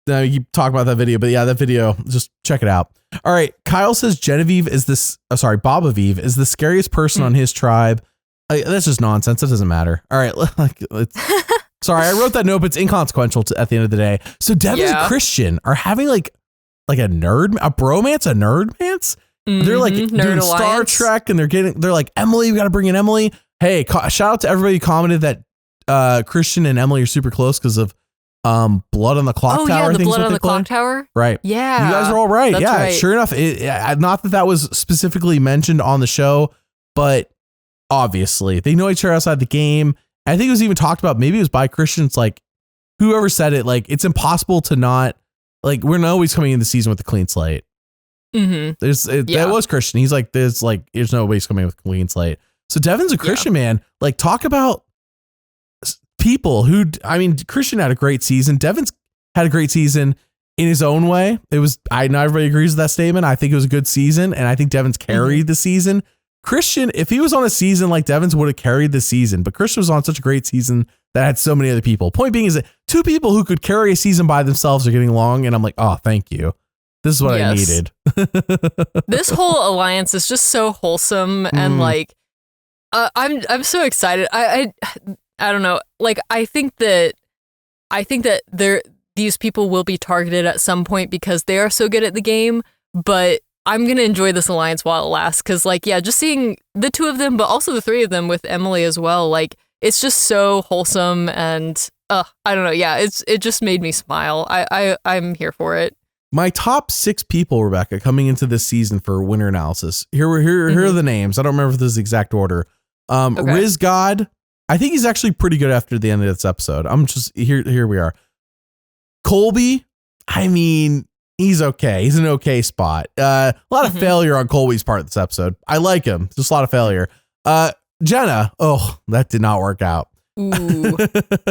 talking about that video, but yeah, that video, just check it out. All right. Kyle says Genevieve is Bob Aviv is the scariest person on his tribe. That's just nonsense. It doesn't matter. All right. Sorry, I wrote that note, but it's inconsequential at the end of the day. So Devens and Christian are having like a nerdmance. They're like doing Star Trek and they're like, Emily, we got to bring in Emily. Hey, shout out to everybody who commented that Christian and Emily are super close because of blood on the clock tower. Oh yeah, I the think blood on the call clock tower. Right. Yeah, you guys are all right. That's Yeah, right. sure enough. Not that was specifically mentioned on the show, but obviously they know each other outside the game. I think it was even talked about. Maybe it was by Christians. Like whoever said it. Like it's impossible to not like we're not always coming in the season with a clean slate. Mm-hmm. That was Christian. He's like there's no way he's coming with a clean slate. So Devens a Christian man. Like talk about people who Christian had a great season. Devens had a great season in his own way. It was not everybody agrees with that statement. I think it was a good season, and I think Devens carried the season. Christian, if he was on a season like Devens, would have carried the season, but Christian was on such a great season that had so many other people. Point being is that two people who could carry a season by themselves are getting along, and I'm like, oh, thank you. This is what I needed. This whole alliance is just so wholesome, and like, I'm so excited. I don't know. Like, I think that these people will be targeted at some point because they are so good at the game, but I'm going to enjoy this alliance while it lasts. Cause like, yeah, just seeing the two of them, but also the three of them with Emily as well. Like it's just so wholesome and, I don't know. Yeah. It just made me smile. I'm here for it. My top 6 people, Rebekah, coming into this season for winner analysis. Here are the names. I don't remember if this is the exact order. Okay. Rizgod. I think he's actually pretty good after the end of this episode. I'm just here we are. Colby. He's okay. He's in an okay spot. A lot of failure on Colby's part this episode. I like him. Just a lot of failure. Jenna. Oh, that did not work out. Ooh.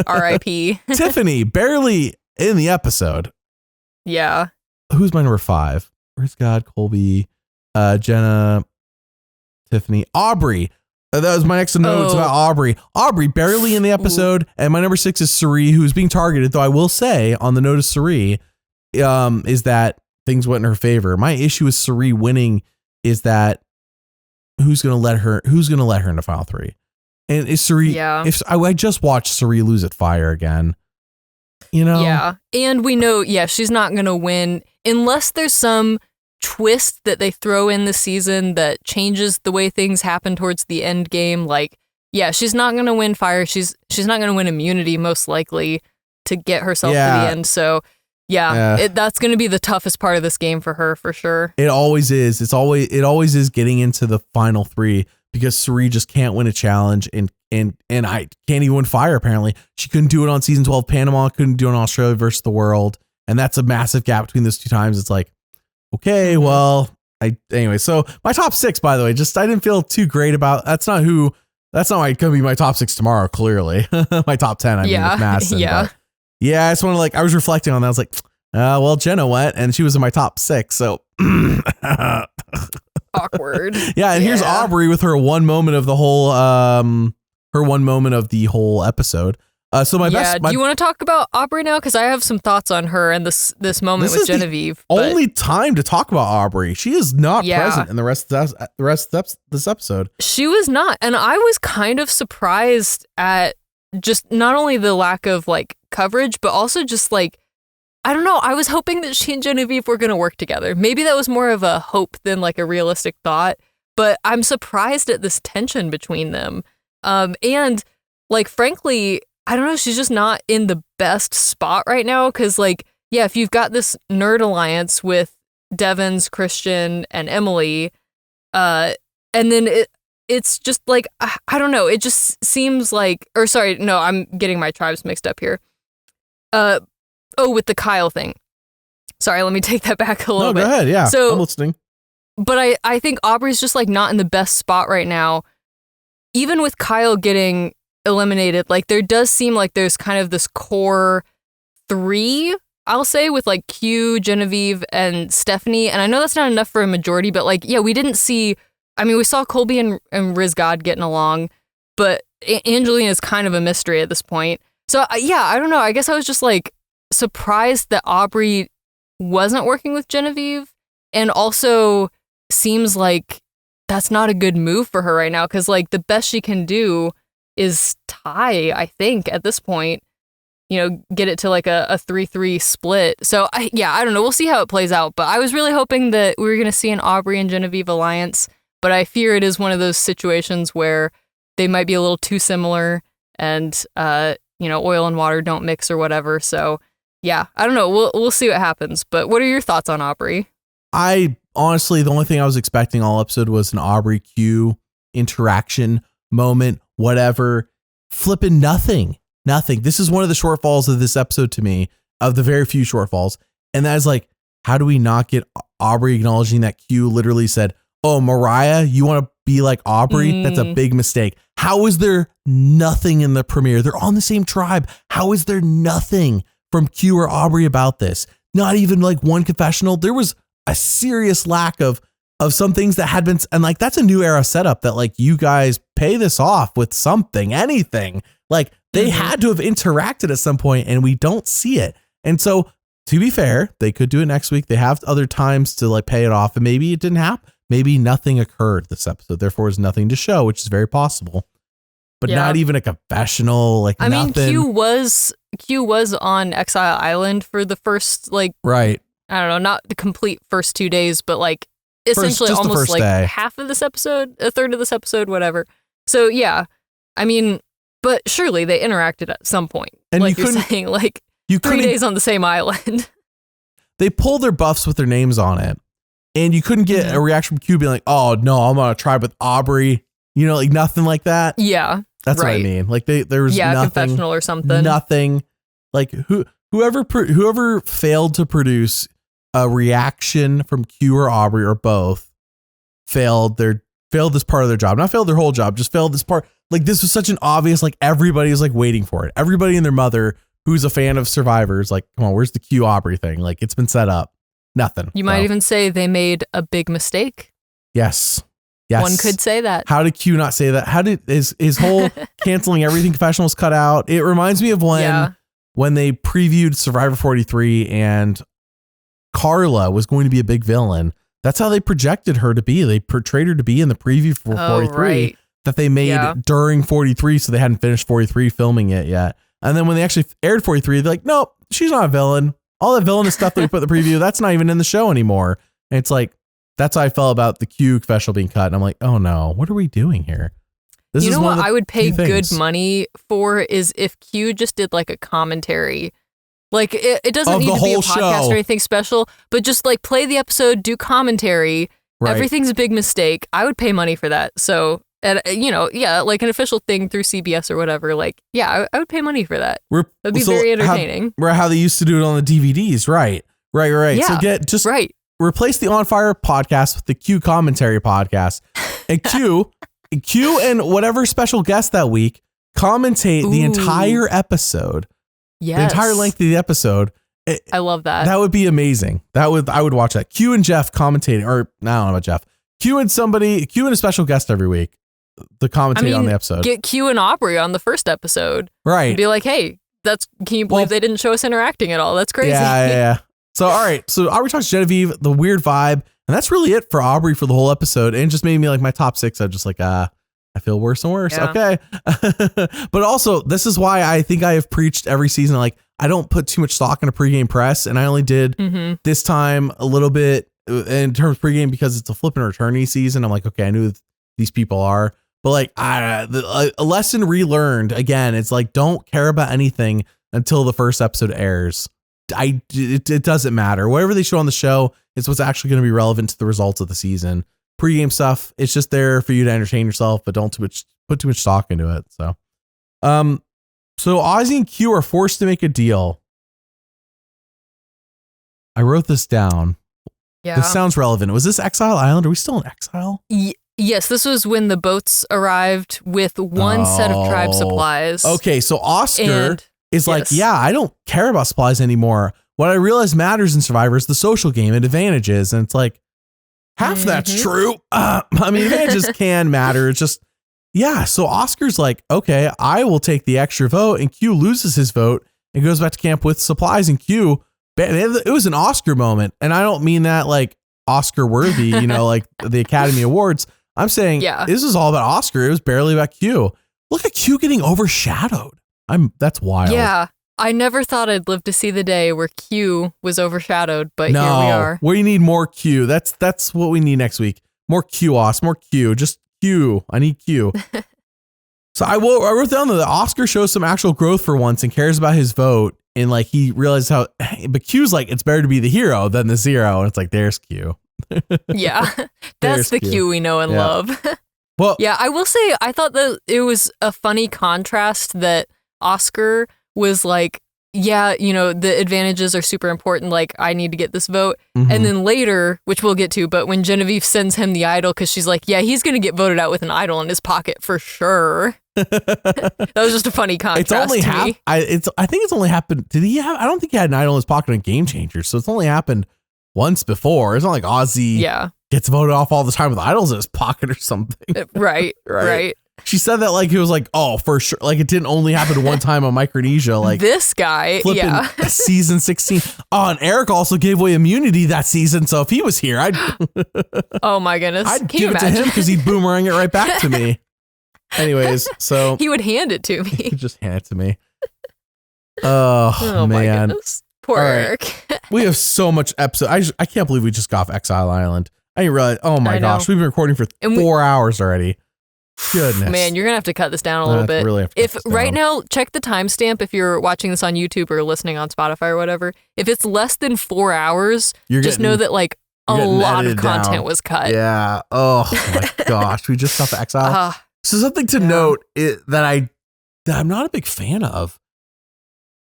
R.I.P. Tiffany, barely in the episode. Yeah. Who's my number 5? Rizgod, Colby, Jenna, Tiffany, Aubrey. That was my next note. It's about Aubrey. Aubrey, barely in the episode. And my number 6 is Cirie, who's being targeted. Though I will say on the note of Cirie, is that things went in her favor. My issue with Cirie winning is that who's going to let her in the final 3? And is Cirie, if I just watched Cirie lose at Fire again, Yeah. And we know, she's not going to win unless there's some twist that they throw in the season that changes the way things happen towards the end game. Like, she's not going to win Fire. She's not going to win immunity, most likely, to get herself to the end. So that's going to be the toughest part of this game for her, for sure. It always is. It always is getting into the final 3 because Cirie just can't win a challenge and I can't even win Fire. Apparently she couldn't do it on season 12 Panama, couldn't do it in Australia versus the world. And that's a massive gap between those 2 times. It's like, okay, well, anyway, so my top 6, by the way, I didn't feel too great about, that's not going to be my top 6 tomorrow. Clearly my top 10, with Madison. I just want to I was reflecting on that. I was like, well, Jenna went and she was in my top 6. So awkward. And here's Aubrey with her one moment of the whole, episode. So my best. Do you want to talk about Aubrey now? Because I have some thoughts on her and this moment with Genevieve. Only time to talk about Aubrey. She is not present in the rest of this episode. She was not, and I was kind of surprised at just not only the lack of coverage, but also just I don't know. I was hoping that she and Genevieve were going to work together. Maybe that was more of a hope than a realistic thought. But I'm surprised at this tension between them. And frankly, I don't know, she's just not in the best spot right now because, if you've got this nerd alliance with Devens, Christian, and Emily, and then it's just I don't know, it just seems I'm getting my tribes mixed up here. With the Kyle thing. Sorry, let me take that back a little bit. No, go ahead, yeah, so, I'm listening. But I think Aubrey's just not in the best spot right now. Even with Kyle getting eliminated, there does seem like there's kind of this core 3, I'll say, with Q, Genevieve, and Stephanie. And I know that's not enough for a majority, but we didn't see, we saw Colby and Rizgod getting along, but Angelina is kind of a mystery at this point. So I don't know. I guess I was just surprised that Aubrey wasn't working with Genevieve, and also seems that's not a good move for her right now because the best she can do is tie, I think, at this point, get it to a 3-3 split. So I don't know. We'll see how it plays out. But I was really hoping that we were going to see an Aubrey and Genevieve alliance. But I fear it is one of those situations where they might be a little too similar and oil and water don't mix or whatever. So yeah, I don't know. We'll see what happens. But what are your thoughts on Aubrey? I honestly, the only thing I was expecting all episode was an Aubrey Q interaction moment, whatever. Flipping nothing. This is one of the shortfalls of this episode to me, of the very few shortfalls. And that is like, how do we not get Aubrey acknowledging that Q literally said, oh, Mariah, you want to be like Aubrey? That's a big mistake. How is there nothing in the premiere? They're on the same tribe. How is there nothing from Q or Aubrey about this? Not even like one confessional. There was a serious lack of some things that had been, and like, that's a new era setup that like, you guys pay this off with something, anything. Like they had to have interacted at some point and we don't see it. And so to be fair, they could do it next week. They have other times to like pay it off, and maybe it didn't happen. Maybe nothing occurred this episode. Therefore, there's nothing to show, which is very possible. But not even a confessional, like nothing. I mean, Q was on Exile Island for the first right. I don't know, not the complete first 2 days, but like essentially almost like day. Half of this episode, a third of this episode, whatever. So yeah, I mean, but surely they interacted at some point. And like you're saying, like 3 days on the same island. They pull their buffs with their names on it. And you couldn't get a reaction from Q being like, oh no, I'm on a tribe with Aubrey. Like nothing like that. Yeah. That's right. What I mean. Like there was nothing. Confessional or something. Nothing. Like whoever failed to produce a reaction from Q or Aubrey or both failed this part of their job. Not failed their whole job, just failed this part. Like this was such an obvious, like everybody is like waiting for it. Everybody and their mother who's a fan of Survivors, like, come on, where's the Q Aubrey thing? Like it's been set up. Nothing. You might even say they made a big mistake. Yes. One could say that. How did Q not say that? How did his whole canceling everything confessional was cut out? It reminds me of when they previewed Survivor 43 and Carla was going to be a big villain. That's how they projected her to be. They portrayed her to be in the preview for 43 that they made during 43. So they hadn't finished 43 filming it yet. And then when they actually aired 43, they're like, nope, she's not a villain. All that villainous stuff that we put in the preview, that's not even in the show anymore. And it's like, that's how I felt about the Q confessional being cut. And I'm like, oh no, what are we doing here? This is what I would pay good money for is if Q just did like a commentary. Like it doesn't need to be a podcast or anything special, but just like play the episode, do commentary. Right. Everything's a big mistake. I would pay money for that. So, like an official thing through CBS or whatever. Like, I would pay money for that. That'd be very entertaining. How they used to do it on the DVDs. Right. Yeah, So replace the On Fire podcast with the Q commentary podcast, and Q and whatever special guest that week commentate the entire episode. Yes. The entire length of the episode. I love that. That would be amazing. I would watch that. Q and Jeff commentating, or I don't know about Jeff. Q and a special guest every week. The commentate on the episode. Get Q and Aubrey on the first episode. Right. And be like, hey, can you believe they didn't show us interacting at all? That's crazy. Yeah. So, all right. So Aubrey talks to Genevieve, the weird vibe. And that's really it for Aubrey for the whole episode. And it just made me like my top 6. I'm just like, I feel worse and worse. Yeah. Okay. But also, this is why I think I have preached every season. Like, I don't put too much stock into pregame press. And I only did this time a little bit in terms of pregame because it's a flipping returnee season. I'm like, okay, I knew who these people are. But like, a lesson relearned again, it's like, don't care about anything until the first episode airs. It doesn't matter. Whatever they show on the show is what's actually going to be relevant to the results of the season. Pre-game stuff, it's just there for you to entertain yourself, but don't put too much stock into it. So Ozzy and Q are forced to make a deal. I wrote this down. Yeah. This sounds relevant. Was this Exile Island? Are we still in Exile? Yes, this was when the boats arrived with one set of tribe supplies. Okay, so Oscar is like, I don't care about supplies anymore. What I realize matters in Survivor is the social game and advantages. And it's like, half that's true. Advantages can matter. It's just, so Oscar's like, okay, I will take the extra vote. And Q loses his vote and goes back to camp with supplies. And Q, it was an Oscar moment. And I don't mean that like Oscar worthy, like the Academy Awards. I'm saying this is all about Oscar. It was barely about Q. Look at Q getting overshadowed. That's wild. Yeah. I never thought I'd live to see the day where Q was overshadowed, but here we are. We need more Q. That's what we need next week. More Q, more Q. Just Q. I need Q. So So I wrote down that Oscar shows some actual growth for once and cares about his vote. And like, he realized but Q's like, it's better to be the hero than the zero. And it's like, there's Q. Yeah. That's the Q we know and love. Well, yeah, I will say, I thought that it was a funny contrast that Oscar was like, yeah, the advantages are super important. Like, I need to get this vote. Mm-hmm. And then later, which we'll get to, but when Genevieve sends him the idol, because she's like, yeah, he's going to get voted out with an idol in his pocket for sure. That was just a funny contrast. It's only I think it's only happened. I don't think he had an idol in his pocket on Game Changers. So it's only happened once before. It's not like Ozzy gets voted off all the time with idols in his pocket or something. Right. She said that like it was like, oh, for sure. Like it didn't only happen one time on Micronesia. Like this guy, season 16. Oh, and Eric also gave away immunity that season. So if he was here, oh my goodness, I'd give it to him because he'd boomerang it right back to me. Anyways, so he would hand it to me. He could just hand it to me. Oh man, my goodness. Poor Eric. We have so much episode. I can't believe we just got off Exile Island. I didn't realize. Oh my gosh, we've been recording for 4 hours already. Goodness, man, you're gonna have to cut this down a little bit. Really if right now, check the timestamp if you're watching this on YouTube or listening on Spotify or whatever. If it's less than 4 hours, just know that like a lot of content was cut. Yeah. Oh my gosh, we just got the Exile. So something to note that I'm not a big fan of.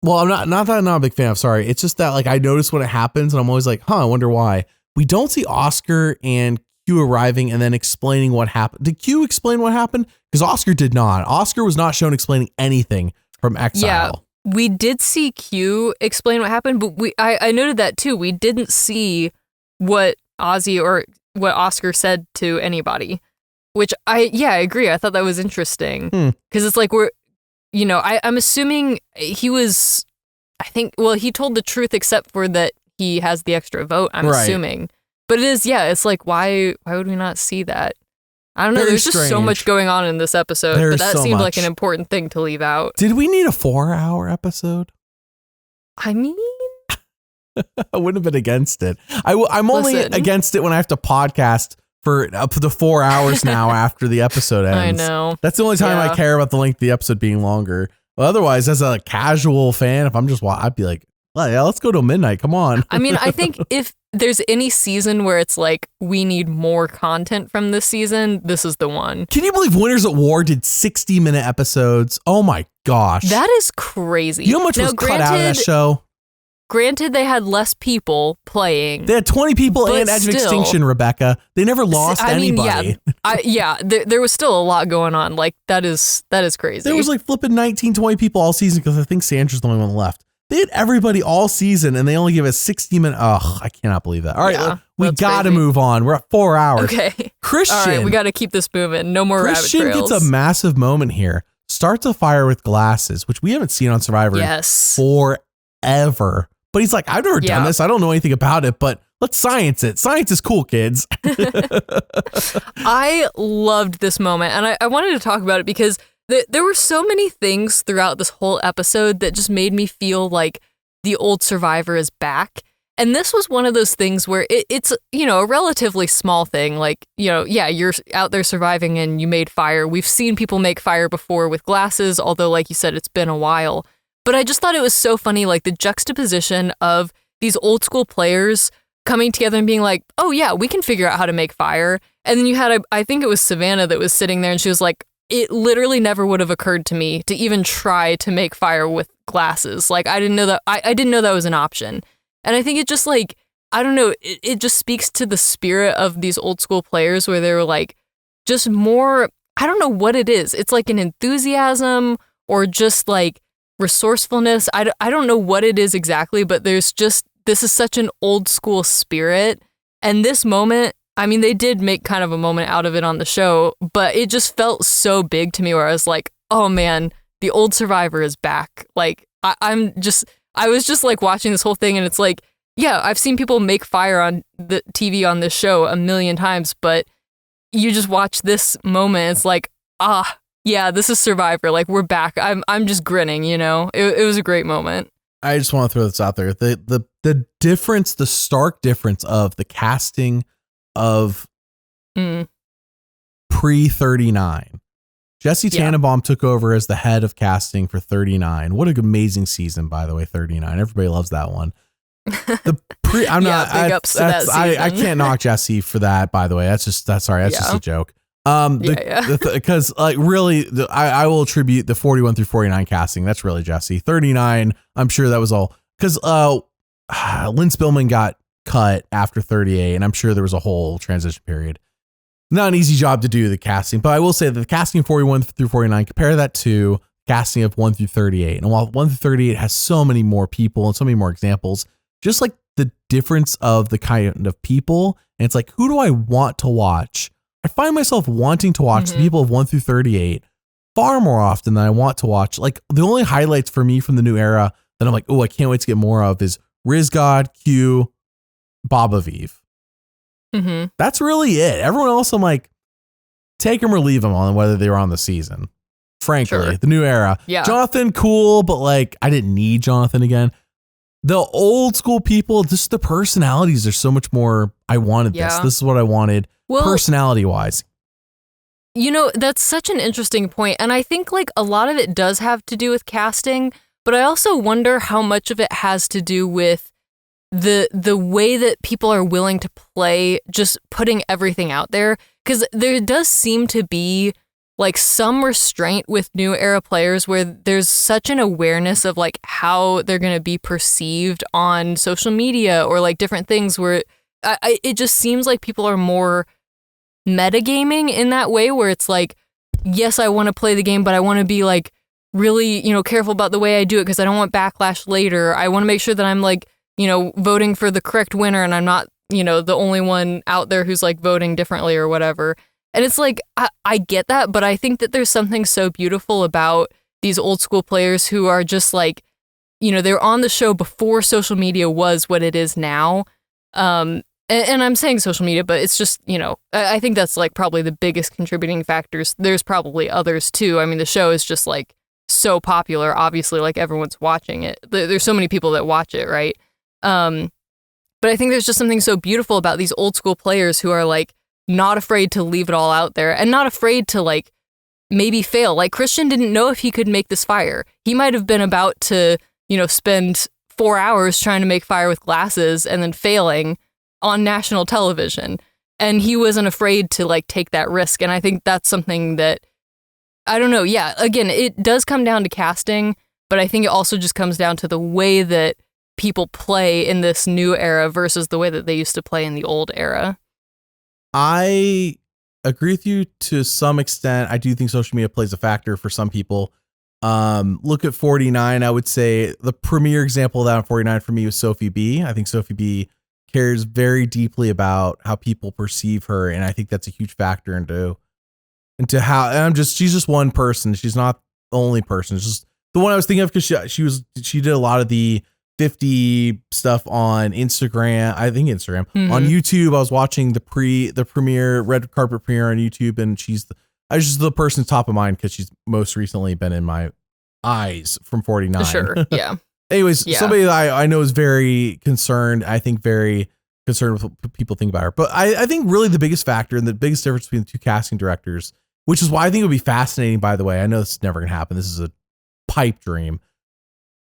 Well, I'm not that I'm not a big fan of. Sorry, it's just that like I notice when it happens, and I'm always like, I wonder why. We don't see Oscar and Q arriving and then explaining what happened. Did Q explain what happened? Because Oscar did not. Oscar was not shown explaining anything from Exile. Yeah, we did see Q explain what happened, but I noted that too. We didn't see what Ozzy or what Oscar said to anybody, which I agree. I thought that was interesting because it's like I'm assuming he was, he told the truth except for that he has the extra vote, I'm assuming. But it is, it's like, why would we not see that? I don't know. There's just so much going on in this episode, but that seemed like an important thing to leave out. Did we need a 4-hour episode? I mean, I wouldn't have been against it. I'm only against it when I have to podcast for up to 4 hours now after the episode ends. I know. That's the only time I care about the length of the episode being longer. Well, otherwise, as a casual fan, if I'm just I'd be like, well, yeah, let's go to midnight. Come on. I mean, I think if there's any season where it's like, we need more content from this season, this is the one. Can you believe Winners at War did 60-minute episodes? Oh my gosh. That is crazy. You know how much was cut out of that show? Granted, they had less people playing. They had 20 people and Edge of Extinction, Rebekah. They never lost anybody. There was still a lot going on. Like, that is crazy. There was like flipping 19, 20 people all season because I think Sandra's the only one left. They had everybody all season and they only give us 60-minute. Oh, I cannot believe that. All right, we got to move on. We're at 4 hours. Okay. Christian. All right, we got to keep this moving. No more rabbit trails. Christian gets a massive moment here. Starts a fire with glasses, which we haven't seen on Survivor forever. But he's like, I've never done this. I don't know anything about it, but let's science it. Science is cool, kids. I loved this moment, and I wanted to talk about it because there were so many things throughout this whole episode that just made me feel like the old Survivor is back. And this was one of those things where it's, a relatively small thing. Like, you're out there surviving and you made fire. We've seen people make fire before with glasses, although, like you said, it's been a while. But I just thought it was so funny, like the juxtaposition of these old school players coming together and being like, oh yeah, we can figure out how to make fire. And then you had, I think it was Savannah that was sitting there and she was like, it literally never would have occurred to me to even try to make fire with glasses. Like, I didn't know that, I didn't know that was an option. And I think it just like, I don't know, it just speaks to the spirit of these old school players where they were like, just more, I don't know what it is. It's like an enthusiasm or just like resourcefulness. I don't know what it is exactly, but there's just, this is such an old school spirit. And this moment, I mean, they did make kind of a moment out of it on the show, but it just felt so big to me where I was like, oh man, the old Survivor is back. Like, I was just like watching this whole thing and it's like, yeah, I've seen people make fire on the TV on this show a million times, but you just watch this moment. It's like, yeah, this is Survivor. Like, we're back. I'm just grinning, It was a great moment. I just want to throw this out there. The difference, the stark difference of the casting of pre-39 Jesse Tannenbaum took over as the head of casting for 39. What an amazing season, by the way, 39. Everybody loves that one. I'm not. Big ups to that season. I can't knock Jesse for that. By the way, that's just a joke. Because like really, I will attribute the 41 through 49 casting. That's really Jesse. 39. I'm sure that was all because Lynn Spillman got cut after 38, and I'm sure there was a whole transition period. Not an easy job to do the casting, but I will say that the casting 41 through 49, compare that to casting of 1 through 38. And while 1 through 38 has so many more people and so many more examples, just like the difference of the kind of people, and it's like, who do I want to watch? I find myself wanting to watch the people of 1 through 38 far more often than I want to watch. Like the only highlights for me from the new era that I'm like, oh, I can't wait to get more of is Rizgod, Q, Bob Aviv. That's really it. Everyone else, I'm like, take them or leave them on whether they were on the season. Frankly, the new era. Yeah. Jonathan, cool, but like, I didn't need Jonathan again. The old school people, just the personalities are so much more. I wanted this. This is what I wanted, personality wise. You know, that's such an interesting point. And I think like a lot of it does have to do with casting, but I also wonder how much of it has to do with the way that people are willing to play, just putting everything out there. Because there does seem to be like some restraint with new era players where there's such an awareness of like how they're going to be perceived on social media or like different things where it just seems like people are more metagaming in that way where it's like, yes, I want to play the game, but I want to be like really, you know, careful about the way I do it because I don't want backlash later. I want to make sure that I'm like, you know, voting for the correct winner and I'm not, you know, the only one out there who's like voting differently or whatever. And it's like, I get that, but I think that there's something so beautiful about these old school players who are just like, you know, they're on the show before social media was what it is now. And I'm saying social media, but it's just, you know, I think that's like probably the biggest contributing factors. There's probably others too. I mean, the show is just like so popular, obviously, like everyone's watching it. There's so many people that watch it, right? But I think there's just something so beautiful about these old school players who are like not afraid to leave it all out there and not afraid to like maybe fail. Like Christian didn't know if he could make this fire. He might have been about to, you know, spend 4 hours trying to make fire with glasses and then failing on national television. And he wasn't afraid to like take that risk. And I think that's something that, I don't know. Yeah, again, it does come down to casting, but I think it also just comes down to the way that people play in this new era versus the way that they used to play in the old era. I agree with you to some extent. I do think social media plays a factor for some people. Look at 49. I would say the premier example of that on 49 for me was Sophie B. I think Sophie B cares very deeply about how people perceive her. And I think that's a huge factor into how, and she's just one person. She's not the only person. It's just the one I was thinking of because she did a lot of the 50 stuff on Instagram. I think Instagram on YouTube. I was watching the premiere, red carpet premiere on YouTube, and she's just the person top of mind because she's most recently been in my eyes from 49. Sure. Yeah. Anyways, somebody that I know is very concerned. I think very concerned with what people think about her. But I think really the biggest factor and the biggest difference between the two casting directors, which is why I think it would be fascinating, by the way. I know this is never going to happen. This is a pipe dream.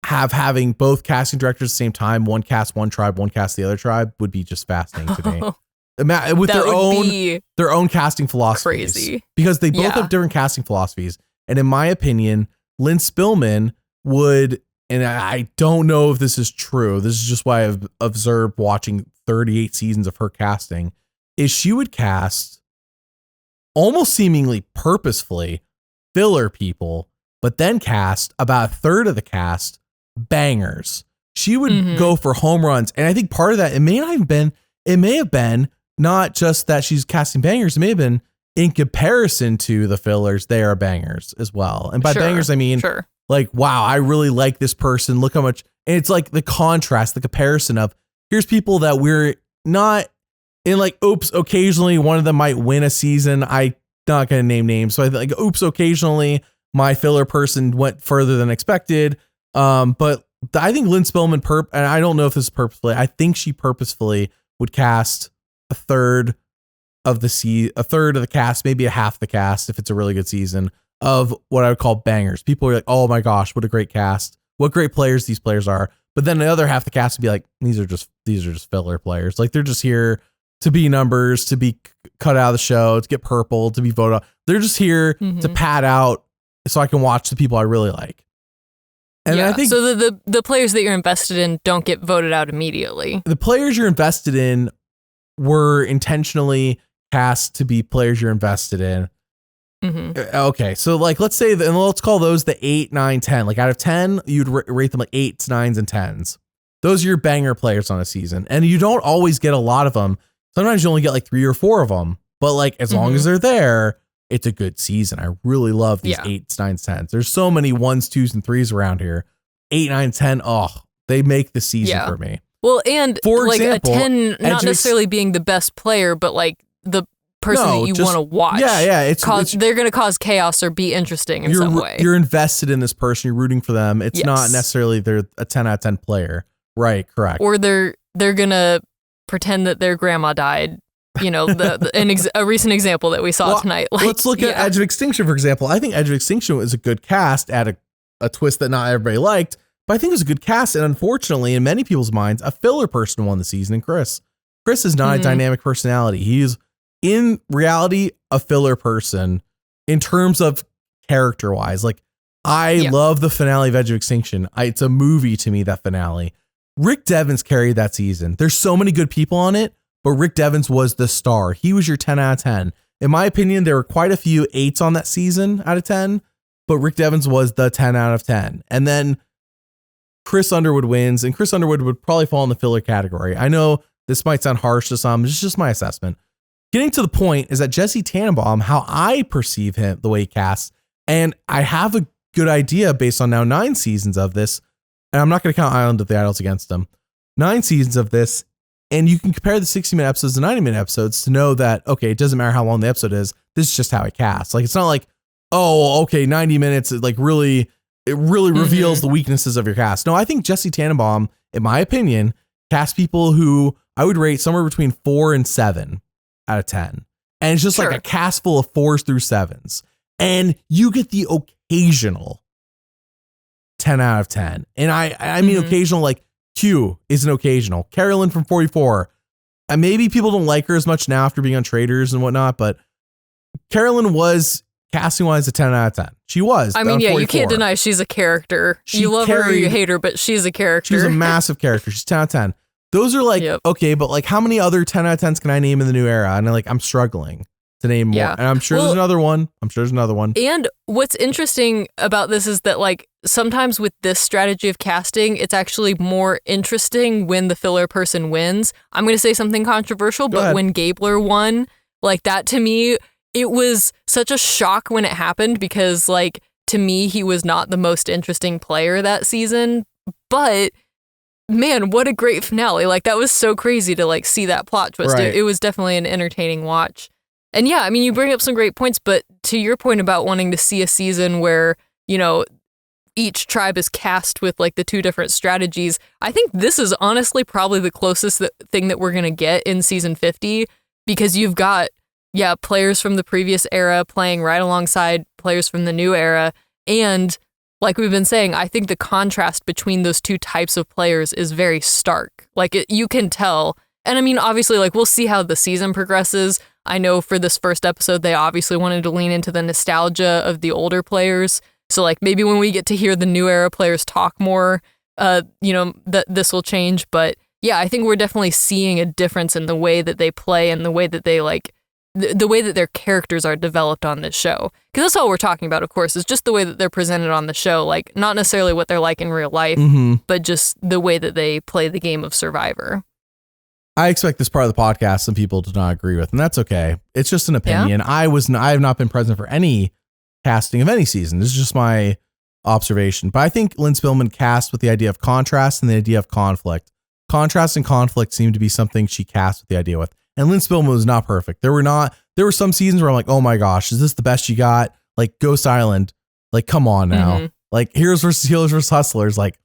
Having both casting directors at the same time, one cast one tribe, one cast the other tribe, would be just fascinating to me. With their own casting philosophies. Crazy. Because they both have different casting philosophies. And in my opinion, Lynn Spillman would, and I don't know if this is true, this is just why I've observed watching 38 seasons of her casting, is she would cast almost seemingly purposefully filler people, but then cast about a third of the cast bangers. She would go for home runs. And I think part of that, it may have been not just that she's casting bangers, it may have been in comparison to the fillers, they are bangers as well. And by bangers, I mean, like, wow, I really like this person. Look how much, and it's like the contrast, the comparison of here's people that we're not in, like, oops, occasionally one of them might win a season. I'm not going to name names. So I think, like, oops, occasionally my filler person went further than expected. But I think Lynn Spillman and I don't know if this is purposefully, I think she purposefully would cast a third of the cast, maybe a half the cast if it's a really good season of what I would call bangers. People are like, oh my gosh, what a great cast. What great players these players are. But then the other half of the cast would be like, these are just filler players. Like they're just here to be numbers, to be cut out of the show, to get purple, to be voted on. They're just here to pad out so I can watch the people I really like. And I think so the players that you're invested in don't get voted out immediately. The players you're invested in were intentionally cast to be players you're invested in. Okay, so like let's say and let's call those the 8, 9, 10. Like out of 10, you'd rate them like 8s, 9s, and 10s. Those are your banger players on a season, and you don't always get a lot of them. Sometimes you only get like 3 or 4 of them, but like as long as they're there, it's a good season. I really love these 8s, 9s, 10s. There's so many 1s, 2s, and 3s around here. 8, 9, 10. Oh, they make the season for me. Well, and for like example, a 10 not Edge necessarily being the best player, but like the person that you want to watch. Yeah. They're going to cause chaos or be interesting in some way. You're invested in this person. You're rooting for them. It's not necessarily they're a 10 out of 10 player. Right, correct. Or they're going to pretend that their grandma died. You know, a recent example that we saw tonight. Like, let's look at Edge of Extinction, for example. I think Edge of Extinction is a good cast at a twist that not everybody liked, but I think it was a good cast. And unfortunately, in many people's minds, a filler person won the season. And Chris is not a dynamic personality. He's in reality a filler person in terms of character wise. Like I love the finale of Edge of Extinction. It's a movie to me, that finale. Rick Devens carried that season. There's so many good people on it, but Rick Devens was the star. He was your 10 out of 10. In my opinion, there were quite a few 8s on that season out of 10, but Rick Devens was the 10 out of 10. And then Chris Underwood wins, and Chris Underwood would probably fall in the filler category. I know this might sound harsh to some, it's just my assessment. Getting to the point is that Jesse Tannenbaum, how I perceive him, the way he casts, and I have a good idea based on now 9 seasons of this, and I'm not going to count Island of the Idols against him. 9 seasons of this, and you can compare the 60-minute episodes to 90-minute episodes to know that, okay, it doesn't matter how long the episode is. This is just how it casts. Like, it's not like, oh, okay, 90 minutes, it really reveals the weaknesses of your cast. No, I think Jesse Tannenbaum, in my opinion, casts people who I would rate somewhere between 4 and 7 out of 10. And it's just like a cast full of 4s through 7s. And you get the occasional 10 out of 10. And I mean occasional, like Q is an occasional. Carolyn from 44. And maybe people don't like her as much now after being on Traders and whatnot, but Carolyn was casting wise a 10 out of 10. She was. I mean, you can't deny she's a character. You love her or you hate her, but she's a character. She's a massive character. She's 10 out of 10. Those are like, okay, but like how many other 10 out of 10s can I name in the new era? And I'm struggling to name more. And I'm sure there's another one. And what's interesting about this is that like sometimes with this strategy of casting, it's actually more interesting when the filler person wins. I'm going to say something controversial, but when Gabler won, like that to me, it was such a shock when it happened because like to me, he was not the most interesting player that season, but man, what a great finale. Like that was so crazy to like see that plot twist. Right. It was definitely an entertaining watch. And yeah, I mean, you bring up some great points, but to your point about wanting to see a season where, you know, each tribe is cast with like the 2 different strategies, I think this is honestly probably the closest thing that we're going to get in season 50 because you've got, players from the previous era playing right alongside players from the new era. And like we've been saying, I think the contrast between those 2 types of players is very stark. Like you can tell. And I mean, obviously, like we'll see how the season progresses. I know for this first episode, they obviously wanted to lean into the nostalgia of the older players. So like maybe when we get to hear the new era players talk more, this will change. But yeah, I think we're definitely seeing a difference in the way that they play and the way that they like the way that their characters are developed on this show. Because that's all we're talking about, of course, is just the way that they're presented on the show. Like not necessarily what they're like in real life, but just the way that they play the game of Survivor. I expect this part of the podcast some people do not agree with, and that's okay. It's just an opinion. Yeah. I have not been present for any casting of any season. This is just my observation. But I think Lynn Spillman cast with the idea of contrast and the idea of conflict. Contrast and conflict seem to be something she cast with the idea with. And Lynn Spillman was not perfect. There were some seasons where I'm like, oh my gosh, is this the best you got? Like Ghost Island, like come on now. Like Heroes versus Healers versus Hustlers, like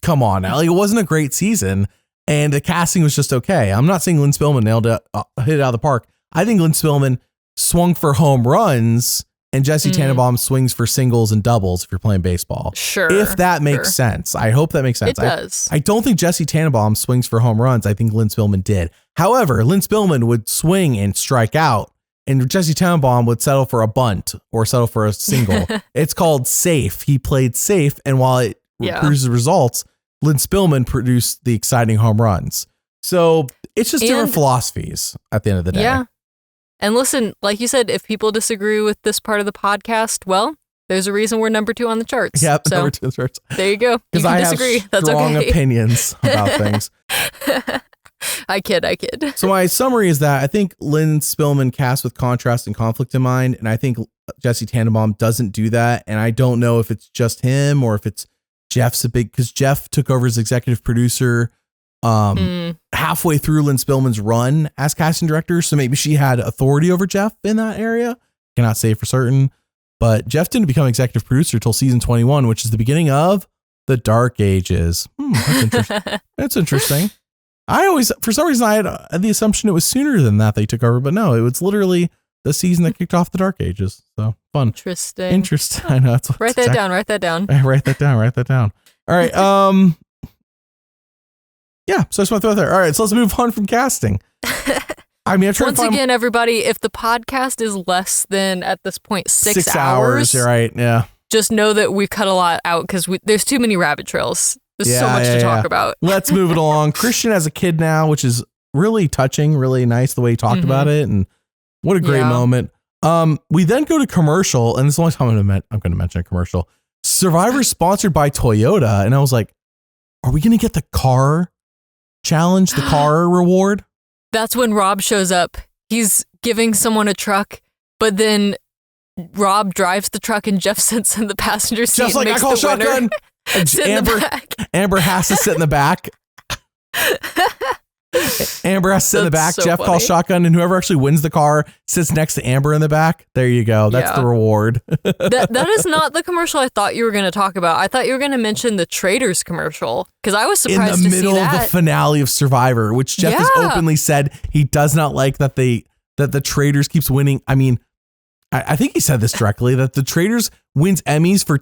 come on now. Like it wasn't a great season. And the casting was just okay. I'm not saying Lynn Spillman nailed it, hit it out of the park. I think Lynn Spillman swung for home runs and Jesse Tannenbaum swings for singles and doubles if you're playing baseball. Sure. If that makes sense. I hope that makes sense. It does. I don't think Jesse Tannenbaum swings for home runs. I think Lynn Spillman did. However, Lynn Spillman would swing and strike out, and Jesse Tannenbaum would settle for a bunt or settle for a single. It's called safe. He played safe, and while it produces results, Lynn Spillman produced the exciting home runs. So it's just different philosophies at the end of the day. Yeah. And listen, like you said, if people disagree with this part of the podcast, well, there's a reason we're number 2 on the charts. Yeah, so number 2 on the charts. There you go. You Because I disagree. have That's strong okay. opinions about things. I kid. So my summary is that I think Lynn Spillman casts with contrast and conflict in mind, and I think Jesse Tannenbaum doesn't do that. And I don't know if it's just him or if it's because Jeff took over as executive producer halfway through Lynn Spillman's run as casting director. So maybe she had authority over Jeff in that area. Cannot say for certain, but Jeff didn't become executive producer till season 21, which is the beginning of the Dark Ages. That's interesting. That's interesting. I always, for some reason, I had the assumption it was sooner than that they took over, but no, it was literally the season that kicked off the Dark Ages. So fun. Interesting. I know. Write that down. Write that down. All right. Yeah. So I just want to throw it there. All right. So let's move on from casting. I mean, once again, everybody, if the podcast is less than at this point 6 hours, you're right. Yeah. Just know that we cut a lot out because there's too many rabbit trails. There's so much to talk about. Let's move it along. Christian as a kid now, which is really touching, really nice the way he talked about it, and what a great moment. We then go to commercial, and this is the only time I'm going to mention a commercial. Survivor sponsored by Toyota, and I was like, are we going to get the car challenge, the car reward? That's when Rob shows up. He's giving someone a truck, but then Rob drives the truck and Jeff sits in the passenger seat. Just like and I call shotgun. Amber has to sit in the back. Amber has to sit in the back. So Jeff calls shotgun, and whoever actually wins the car sits next to Amber in the back. There you go. That's the reward. that is not the commercial I thought you were going to talk about. I thought you were going to mention the Traders commercial because I was surprised to see that. In the middle of the finale of Survivor, which Jeff has openly said he does not like that the Traders keeps winning. I mean, I think he said this directly, that the Traders wins Emmys for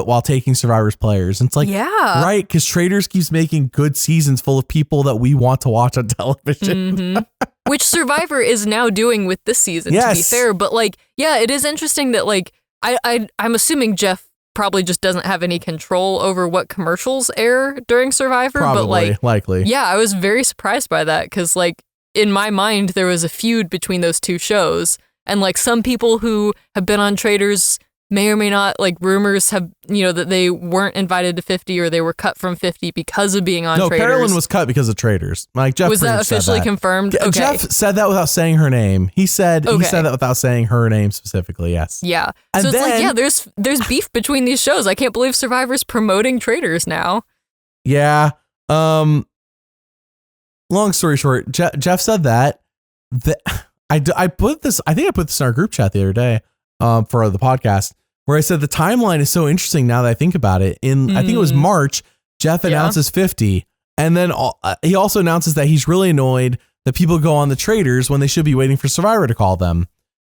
while taking Survivor's players. And it's like, right, because Traders keeps making good seasons full of people that we want to watch on television. Which Survivor is now doing with this season, to be fair. But it is interesting that I'm assuming Jeff probably just doesn't have any control over what commercials air during Survivor. Probably, but likely. Yeah, I was very surprised by that because in my mind, there was a feud between those two shows. And some people who have been on Traders may or may not, rumors have, that they weren't invited to 50 or they were cut from 50 because of being on Traders. No, Carolyn was cut because of Traders. Jeff was that officially confirmed? Okay. Jeff said that without saying her name. He said that without saying her name specifically. Yes. Yeah. And so it's there's beef between these shows. I can't believe Survivor's promoting Traders now. Yeah. Long story short, Jeff said that. I put this in our group chat the other day for the podcast where I said the timeline is so interesting now that I think about it. I think it was March, Jeff announces 50. And then he also announces that he's really annoyed that people go on the Traders when they should be waiting for Survivor to call them.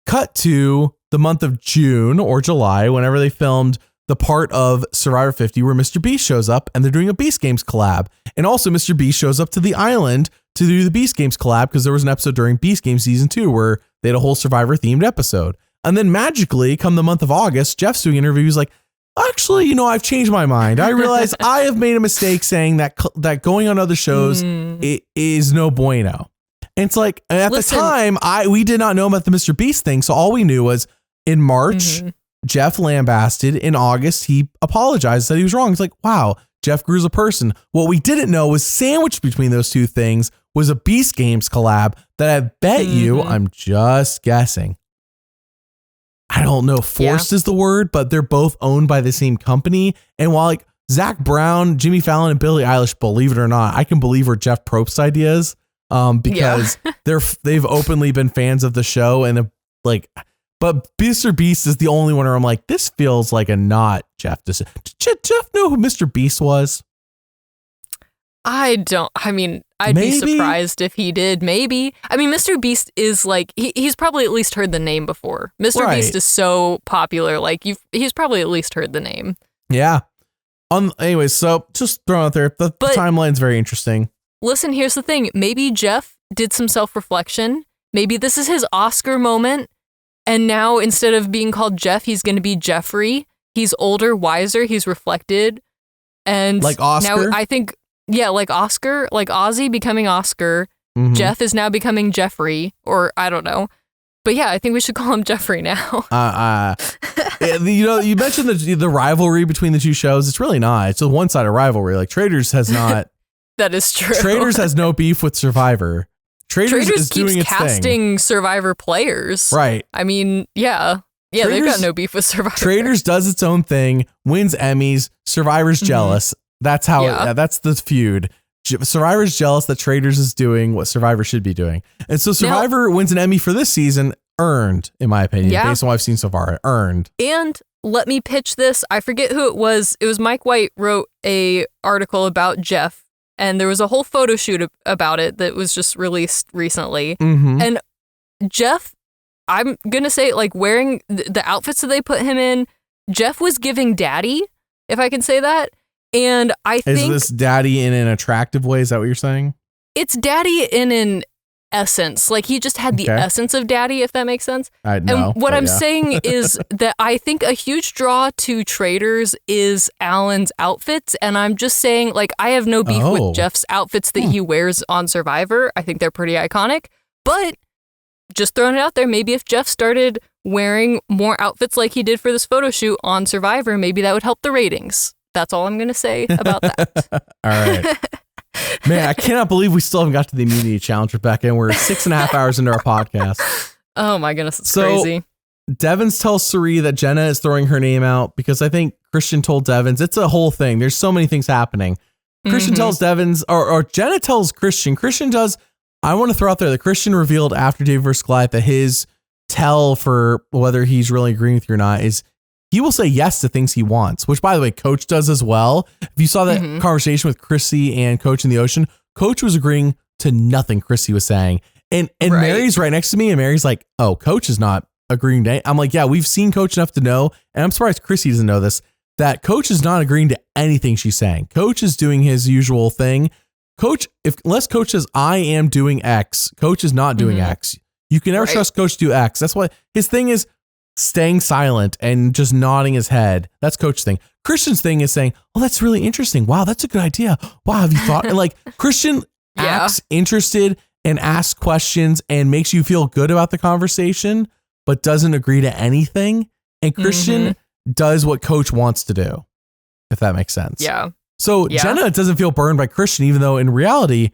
Cut to the month of June or July, whenever they filmed the part of Survivor 50 where Mr. Beast shows up and they're doing a Beast Games collab. And also Mr. Beast shows up to the island to do the Beast Games collab because there was an episode during Beast Games season 2 where they had a whole Survivor themed episode. And then magically, come the month of August, Jeff's doing interviews like, actually, I've changed my mind. I realize I have made a mistake saying that going on other shows is no bueno. And it's like, at the time, we did not know about the Mr. Beast thing. So all we knew was in March, Jeff lambasted. In August, he apologized, said he was wrong. It's like, wow, Jeff grew as a person. What we didn't know was sandwiched between those two things was a Beast Games collab that I bet you, I'm just guessing, I don't know, forced is the word, but they're both owned by the same company. And while Zach Brown, Jimmy Fallon, and Billie Eilish, believe it or not, I can believe are Jeff Probst's ideas because they've openly been fans of the show and but Mr. Beast is the only one where I'm like, this feels like a not Jeff. Did Jeff know who Mr. Beast was? I'd be surprised if he did. Maybe. I mean, Mr. Beast is like, he's probably at least heard the name before. Mr. Beast is so popular. Like, he's probably at least heard the name. Yeah. Anyways, so just throwing out there, the timeline's very interesting. Listen, here's the thing. Maybe Jeff did some self-reflection. Maybe this is his Oscar moment. And now instead of being called Jeff, he's going to be Jeffrey. He's older, wiser. He's reflected. And like Oscar? Now I think, yeah, like Oscar, like Ozzy becoming Oscar. Mm-hmm. Jeff is now becoming Jeffrey, or I don't know. But yeah, I think we should call him Jeffrey now. You mentioned the rivalry between the two shows. It's really not. It's a one-sided rivalry. Like Traitors has not. That is true. Traitors has no beef with Survivor. Traitors is doing its casting thing. Survivor players. Right. I mean, yeah. Yeah, they've got no beef with Survivor. Traitors does its own thing, wins Emmys. Survivor's jealous. That's how. That's the feud. Survivor's jealous that Traitors is doing what Survivor should be doing. And so Survivor wins an Emmy for this season, earned, in my opinion, based on what I've seen so far, earned. And let me pitch this. I forget who it was. It was Mike White wrote a article about Jeff, and there was a whole photo shoot about it that was just released recently. Mm-hmm. And Jeff, I'm going to say, like, wearing the outfits that they put him in, Jeff was giving daddy, if I can say that. And I think... Is this daddy in an attractive way? Is that what you're saying? It's daddy in an essence. Like, he just had the essence of daddy, if that makes sense. And what I'm saying is that I think a huge draw to Traitors is Alan's outfits. And I'm just saying, like, I have no beef with Jeff's outfits that he wears on Survivor. I think they're pretty iconic. But just throwing it out there, maybe if Jeff started wearing more outfits like he did for this photo shoot on Survivor, maybe that would help the ratings. That's all I'm going to say about that. All right. Man, I cannot believe we still haven't got to the immunity challenge, Rebekah, and we're 6.5 hours into our podcast. Oh my goodness, it's crazy. Devens tells Cirie that Jenna is throwing her name out because I think Christian told Devens. It's a whole thing. There's so many things happening. Christian tells Devens, or Jenna tells Christian. Christian does. I want to throw out there that Christian revealed after David vs. Goliath that his tell for whether he's really agreeing with you or not is he will say yes to things he wants, which, by the way, Coach does as well. If you saw that conversation with Chrissy and Coach in the ocean, Coach was agreeing to nothing Chrissy was saying. And Mary's right next to me, and Mary's like, oh, Coach is not agreeing to. I'm like, yeah, we've seen Coach enough to know, and I'm surprised Chrissy doesn't know this, that Coach is not agreeing to anything she's saying. Coach is doing his usual thing. Coach, unless Coach says, I am doing X, Coach is not doing X. You can never trust Coach to do X. That's why his thing is staying silent and just nodding his head. That's Coach's thing. Christian's thing is saying, oh, that's really interesting. Wow, that's a good idea. Wow, have you thought? And like Christian acts interested and asks questions and makes you feel good about the conversation, but doesn't agree to anything. And Christian does what Coach wants to do, if that makes sense. Yeah. So Jenna doesn't feel burned by Christian, even though in reality,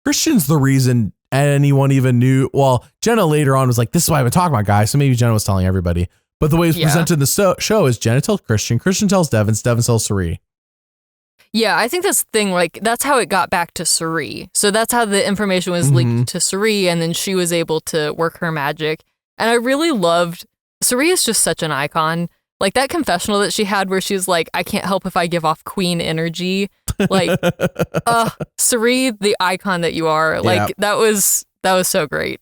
Christian's the reason anyone even knew. Well, Jenna later on was like, this is why I've been talking about, guys. So maybe Jenna was telling everybody. But the way it's presented in the show is Jenna tells Christian tells Devens tells Cirie. Yeah, I think that's the thing. Like, that's how it got back to Cirie. So that's how the information was leaked to Cirie, and then she was able to work her magic. And I really loved, Cirie is just such an icon. Like that confessional that she had where she's like, I can't help if I give off queen energy. Like, Cirie, the icon that you are. Like, that was so great.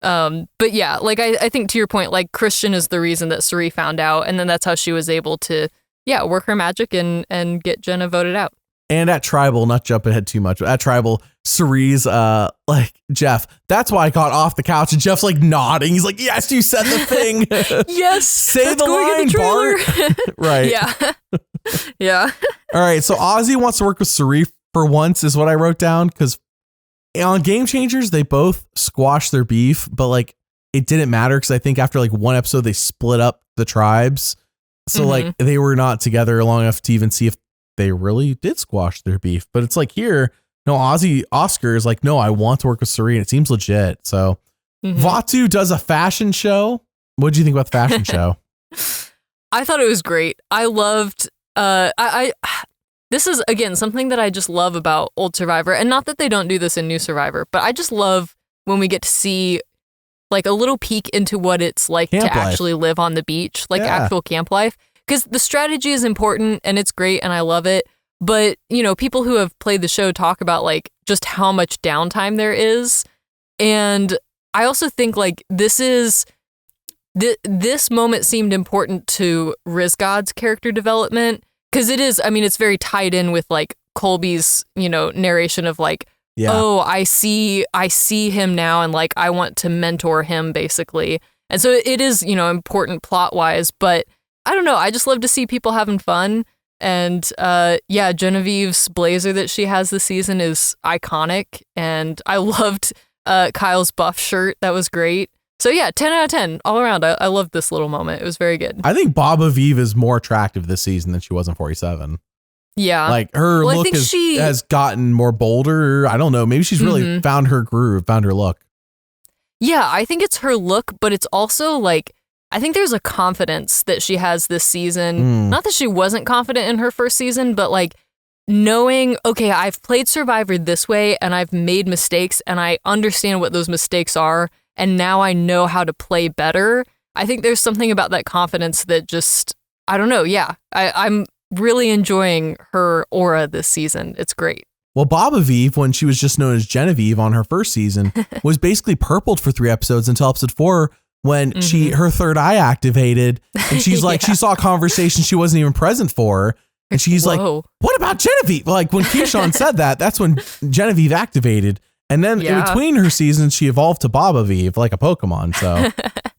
But yeah, like I think to your point, like Christian is the reason that Cirie found out. And then that's how she was able to, work her magic and get Jenna voted out. And at Tribal, not jumping ahead too much, but at Tribal, Cirie's like, Jeff, that's why I got off the couch. And Jeff's like nodding. He's like, yes, you said the thing. Yes. Say the line, Bart. Right. Yeah. Yeah. All right. So Ozzy wants to work with Cirie for once is what I wrote down. Because on Game Changers, they both squashed their beef, but like it didn't matter because I think after like one episode, they split up the tribes. So like they were not together long enough to even see if they really did squash their beef. But it's like here, no, Oscar is like, no, I want to work with Cirie, and it seems legit. So Vatu does a fashion show. What do you think about the fashion show? I thought it was great. I loved, this is again, something that I just love about old Survivor, and not that they don't do this in new Survivor, but I just love when we get to see like a little peek into what it's like camp to life. Actually live on the beach, like actual camp life. Because the strategy is important and it's great and I love it. But, people who have played the show talk about like just how much downtime there is. And I also think like this moment seemed important to Rizgod's character development because it's very tied in with like Colby's, narration of like, oh, I see him now and like I want to mentor him basically. And so it is, important plot wise, but I don't know. I just love to see people having fun. And Genevieve's blazer that she has this season is iconic. And I loved Kyle's buff shirt. That was great. So 10 out of 10 all around. I loved this little moment. It was very good. I think Baba Vive is more attractive this season than she was in 47. Yeah. Like her look has gotten more bolder. I don't know. Maybe she's really found her groove, found her look. Yeah, I think it's her look, but it's also like, I think there's a confidence that she has this season. Not that she wasn't confident in her first season, but like knowing, okay, I've played Survivor this way and I've made mistakes and I understand what those mistakes are. And now I know how to play better. I think there's something about that confidence that just, I don't know. Yeah, I'm really enjoying her aura this season. It's great. Well, Baba Vive, when she was just known as Genevieve on her first season, was basically purpled for 3 episodes until episode 4 when her third eye activated. And she's like, she saw a conversation she wasn't even present for. And she's like, what about Genevieve? Like when Keyshawn said that, that's when Genevieve activated. And then in between her seasons, she evolved to Baba Vive like a Pokemon. So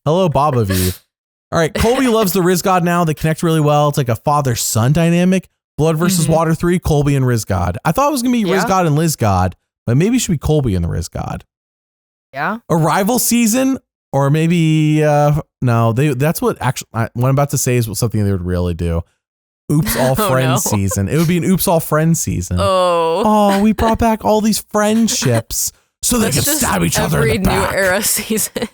hello, Baba Vive. All right. Colby loves the Rizgod now. They connect really well. It's like a father-son dynamic. Blood versus Water 3, Colby and Rizgod. I thought it was going to be Rizgod and Lizgod, but maybe it should be Colby and the Rizgod. Yeah. A rival season, or maybe, no, that's what actually, what I'm about to say is something they would really do. Oops, all friends season. It would be an Oops, all friends season. Oh, we brought back all these friendships so they can stab each other in the back. Every new era season.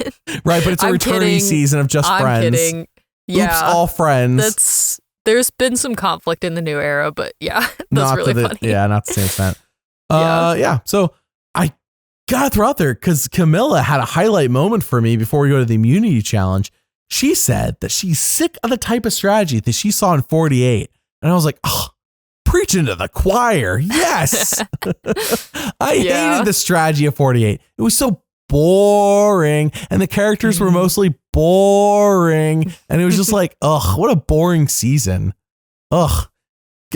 Right, but it's a returning season of just friends. I'm kidding. Yeah. Oops, all friends. There's been some conflict in the new era, but that's really funny. Yeah, not the same extent. So I gotta throw out there because Camilla had a highlight moment for me before we go to the immunity challenge. She said that she's sick of the type of strategy that she saw in 48. And I was like, oh, preaching to the choir. Yes. I hated the strategy of 48. It was so boring. And the characters were mostly boring. And it was just like, ugh, what a boring season. Ugh.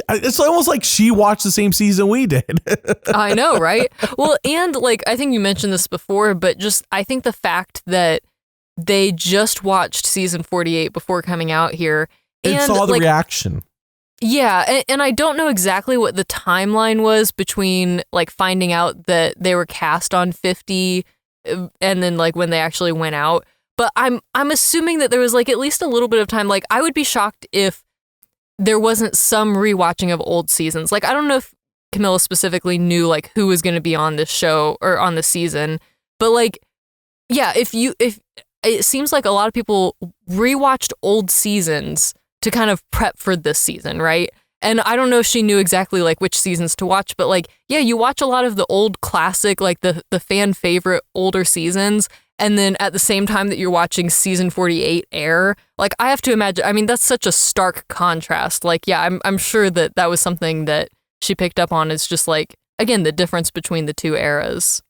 It's almost like she watched the same season we did. I know, right? Well, and like, I think you mentioned this before, but just, I think the fact that they just watched season 48 before coming out here. And saw the reaction. Yeah. And I don't know exactly what the timeline was between like finding out that they were cast on 50 and then like when they actually went out. But I'm assuming that there was like at least a little bit of time. Like I would be shocked if there wasn't some rewatching of old seasons. Like I don't know if Camilla specifically knew like who was going to be on this show or on the season. But like, yeah, if it seems like a lot of people rewatched old seasons to kind of prep for this season, right? And I don't know if she knew exactly like which seasons to watch, but like, yeah, you watch a lot of the old classic, like the fan favorite older seasons. And then at the same time that you're watching season 48 air, like I have to imagine, I mean, that's such a stark contrast. Like, yeah, I'm sure that was something that she picked up on is just like, again, the difference between the two eras.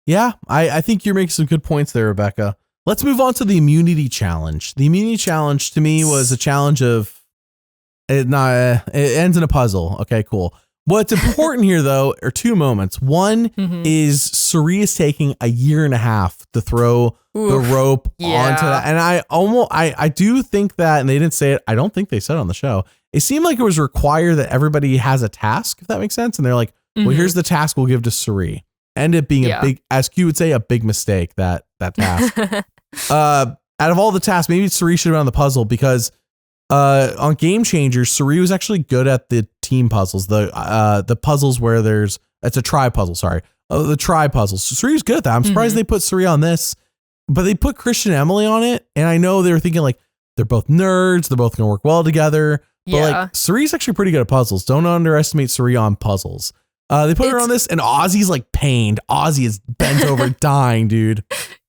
Yeah, I think you're making some good points there, Rebekah. Let's move on to the immunity challenge. The immunity challenge to me was a challenge of it ends in a puzzle. Okay, cool. What's important here though are 2 moments. One is Cirie is taking a year and a half to throw the rope onto that. And I do think that, and they didn't say it, I don't think they said it on the show. It seemed like it was required that everybody has a task, if that makes sense. And they're like, well, here's the task we'll give to Cirie. Ended up being a big, as Q would say, a big mistake, that task. Out of all the tasks, maybe Cirie should have been on the puzzle because on Game Changers, Cirie was actually good at the team puzzles, the puzzles where it's a tri puzzle, sorry. The tri puzzles. So Cirie's good at that. I'm surprised they put Cirie on this, but they put Christian and Emily on it. And I know they were thinking like, they're both nerds, they're both going to work well together. But like Cirie's actually pretty good at puzzles. Don't underestimate Cirie on puzzles. They put her on this and Ozzy's like pained. Ozzy is bent over dying, dude.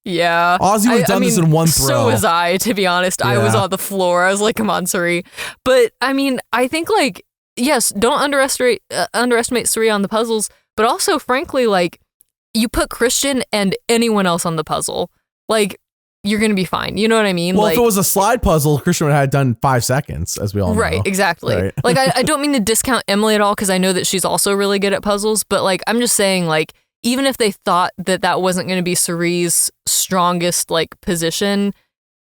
Yeah. Ozzy would have done this in one throw. So was I, to be honest. Yeah. I was on the floor. I was like, come on, Cirie. But I mean, I think like yes, don't underestimate Cirie on the puzzles, but also, frankly, like, you put Christian and anyone else on the puzzle, like, you're going to be fine. You know what I mean? Well, like, if it was a slide puzzle, Christian would have had done 5 seconds, as we all know. Right, exactly. Right. Like, I don't mean to discount Emily at all, because I know that she's also really good at puzzles, but, like, I'm just saying, like, even if they thought that that wasn't going to be Cirie's strongest, like, position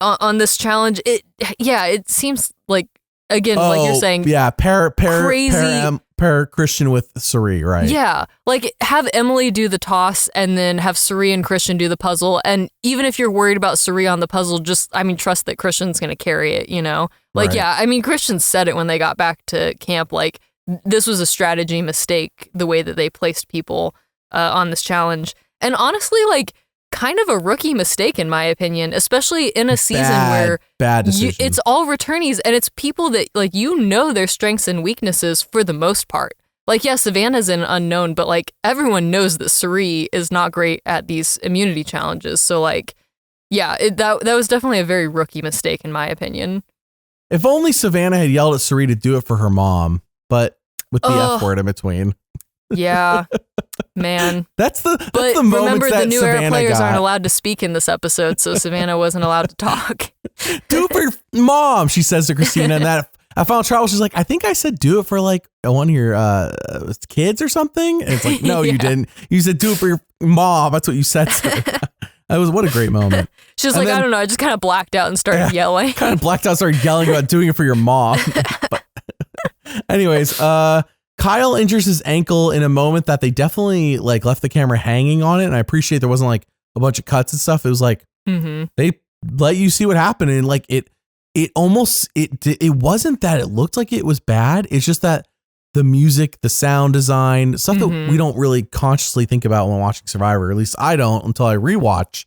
on this challenge, it seems like, again, like you're saying, crazy. Pair Christian with Cirie, right? Yeah, like, have Emily do the toss and then have Cirie and Christian do the puzzle. And even if you're worried about Cirie on the puzzle, just, I mean, trust that Christian's going to carry it, you know? Like, Right. yeah, I mean, Christian said it when they got back to camp, like, this was a strategy mistake, the way that they placed people on this challenge. And honestly, like, kind of a rookie mistake, in my opinion, especially in a season where bad decision. It's all returnees, and it's people that, like, you know their strengths and weaknesses for the most part. Like, yeah, Savannah's an unknown, but, like, everyone knows that Cirie is not great at these immunity challenges. So, like, yeah, that was definitely a very rookie mistake, in my opinion. If only Savannah had yelled at Cirie to do it for her mom, but with the F word in between. Yeah, man. That's the remember, that the new Savannah era players got. aren't allowed to speak in this episode, so Savannah wasn't allowed to talk. Do it for your mom, she says to Christina. And that at Final Trial, she's like, I think I said do it for, like, one of your kids or something. And it's like, no, you didn't. You said do it for your mom. That's what you said. What a great moment. She's like, I don't know. I just kind of blacked out and started yelling. Kind of blacked out, started yelling about doing it for your mom. But anyways, Kyle injures his ankle in a moment that they definitely, like, left the camera hanging on it. And I appreciate there wasn't, like, a bunch of cuts and stuff. It was like, they let you see what happened. And, like, it wasn't that it looked like it was bad. It's just that the music, the sound design, stuff that we don't really consciously think about when watching Survivor, or at least I don't until I rewatch.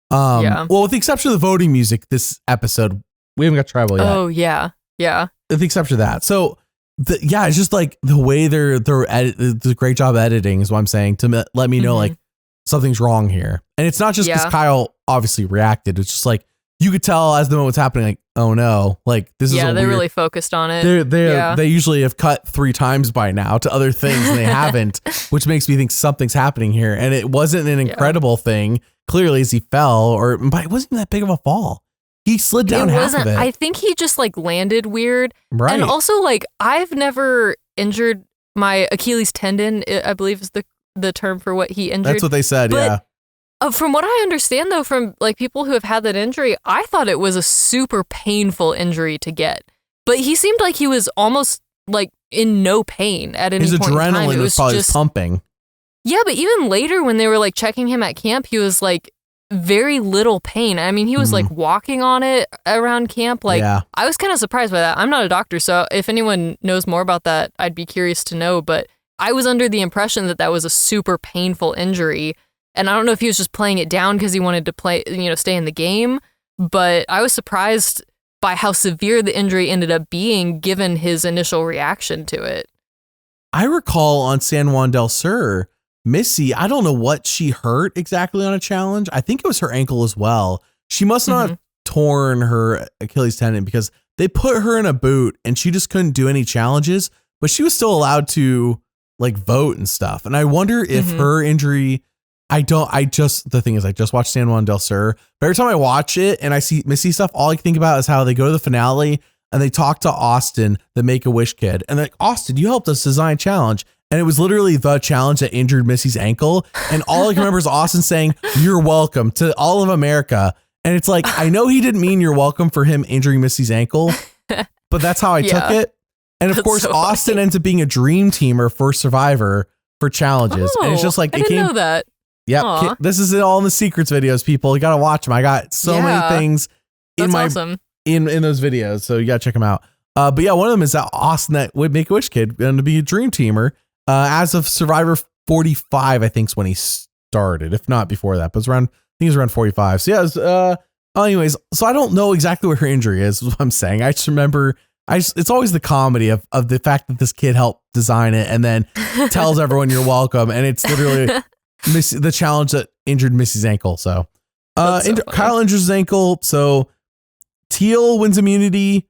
Well, with the exception of the voting music this episode, we haven't got tribal yet. Oh, yeah. Yeah. With the exception of that. So, it's just like the way they're the great job editing is what I'm saying, to let me know like something's wrong here. And it's not just because Kyle obviously reacted. It's just like you could tell as the moment was happening, like, oh no, like this is they're really focused on it. They usually have cut 3 times by now to other things and they haven't, which makes me think something's happening here. And it wasn't an incredible thing, clearly, as he fell, but it wasn't that big of a fall. He slid down half of it. I think he just, like, landed weird. Right. And also, like, I've never injured my Achilles tendon, I believe is the term for what he injured. That's what they said, but, from what I understand, though, from, like, people who have had that injury, I thought it was a super painful injury to get. But he seemed like he was almost, like, in no pain at any point in time. His adrenaline was probably just pumping. Yeah, but even later when they were, like, checking him at camp, he was, like, very little pain. I mean, he was like walking on it around camp. Like, I was kind of surprised by that. I'm not a doctor, so if anyone knows more about that, I'd be curious to know. But I was under the impression that that was a super painful injury. And I don't know if he was just playing it down because he wanted to play, stay in the game. But I was surprised by how severe the injury ended up being given his initial reaction to it. I recall on San Juan del Sur, Missy, I don't know what she hurt exactly on a challenge. I think it was her ankle as well. She must not have torn her Achilles tendon because they put her in a boot and she just couldn't do any challenges, but she was still allowed to, like, vote and stuff. And I wonder if her injury, the thing is, I just watched San Juan del Sur, but every time I watch it and I see Missy stuff, all I can think about is how they go to the finale and they talk to Austin, the Make-A-Wish kid. And they're like, Austin, you helped us design a challenge. And it was literally the challenge that injured Missy's ankle. And all I can remember is Austin saying, "You're welcome" to all of America. And it's like, I know he didn't mean you're welcome for him injuring Missy's ankle, but that's how I took it. And of course, so Austin ends up being a dream teamer for Survivor for challenges. And it's just like, I didn't know that. Yep. This is all in the secrets videos, people. You got to watch them. I got so many things in in those videos. So you got to check them out. But yeah, one of them is that Austin, that would Make-A-Wish kid, going to be a dream teamer. As of Survivor 45, I think is when he started, if not before that, but I think it was around 45. So yeah, it was, anyways, so I don't know exactly where her injury is what I'm saying. I just remember, it's always the comedy of the fact that this kid helped design it and then tells everyone you're welcome. And it's literally the challenge that injured Missy's ankle. So, Kyle injures his ankle. So Teal wins immunity.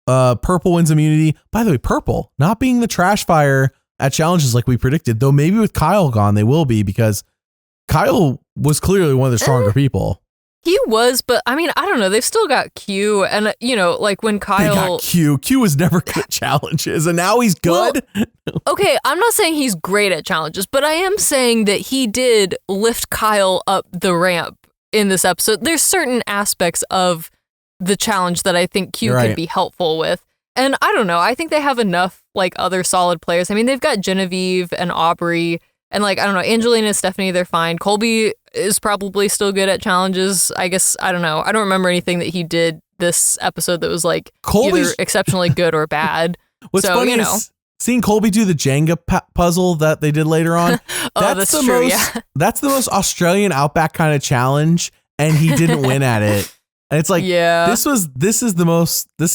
Purple wins immunity. By the way, Purple not being the trash fire at challenges like we predicted, though maybe with Kyle gone, they will be, because Kyle was clearly one of the stronger people. He was, but I mean, I don't know. They've still got Q, and like when Kyle... They got Q. Q was never good at challenges, and now he's good. Well, okay, I'm not saying he's great at challenges, but I am saying that he did lift Kyle up the ramp in this episode. There's certain aspects of the challenge that I think Q could be helpful with. And I don't know. I think they have enough like other solid players. I mean, they've got Genevieve and Aubrey, and like, I don't know, Angelina and Stephanie, they're fine. Colby is probably still good at challenges. I guess, I don't know. I don't remember anything that he did this episode that was like either exceptionally good or bad. What's funny is seeing Colby do the Jenga puzzle that they did later on. That's true, That's the most Australian Outback kind of challenge, and he didn't win at it. And it's like, this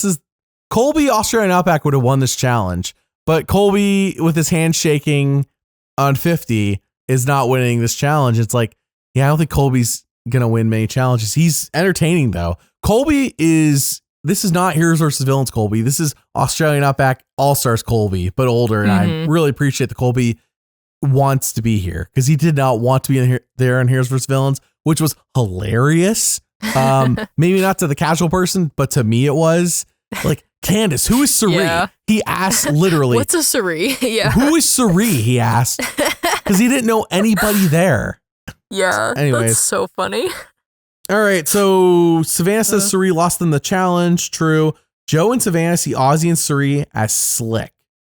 is Colby Australian Outback would have won this challenge, but Colby with his hand shaking on 50 is not winning this challenge. It's like, I don't think Colby's going to win many challenges. He's entertaining though. This is not Heroes versus Villains Colby. This is Australian Outback All-Stars Colby, but older. And I really appreciate that Colby wants to be here, because he did not want to be there in Heroes versus Villains, which was hilarious. Maybe not to the casual person, but to me it was like, Candace, who is Cirie? Yeah. He asked literally. What's a Cirie? Yeah. Who is Cirie? He asked, because he didn't know anybody there. Yeah. Anyways. That's so funny. All right. So Savannah says Cirie lost in the challenge. True. Joe and Savannah see Ozzy and Cirie as slick.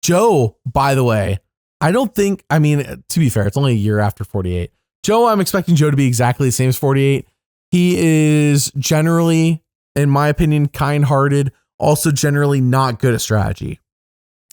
Joe, by the way, to be fair, it's only a year after 48. Joe, I'm expecting Joe to be exactly the same as 48. He is generally, in my opinion, kind-hearted, also generally not good at strategy.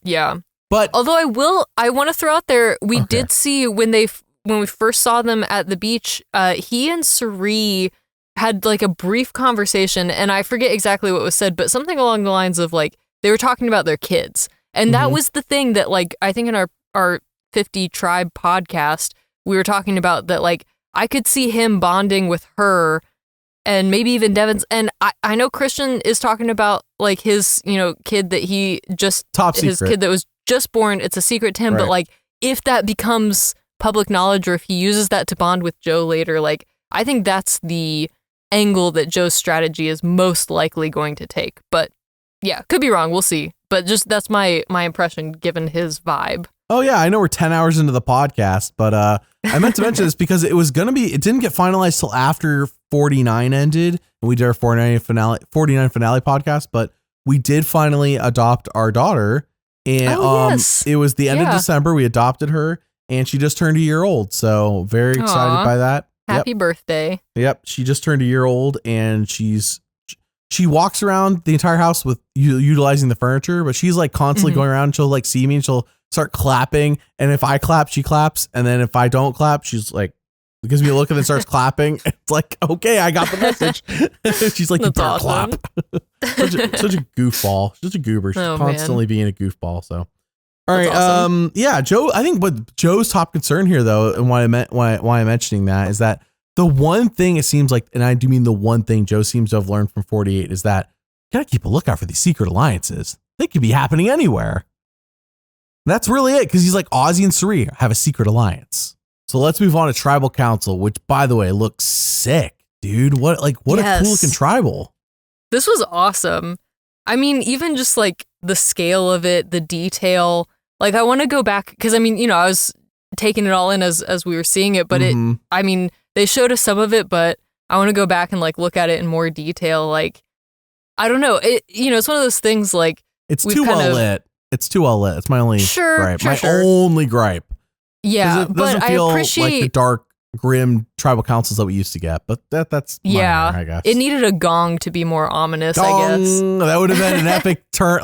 Yeah. But although I want to throw out there, we did see when we first saw them at the beach, he and Cirie had like a brief conversation, and I forget exactly what was said, but something along the lines of like, they were talking about their kids. And that was the thing that like, I think in our 50 Tribe podcast, we were talking about that, like, I could see him bonding with her and maybe even Devens. And I know Christian is talking about like his, kid that he just, his kid that was just born. It's a secret to him. Right. But like, if that becomes public knowledge, or if he uses that to bond with Joe later, like, I think that's the angle that Joe's strategy is most likely going to take. But yeah, could be wrong. We'll see. But just that's my impression given his vibe. Oh yeah, I know we're 10 hours into the podcast, but I meant to mention this because it didn't get finalized till after 49 ended, and we did our 49 finale podcast, but we did finally adopt our daughter, and yes. It was the end of December. We adopted her, and she just turned a year old, so very excited by that. Happy birthday. Yep, she just turned a year old, and she walks around the entire house with utilizing the furniture, but she's like constantly going around. She'll like see me and she'll start clapping. And if I clap, she claps. And then if I don't clap, she's like, gives me a look and then starts clapping. It's like, okay, I got the message. She's like, that's awesome. Clap. such a goofball. She's a goober. She's constantly being a goofball. So, all right. Awesome. Yeah, Joe, I think what Joe's top concern here though, and why I'm mentioning that is that the one thing it seems like, and I do mean the one thing Joe seems to have learned from 48 is that you gotta keep a lookout for these secret alliances. They could be happening anywhere. And that's really it, because he's like, Ozzy and Cirie have a secret alliance. So let's move on to Tribal Council, which by the way looks sick, dude. What a cool looking tribal. This was awesome. I mean, even just like the scale of it, the detail. Like I want to go back because I mean, I was taking it all in as we were seeing it, but they showed us some of it, but I want to go back and like look at it in more detail. Like, I don't know. It's one of those things like it's too well lit. It's too well lit. It's my only gripe. Only gripe. Yeah, it doesn't feel like the dark, grim tribal councils that we used to get. But that's minor, I guess. It needed a gong to be more ominous. I guess that would have been an epic turn.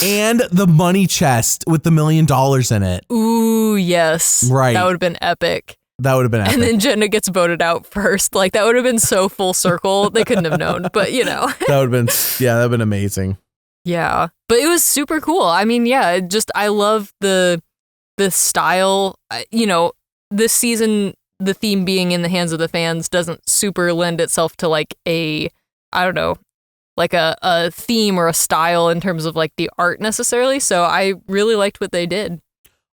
And the money chest with the $1 million in it. Ooh, yes. Right. That would have been epic. That would have been epic. And then Jenna gets voted out first. Like, that would have been so full circle. They couldn't have known, but That would have been amazing. Yeah. But it was super cool. I mean, yeah, I love the style. This season, the theme being in the hands of the fans doesn't super lend itself to like a, I don't know, like a theme or a style in terms of like the art necessarily. So I really liked what they did.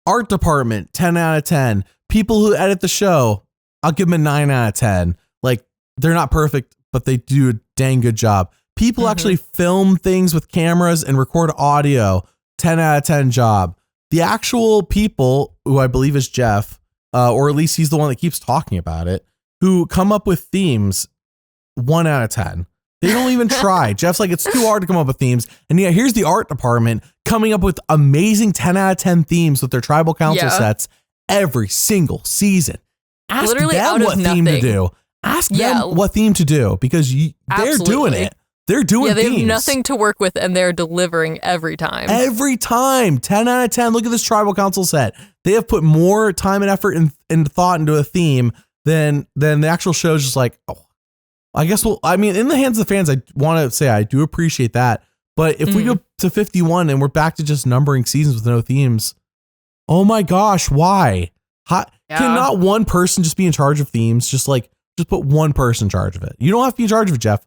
Art department, 10 out of 10. People who edit the show, I'll give them a 9 out of 10. Like, they're not perfect, but they do a dang good job. People actually film things with cameras and record audio, 10 out of 10 job. The actual people, who I believe is Jeff, or at least he's the one that keeps talking about it, who come up with themes, 1 out of 10. They don't even try. Jeff's like, it's too hard to come up with themes. And yeah, here's the art department coming up with amazing 10 out of 10 themes with their tribal council sets every single season. Ask Literally them what theme to do. Ask them what theme to do, because they're doing it. They're doing they themes. have nothing to work with, and they're delivering every time. Every time. 10 out of 10. Look at this tribal council set. They have put more time and effort and thought into a theme than the actual show is just like, oh, I guess in the hands of the fans, I want to say I do appreciate that. But if we go to 51 and we're back to just numbering seasons with no themes, oh my gosh, why? Can not one person just be in charge of themes? Just put one person in charge of it. You don't have to be in charge of it, Jeff.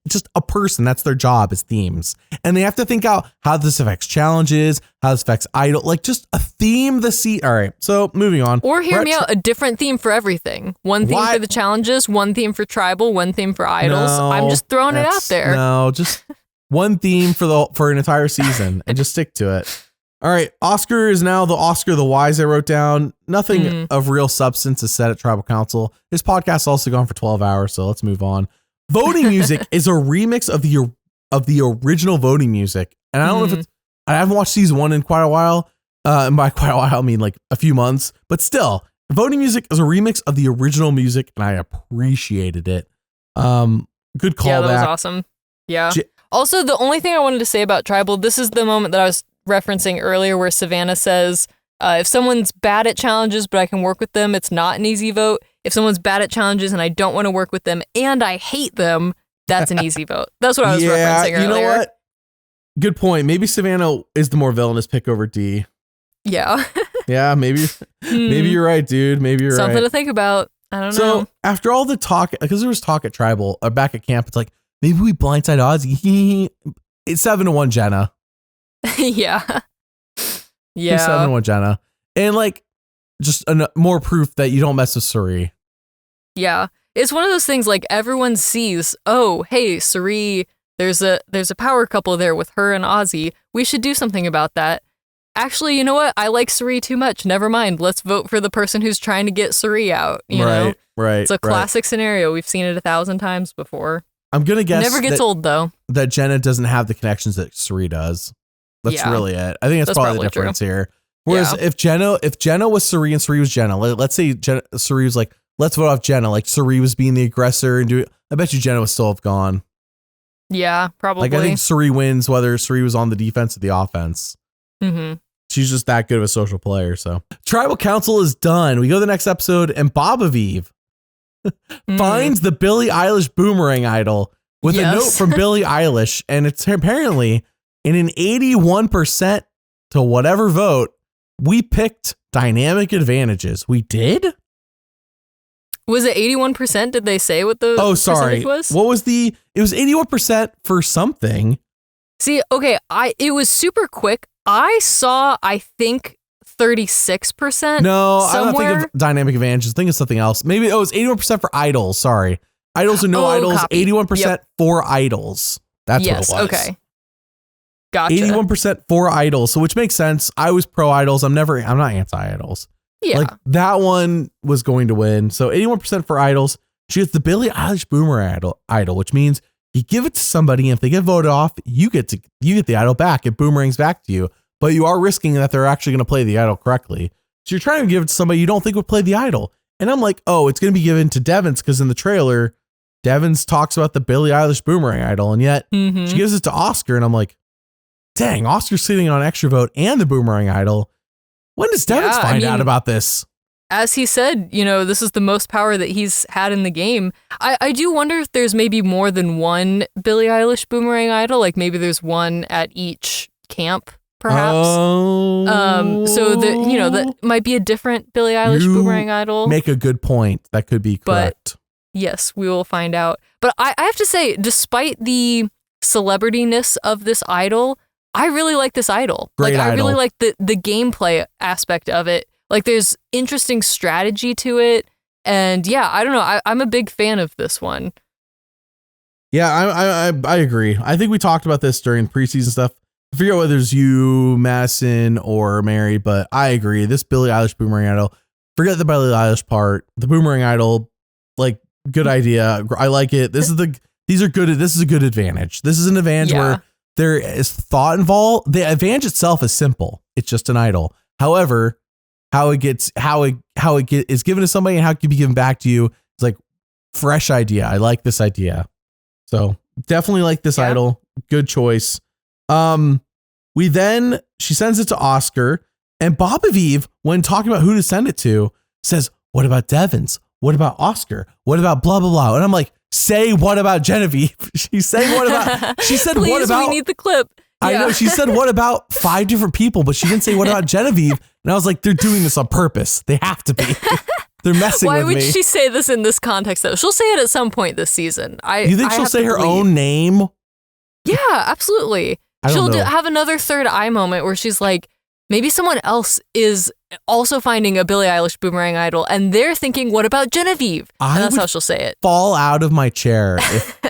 Just a person. That's their job, is themes. And they have to think out how this affects challenges, how this affects idol, like just a theme All right. So moving on. Or hear me out, a different theme for everything. One theme for the challenges, one theme for tribal, one theme for idols. No, I'm just throwing it out there. No, just one theme for an entire season and just stick to it. All right. Oscar is now the Oscar the Wise I wrote down. Nothing of real substance is said at Tribal Council. His podcast's also gone for 12 hours, so let's move on. Voting music is a remix of the original voting music. And I don't know if I haven't watched season 1 in quite a while. And by quite a while, I mean like a few months. But still, voting music is a remix of the original music, and I appreciated it. Good callback. Yeah, that was awesome. Yeah. Also, the only thing I wanted to say about Tribal, this is the moment that I was referencing earlier where Savannah says, if someone's bad at challenges, but I can work with them, it's not an easy vote. If someone's bad at challenges and I don't want to work with them and I hate them, that's an easy vote. That's what I was referencing earlier. You know what? Good point. Maybe Savannah is the more villainous pick over D. Yeah. Yeah, maybe you're right, dude. Maybe you're Something right. to think about. I don't know. So after all the talk, because there was talk at Tribal, or back at camp, it's like, maybe we blindside Ozzy. It's 7-1 Jenna. Yeah. Yeah. 7-1 Jenna. And like, just more proof that you don't mess with Cirie. Yeah. It's one of those things like everyone sees, oh, hey, Cirie, there's a power couple there with her and Ozzy. We should do something about that. Actually, you know what? I like Cirie too much. Never mind. Let's vote for the person who's trying to get Cirie out. You know? Right. It's a classic scenario. We've seen it 1,000 times before. I'm going to guess it never gets old, though. That Jenna doesn't have the connections that Cirie does. That's really it. I think that's probably the difference here. Whereas if Jenna was Cirie and Cirie was Jenna, let's say Cirie was like, let's vote off Jenna. Like Cirie was being the aggressor and I bet you Jenna would still have gone. Yeah, probably. Like I think Cirie wins whether Cirie was on the defense or the offense. Mm-hmm. She's just that good of a social player. So Tribal Council is done. We go to the next episode and Bob Aviv finds the Billie Eilish boomerang idol with a note from Billie Eilish. And it's apparently in an 81% to whatever vote, we picked dynamic advantages. We did? Was it 81%? Did they say what the percentage was? What was it was 81% for something. See, okay, it was super quick. I saw, I think, 36%. No, somewhere. I don't think of dynamic advantages. Think of something else. Maybe it was 81% for idols. Sorry. Idols or no idols. Copy. 81% for idols. That's what it was. Okay. Gotcha. 81% for idols. So which makes sense. I was pro idols. I'm not anti-idols. Yeah. Like that one was going to win. So 81% for idols. She gets the Billie Eilish boomerang idol, which means you give it to somebody, and if they get voted off, you get the idol back. It boomerangs back to you, but you are risking that they're actually going to play the idol correctly. So you're trying to give it to somebody you don't think would play the idol. And I'm like, oh, it's going to be given to Devens because in the trailer, Devens talks about the Billie Eilish boomerang idol, and yet she gives it to Oscar, and I'm like, dang, Oscar's sitting on an extra vote and the boomerang idol. When does Devens find out about this? As he said, this is the most power that he's had in the game. I do wonder if there's maybe more than one Billie Eilish boomerang idol. Like maybe there's one at each camp, perhaps. So that might be a different Billie Eilish boomerang idol. Make a good point. That could be correct. But yes, we will find out. But I have to say, despite the celebrityness of this idol, I really like this idol. Great idol. I really like the gameplay aspect of it. Like there's interesting strategy to it. And yeah, I don't know. I'm a big fan of this one. Yeah, I agree. I think we talked about this during preseason stuff. I forget whether it's you, Madison, or Mary, but I agree. This Billie Eilish Boomerang Idol, forget the Billie Eilish part. The Boomerang Idol, like, good idea. I like it. This is a good advantage. This is an advantage where there is thought involved. The advantage itself is simple. It's just an idol. However, how it is given to somebody and how it can be given back to you is like fresh idea. I like this idea. So definitely like this idol. Good choice. She sends it to Oscar, and Bob Aviv, when talking about who to send it to, says, what about Devens? What about Oscar? What about blah, blah, blah? And I'm like, say, what about Genevieve? She said, what about, we need the clip. I know she said, what about 5 different people, but she didn't say, what about Genevieve? And I was like, they're doing this on purpose. They have to be. They're messing with me. Why would she say this in this context, though? She'll say it at some point this season. You think she'll say her own name? Yeah, absolutely. She'll have another third eye moment where she's like, maybe someone else is also finding a Billie Eilish Boomerang Idol, and they're thinking, what about Genevieve? And that's how she'll say it. Fall out of my chair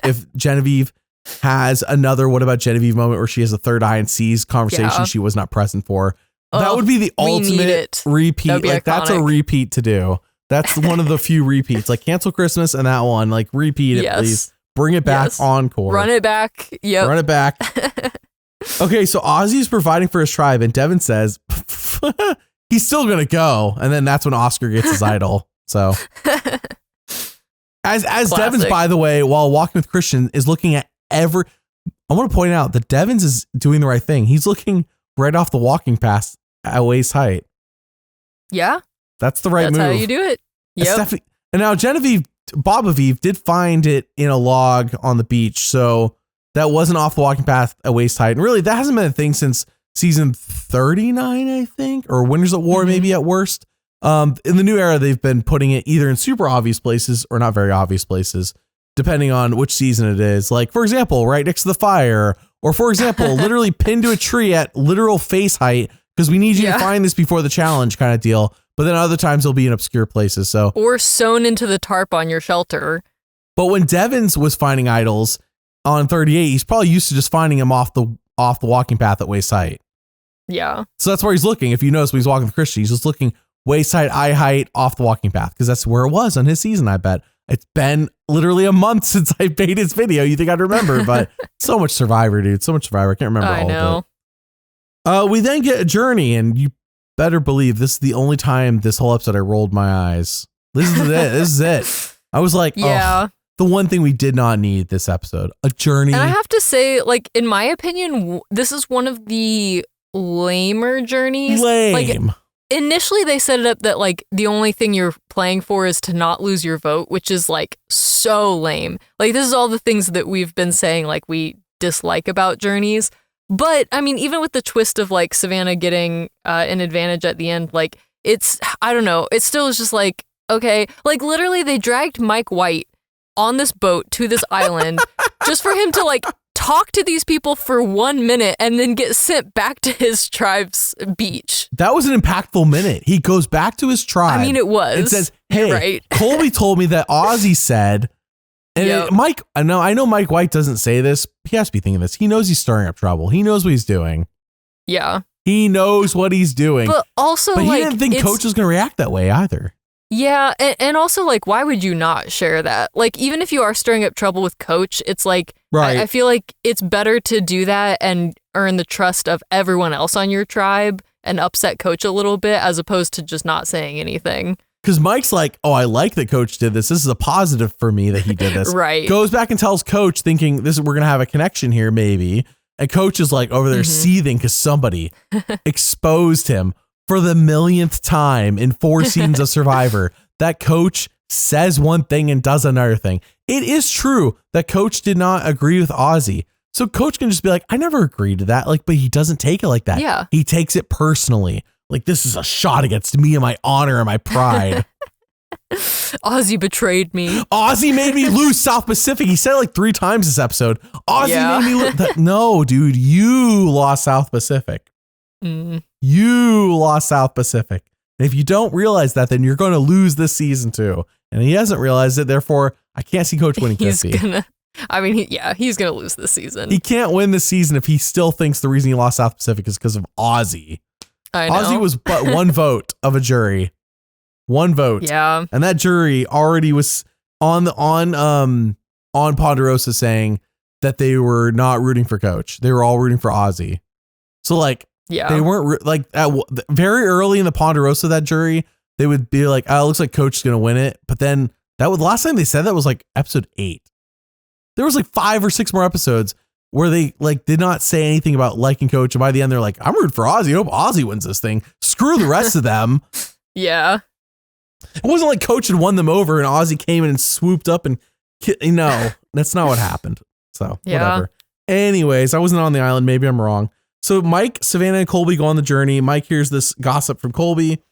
if Genevieve has another what about Genevieve moment where she has a third eye and sees conversation she was not present for. That would be the ultimate repeat. Like iconic. That's a repeat to do. That's one of the few repeats. Like cancel Christmas and that one. Like repeat it, please. Bring it back encore. Run it back. Yep. Run it back. Okay, so Ozzy's providing for his tribe, and Devin says he's still gonna go, and then that's when Oscar gets his idol. So, as Devens, by the way, while walking with Christian, is looking at I want to point out that Devens is doing the right thing. He's looking right off the walking path at waist height. Yeah, that's the right move. That's how you do it. Yep. And now Bob Aviv did find it in a log on the beach, so that wasn't off the walking path at waist height. And really, that hasn't been a thing since season 39, I think, or Winters at War, maybe at worst. In the new era, they've been putting it either in super obvious places or not very obvious places, depending on which season it is. Like, for example, right next to the fire, or for example, literally pinned to a tree at literal face height, because we need you to find this before the challenge kind of deal. But then other times they'll be in obscure places. So, or sewn into the tarp on your shelter. But when Devens was finding idols on 38, he's probably used to just finding them off the walking path at waist height. Yeah. So that's where he's looking. If you notice when he's walking with Christian, he's just looking waist height, eye height, off the walking path, because that's where it was on his season, I bet. It's been literally a month since I made his video. You think I'd remember, but so much Survivor, dude. So much Survivor. I can't remember all of it. We then get a journey, and you better believe this is the only time this whole episode I rolled my eyes. This is it. This is it. I was like, the one thing we did not need this episode, a journey. And I have to say, like, in my opinion, this is one of the lamer journeys. Lame. Like, initially they set it up that like the only thing you're playing for is to not lose your vote, which is like so lame. Like this is all the things that we've been saying like we dislike about journeys. But I mean, even with the twist of like Savannah getting an advantage at the end, like it's, I don't know, it still is just like, okay, like literally they dragged Mike White on this boat to this island just for him to like talk to these people for 1 minute and then get sent back to his tribe's beach. That was an impactful minute. He goes back to his tribe. I mean, it was. It says, hey, Colby told me that Ozzy said, and Mike, I know Mike White doesn't say this. He has to be thinking this. He knows he's stirring up trouble. He knows what he's doing. Yeah. He knows what he's doing. But also, he didn't think Coach was going to react that way either. Yeah, and also, like, why would you not share that? Like, even if you are stirring up trouble with Coach, it's like, I feel like it's better to do that and earn the trust of everyone else on your tribe and upset Coach a little bit as opposed to just not saying anything. Because Mike's like, oh, I like that Coach did this. This is a positive for me that he did this. Right. Goes back and tells Coach thinking we're going to have a connection here, maybe. And Coach is like over there seething because somebody exposed him. For the millionth time in 4 seasons of Survivor, that Coach says one thing and does another thing. It is true that Coach did not agree with Ozzy. So Coach can just be like, I never agreed to that. Like, but he doesn't take it like that. Yeah. He takes it personally. Like, this is a shot against me and my honor and my pride. Ozzy betrayed me. Ozzy made me lose South Pacific. He said it like 3 times this episode. Ozzy made me lose. No, dude, you lost South Pacific. You lost South Pacific. And if you don't realize that, then you're going to lose this season too. And he hasn't realized it. Therefore, I can't see Coach winning 50. He's going to lose this season. He can't win this season if he still thinks the reason he lost South Pacific is because of Ozzy. I know. Ozzy was but one vote of a jury. One vote. Yeah. And that jury already was on Ponderosa saying that they were not rooting for Coach. They were all rooting for Ozzy. So like, they weren't very early in the Ponderosa, that jury, they would be like, oh, it looks like Coach is going to win it. But then the last time they said that was like episode 8. There was like 5 or 6 more episodes where they like did not say anything about liking Coach. And by the end, they're like, I'm rooting for Ozzy. I hope Ozzy wins this thing. Screw the rest of them. Yeah. It wasn't like Coach had won them over and Ozzy came in and swooped up and no, that's not what happened. So whatever. Anyways, I wasn't on the island. Maybe I'm wrong. So Mike, Savannah, and Colby go on the journey. Mike hears this gossip from Colby.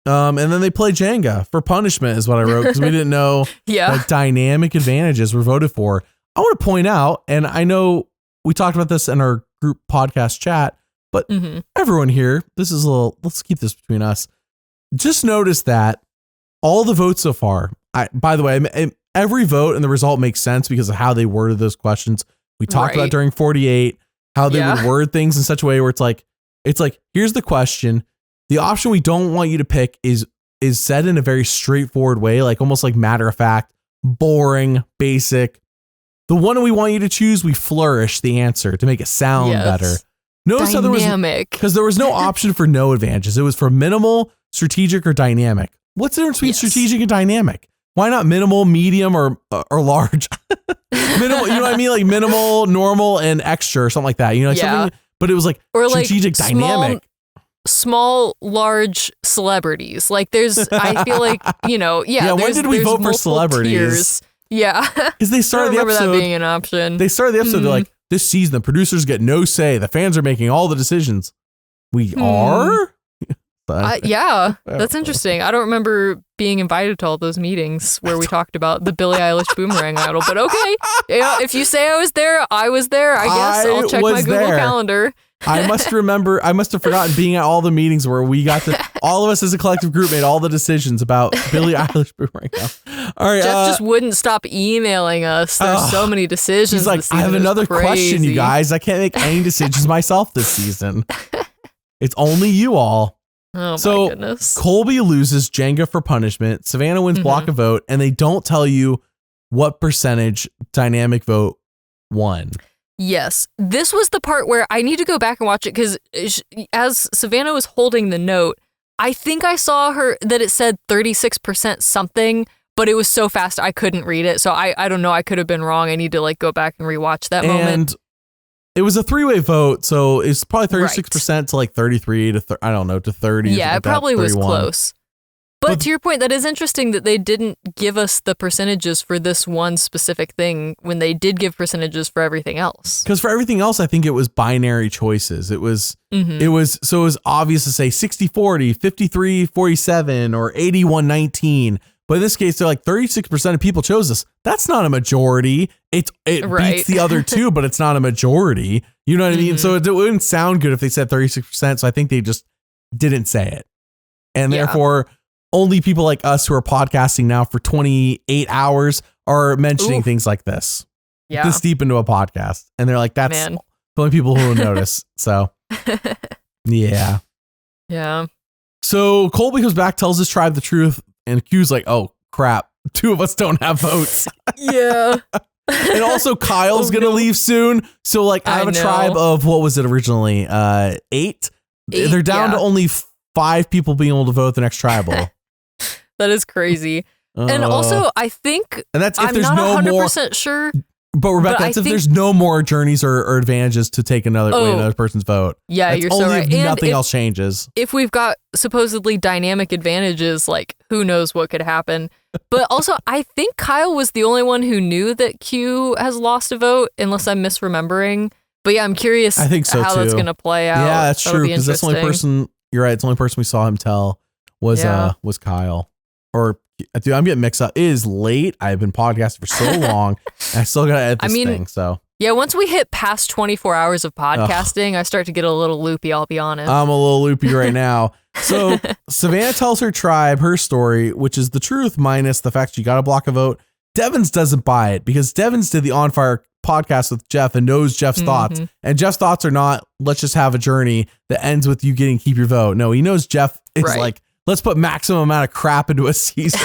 And then they play Jenga for punishment is what I wrote because we didn't know what dynamic advantages were voted for. I want to point out, and I know we talked about this in our group podcast chat, but everyone here, let's keep this between us. Just notice that all the votes so far, by the way, every vote and the result makes sense because of how they worded those questions. We talked about during 48, how they would word things in such a way where it's like, here's the question. The option we don't want you to pick is said in a very straightforward way, like almost like matter of fact, boring, basic. The one we want you to choose, we flourish the answer to make it sound better. Notice how because there was no option for no advantages. It was for minimal, strategic, or dynamic. What's the difference between strategic and dynamic? Why not minimal, medium, or large? Minimal, you know what I mean? Like minimal, normal, and extra or something like that. You know, like something. But it was like or strategic, like dynamic. Small, large celebrities. Like there's, I feel like, when did we vote for celebrities? Tiers. Yeah. Because they started the episode. That being an option. They started the episode, they're like, this season, the producers get no say. The fans are making all the decisions. We are? That's interesting. I don't remember being invited to all those meetings where we talked about the Billie Eilish Boomerang Idol, but okay. Yeah, if you say I was there, I was there. I guess I'll check my Google Calendar. I must have forgotten being at all the meetings where we got to, all of us as a collective group made all the decisions about Billie Eilish Boomerang Idol. All right. Jeff just wouldn't stop emailing us. There's so many decisions. He's like, I have another question, you guys. I can't make any decisions myself this season. It's only you all. Oh my goodness. Colby loses Jenga for punishment. Savannah wins block a vote, and they don't tell you what percentage dynamic vote won. Yes. This was the part where I need to go back and watch it because as Savannah was holding the note, I think I saw that it said 36% something, but it was so fast I couldn't read it. So I don't know. I could have been wrong. I need to go back and rewatch that moment. And it was a 3-way vote, so it's probably 36% to 33 to I don't know, to 30. Yeah, it probably was close. But to your point, that is interesting that they didn't give us the percentages for this one specific thing when they did give percentages for everything else. Because for everything else, I think it was binary choices. It was obvious to say 60-40, 53-47, or 81-19. But in this case, they're like 36% of people chose this. That's not a majority. It beats the other two, but it's not a majority. You know what I mean? So it wouldn't sound good if they said 36%. So I think they just didn't say it. And therefore, only people like us who are podcasting now for 28 hours are mentioning things like this. Yeah. This deep into a podcast. And they're like, that's the only people who will notice. So, yeah. Yeah. So Colby comes back, tells his tribe the truth. And Q's like, oh, crap. 2 of us don't have votes. Yeah. And also Kyle's going to leave soon. So I have a tribe of, what was it originally? 8? They're down to only 5 people being able to vote the next tribal. That is crazy. And also, I think, and that's if I'm there's not no 100% more, sure. But Rebekah, that's if there's no more journeys or advantages to take another person's vote. Yeah, that's you're only so right. If nothing else changes. If we've got supposedly dynamic advantages, who knows what could happen. But also, I think Kyle was the only one who knew that Q has lost a vote, unless I'm misremembering. But yeah, I'm curious I think so how too. That's going to play out. Yeah, that's true. Because that's the only person, you're right, it's the only person we saw him tell was Kyle. or dude, I'm getting mixed up. It is late. I've been podcasting for so long, and I still gotta edit this thing. So yeah, once we hit past 24 hours of podcasting, I start to get a little loopy. I'll be honest. I'm a little loopy right now. So Savannah tells her tribe her story, which is the truth minus the fact she got to block a vote. Devens doesn't buy it because Devens did the On Fire podcast with Jeff and knows Jeff's thoughts. And Jeff's thoughts are not, let's just have a journey that ends with you getting keep your vote. No, he knows Jeff is like, let's put maximum amount of crap into a season.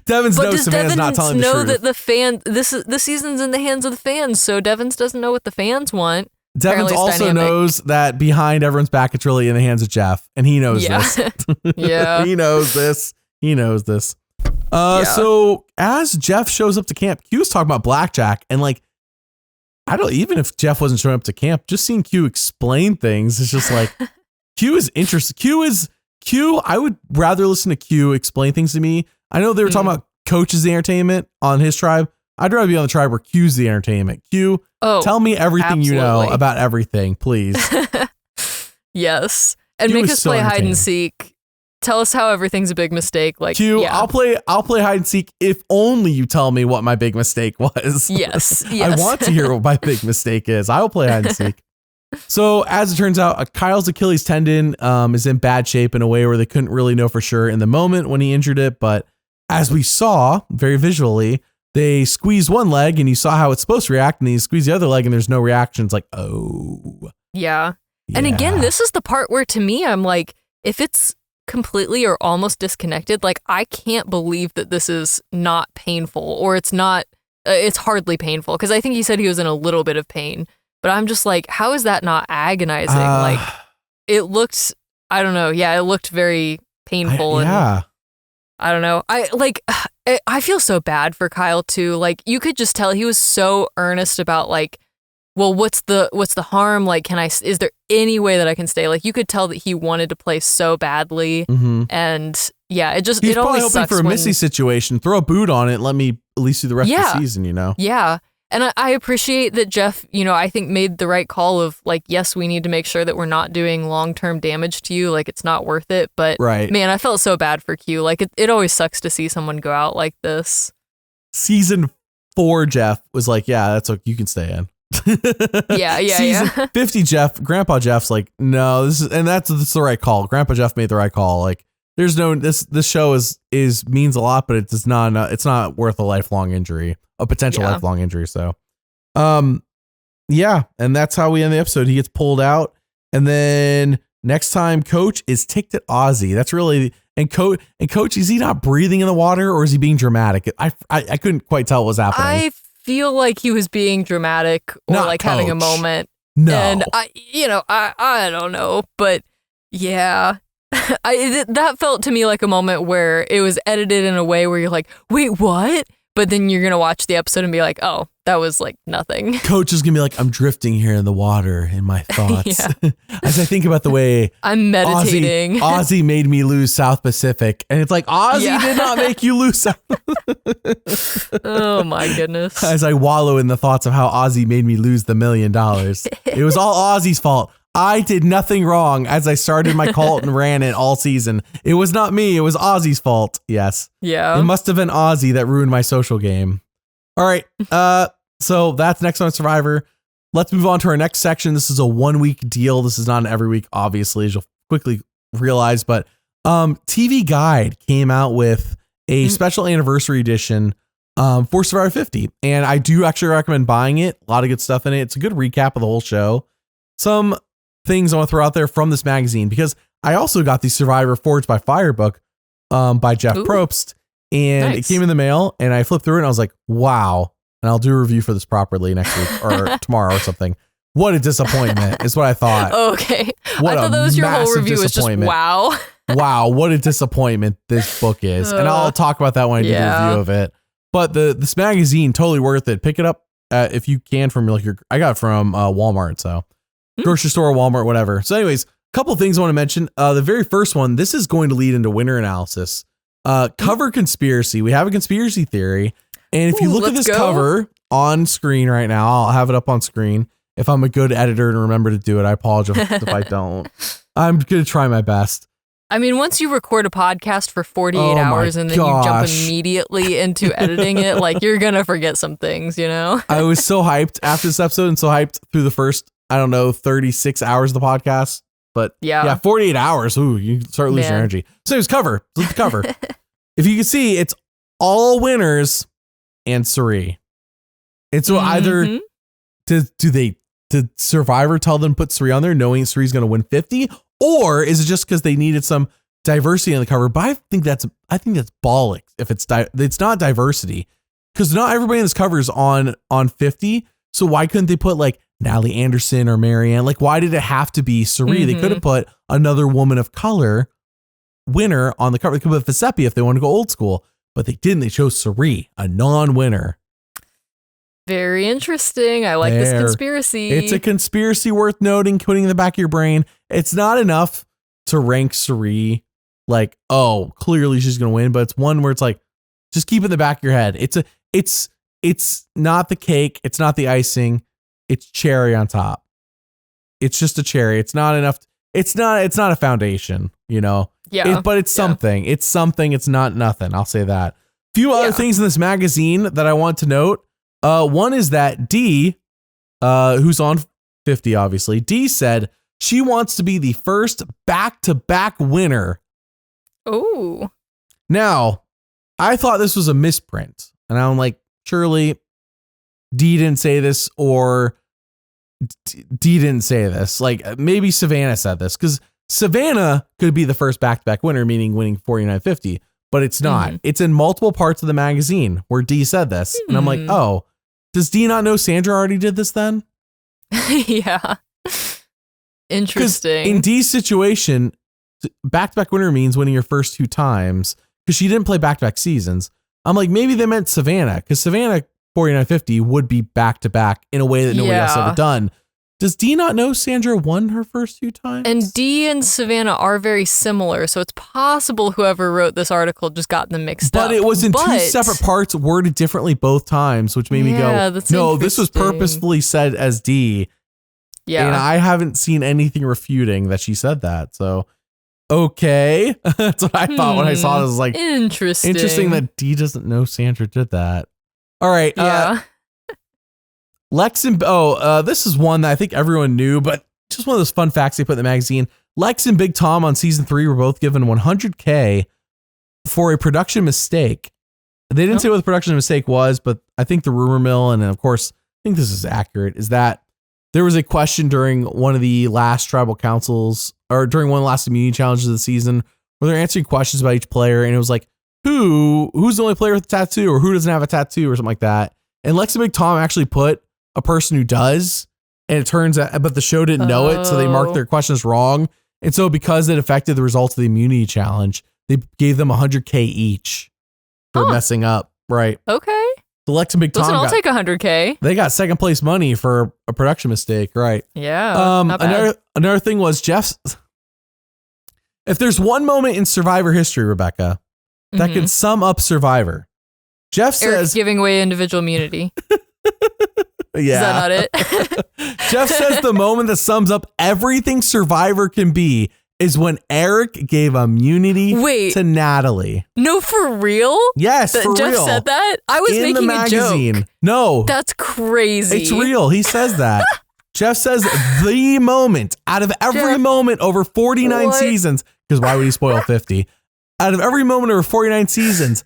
Devens knows Savannah's not telling the truth. Know that the season's in the hands of the fans, so Devens doesn't know what the fans want. Devens also knows that behind everyone's back, it's really in the hands of Jeff, and he knows this. Yeah, he knows this. He knows this. So as Jeff shows up to camp, Q's talking about blackjack, and like, I don't, even if Jeff wasn't showing up to camp, just seeing Q explain things is just like, Q is interesting. Q, I would rather listen to Q explain things to me. I know they were talking about coaches the entertainment on his tribe. I'd rather be on the tribe where Q's the entertainment. Q, tell me everything you know about everything, please. Yes. And Q make us play hide and seek. Tell us how everything's a big mistake. Like Q, I'll play hide and seek if only you tell me what my big mistake was. Yes. I want to hear what my big mistake is. I will play hide and seek. So as it turns out, Kyle's Achilles tendon is in bad shape in a way where they couldn't really know for sure in the moment when he injured it. But as we saw very visually, they squeeze one leg and you saw how it's supposed to react, and then you squeeze the other leg and there's no reaction. It's like, oh. Yeah. And again, this is the part where to me, I'm like, if it's completely or almost disconnected, like I can't believe that this is not painful, or it's not, it's hardly painful. Because I think he said he was in a little bit of pain. But I'm just like, how is that not agonizing? Like, it looked, I don't know. Yeah, it looked very painful. I don't know. I feel so bad for Kyle too. Like, you could just tell he was so earnest about like, well, what's the harm? Like, is there any way that I can stay? Like, you could tell that he wanted to play so badly. And yeah, he's it probably always hoping for a Missy situation. Throw a boot on it. Let me at least do the rest of the season, you know? Yeah. And I appreciate that Jeff, I think made the right call of like, yes, we need to make sure that we're not doing long-term damage to you. Like, it's not worth it. But man, I felt so bad for Q. Like, it always sucks to see someone go out like this. Season 4, Jeff was like, yeah, that's okay. You can stay in. Season 50, Grandpa Jeff's like, no, that's the right call. Grandpa Jeff made the right call. Like, there's no, this show is means a lot, but it does not, it's not worth a lifelong injury. A potential lifelong injury. So, and that's how we end the episode. He gets pulled out, and then next time, Coach is ticked at Ozzy. That's really Coach. Is he not breathing in the water, or is he being dramatic? I couldn't quite tell what was happening. I feel like he was being dramatic, or not like Coach. Having a moment. No, and I don't know, but yeah. That felt to me like a moment where it was edited in a way where you're like, wait, what? But then you're going to watch the episode and be like, oh, that was like nothing. Coach is going to be like, I'm drifting here in the water in my thoughts. As I think about the way I'm meditating. Ozzy made me lose South Pacific. And it's like, Ozzy did not make you lose South. Oh my goodness. As I wallow in the thoughts of how Ozzy made me lose the $1 million. It was all Ozzy's fault. I did nothing wrong as I started my cult and ran it all season. It was not me. It was Ozzy's fault. Yes. Yeah. It must have been Ozzy that ruined my social game. All right. So that's next on Survivor. Let's move on to our next section. This is a 1-week deal. This is not an every week, obviously, as you'll quickly realize. But TV Guide came out with a special anniversary edition for Survivor 50. And I do actually recommend buying it. A lot of good stuff in it. It's a good recap of the whole show. Some things I want to throw out there from this magazine, because I also got the Survivor Forged by Fire book by Jeff Probst, and it came in the mail, and I flipped through it and I was like, wow. And I'll do a review for this properly next week or tomorrow or something. What a disappointment is what I thought. Okay. I thought that was your whole review was just wow. Wow. What a disappointment this book is. And I'll talk about that when I do the review of it. But this magazine, totally worth it. Pick it up if you can from I got it from Walmart. So grocery store, Walmart, whatever. So anyways, a couple of things I want to mention. The very first one, this is going to lead into winter analysis. Cover conspiracy. We have a conspiracy theory. And if you look at this cover on screen right now, I'll have it up on screen. If I'm a good editor and remember to do it, I apologize if I don't. I'm going to try my best. I mean, once you record a podcast for 48 hours and then you jump immediately into editing it, like you're going to forget some things, you know? I was so hyped after this episode and so hyped through the first, 36 hours of the podcast. But yeah 48 hours. Ooh, you start losing your energy. So it's cover. Look at the cover. If you can see, it's all winners and Cirie. And so either did Survivor tell them to put Cirie on there knowing Cirie's going to win 50? Or is it just because they needed some diversity on the cover? But I think that's bollocks if it's not diversity, because not everybody in this cover is on 50. So why couldn't they put like Natalie Anderson or Marianne? Like, why did it have to be Cirie? They could have put another woman of color winner on the cover. They could have put Giuseppe if they want to go old school, but they didn't. They chose Cirie, a non-winner. Very interesting. I like this conspiracy. It's a conspiracy worth noting, putting in the back of your brain. It's not enough to rank Cirie like, oh, clearly she's going to win, but it's one where it's like, just keep it in the back of your head. It's not the cake. It's not the icing. It's cherry on top. It's just a cherry. It's not enough. It's not a foundation, you know? Yeah. But it's something. It's something. It's not nothing. I'll say that. A few other things in this magazine that I want to note. One is that D, who's on 50, obviously, D said she wants to be the first back-to-back winner. Oh. Now, I thought this was a misprint. And I'm like, surely D didn't say this, or D didn't say this. Like, maybe Savannah said this, because Savannah could be the first back-to-back winner, meaning winning 49-50, but it's not. It's in multiple parts of the magazine where D said this. And I'm like, oh, does D not know Sandra already did this then? Yeah. Interesting. In D's situation, back-to-back winner means winning your first 2 times, because she didn't play back-to-back seasons. I'm like, maybe they meant Savannah, because Savannah 49-50 would be back-to-back in a way that nobody else ever done. Does D not know Sandra won her first 2 times? And D and Savannah are very similar, so it's possible whoever wrote this article just got them mixed up. But it was in 2 separate parts, worded differently both times, which made me go, no, this was purposefully said as D. Yeah. And I haven't seen anything refuting that she said that. So, okay. That's what I thought when I saw this. I was like, interesting that D doesn't know Sandra did that. All right. Yeah. Lex and this is one that I think everyone knew, but just one of those fun facts they put in the magazine. Lex and Big Tom on season 3 were both given $100K for a production mistake. They didn't say what the production mistake was, but I think the rumor mill, and of course, I think this is accurate, is that there was a question during one of the last tribal councils, or during one of the last immunity challenges of the season, where they're answering questions about each player, and it was like, who's the only player with a tattoo, or who doesn't have a tattoo, or something like that. And Lex and Big Tom actually put a person who does, and it turns out, but the show didn't know it, so they marked their questions wrong. And so because it affected the results of the immunity challenge, they gave them $100K each for messing up. Right. Okay. So Lex and Big Tom I'll take $100K. They got second place money for a production mistake. Right. Yeah. Not bad. Another thing was Jeff's. If there's one moment in Survivor history, Rebekah, that can sum up Survivor, Jeff says Eric's giving away individual immunity. Yeah. Is that not it? Jeff says the moment that sums up everything Survivor can be is when Eric gave immunity to Natalie. No, for real? Yes, for Jeff real. Said that? I was in making the magazine. A joke. No. That's crazy. It's real. He says that. Jeff says the moment out of every moment over 49 seasons, because why would he spoil 50? Out of every moment over 49 seasons,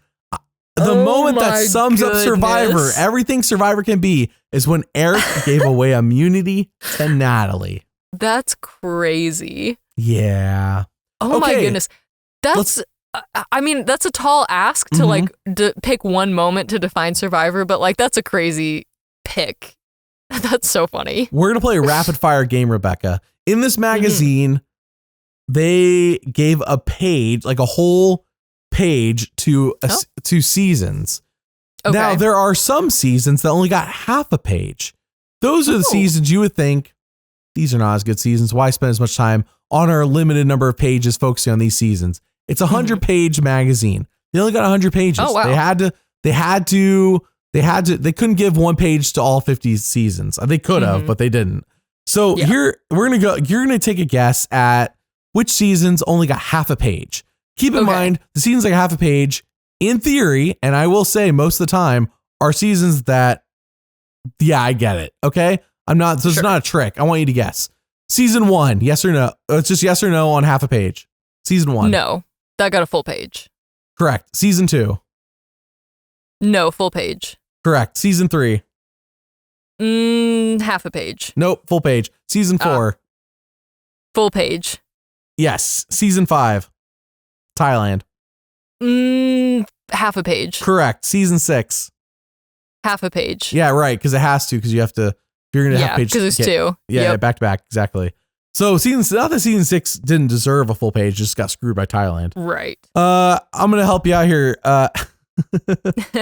the moment that sums up Survivor, everything Survivor can be, is when Eric gave away immunity to Natalie. That's crazy. Yeah. Oh my goodness. That's a tall ask to like pick one moment to define Survivor, but like that's a crazy pick. That's so funny. We're going to play a rapid fire game, Rebekah. In this magazine, they gave a page, like a whole page to seasons. Okay. Now, there are some seasons that only got half a page. Those are the seasons you would think, these are not as good seasons. Why spend as much time on our limited number of pages focusing on these seasons? It's a 100-page magazine. They only got 100 pages. Oh, wow. They couldn't give one page to all 50 seasons. They could have, but they didn't. So here you're going to take a guess at which seasons only got half a page. Keep in mind, the seasons like half a page, in theory, and I will say most of the time, are seasons that, yeah, I get it. Okay. So it's not a trick. I want you to guess. Season 1, yes or no? It's just yes or no on half a page. Season 1. No, that got a full page. Correct. Season 2. No, full page. Correct. Season 3. Half a page. Nope, full page. Season 4. Full page. Yes. Season 5. Thailand. Half a page. Correct. Season 6. Half a page. Yeah, right. Because it has to. Because you have to. If you're gonna have pages. Because there's 2. Yeah, back to back. Exactly. So not that season 6 didn't deserve a full page, just got screwed by Thailand. Right. I'm gonna help you out here.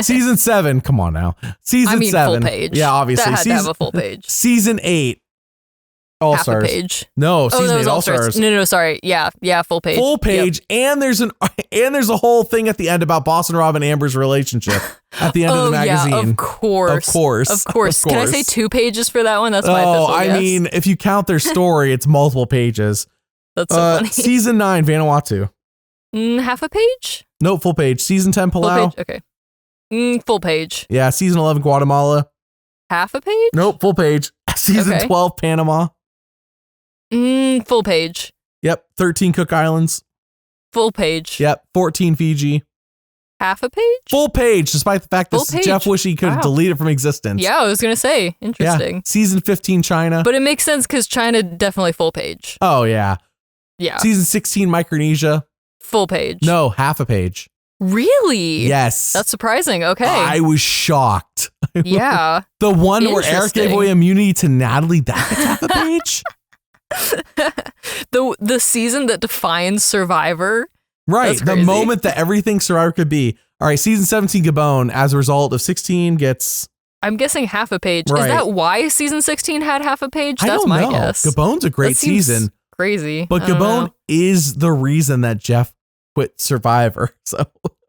Season 7. Come on now. Season 7. Full page. Yeah, obviously. That had to have a full page. Season 8. All half Stars. A page. No, season 8 All Stars. No, sorry. Yeah, full page. Full page, and there's a whole thing at the end about Boston Rob and Amber's relationship at the end of the magazine. Yeah, of course. Can I say 2 pages for that one? That's my official guess. I mean, if you count their story, it's multiple pages. That's so funny. Season 9, Vanuatu. Half a page? No, full page. Season 10, Palau. Full page. Okay. Full page. Yeah, season 11, Guatemala. Half a page? Nope, full page. Season 12, Panama. Full page. Yep. 13 Cook Islands. Full page. Yep. 14 Fiji. Half a page? Full page, despite the fact that Jeff wished he could delete it from existence. Yeah, I was going to say. Interesting. Yeah. Season 15, China. But it makes sense because China definitely full page. Oh, yeah. Yeah. Season 16, Micronesia. Full page. No, half a page. Really? Yes. That's surprising. Okay. I was shocked. Yeah. The one where Eric gave away immunity to Natalie, that gets half a page? the season that defines Survivor. Right. The moment that everything Survivor could be. All right. Season 17, Gabon, as a result of 16 gets... I'm guessing half a page. Right. Is that why season 16 had half a page? That's my guess. Gabon's a great season. Crazy. But Gabon is the reason that Jeff quit Survivor. So.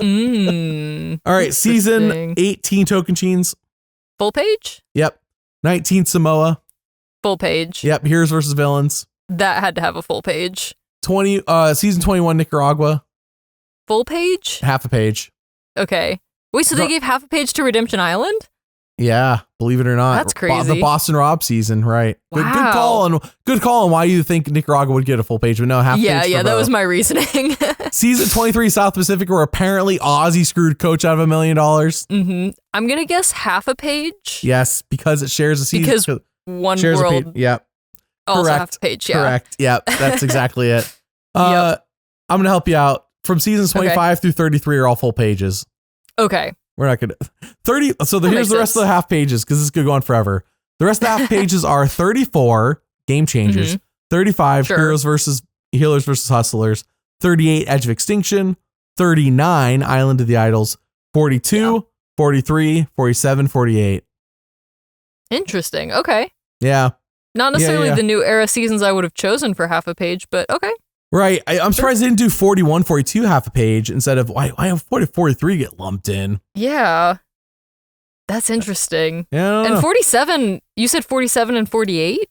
All right. Season 18, Tocantins. Full page? Yep. 19, Samoa. Full page. Yep. Heroes versus Villains. That had to have a full page. Season 21, Nicaragua. Full page? Half a page. Okay. Wait, so they gave half a page to Redemption Island? Yeah, believe it or not. That's crazy. The Boston Rob season, right. Wow. Good call on why you think Nicaragua would get a full page, but no, half page. Yeah, that was my reasoning. Season 23, South Pacific, where apparently Ozzy screwed Coach out of $1 million. Mm-hmm. I'm going to guess half a page. Yes, because it shares a season. Because one world. Yep. Also Correct. half a page, yeah. Correct. Yep, that's exactly it. I'm going to help you out. From seasons 25 through 33 are all full pages. Okay. We're not going to 30. So here's the rest of the half pages because this could go on forever. The rest of the half pages are 34 Game Changers, 35 Healers versus Hustlers, 38 Edge of Extinction, 39 Island of the Idols, 42, 43, 47, 48. Interesting. Okay. Yeah. Not necessarily the new era seasons I would have chosen for half a page, but okay. Right. I'm surprised they didn't do 41, 42 half a page instead of why 43 get lumped in. Yeah. That's interesting. Yeah. And 47, you said 47 and 48?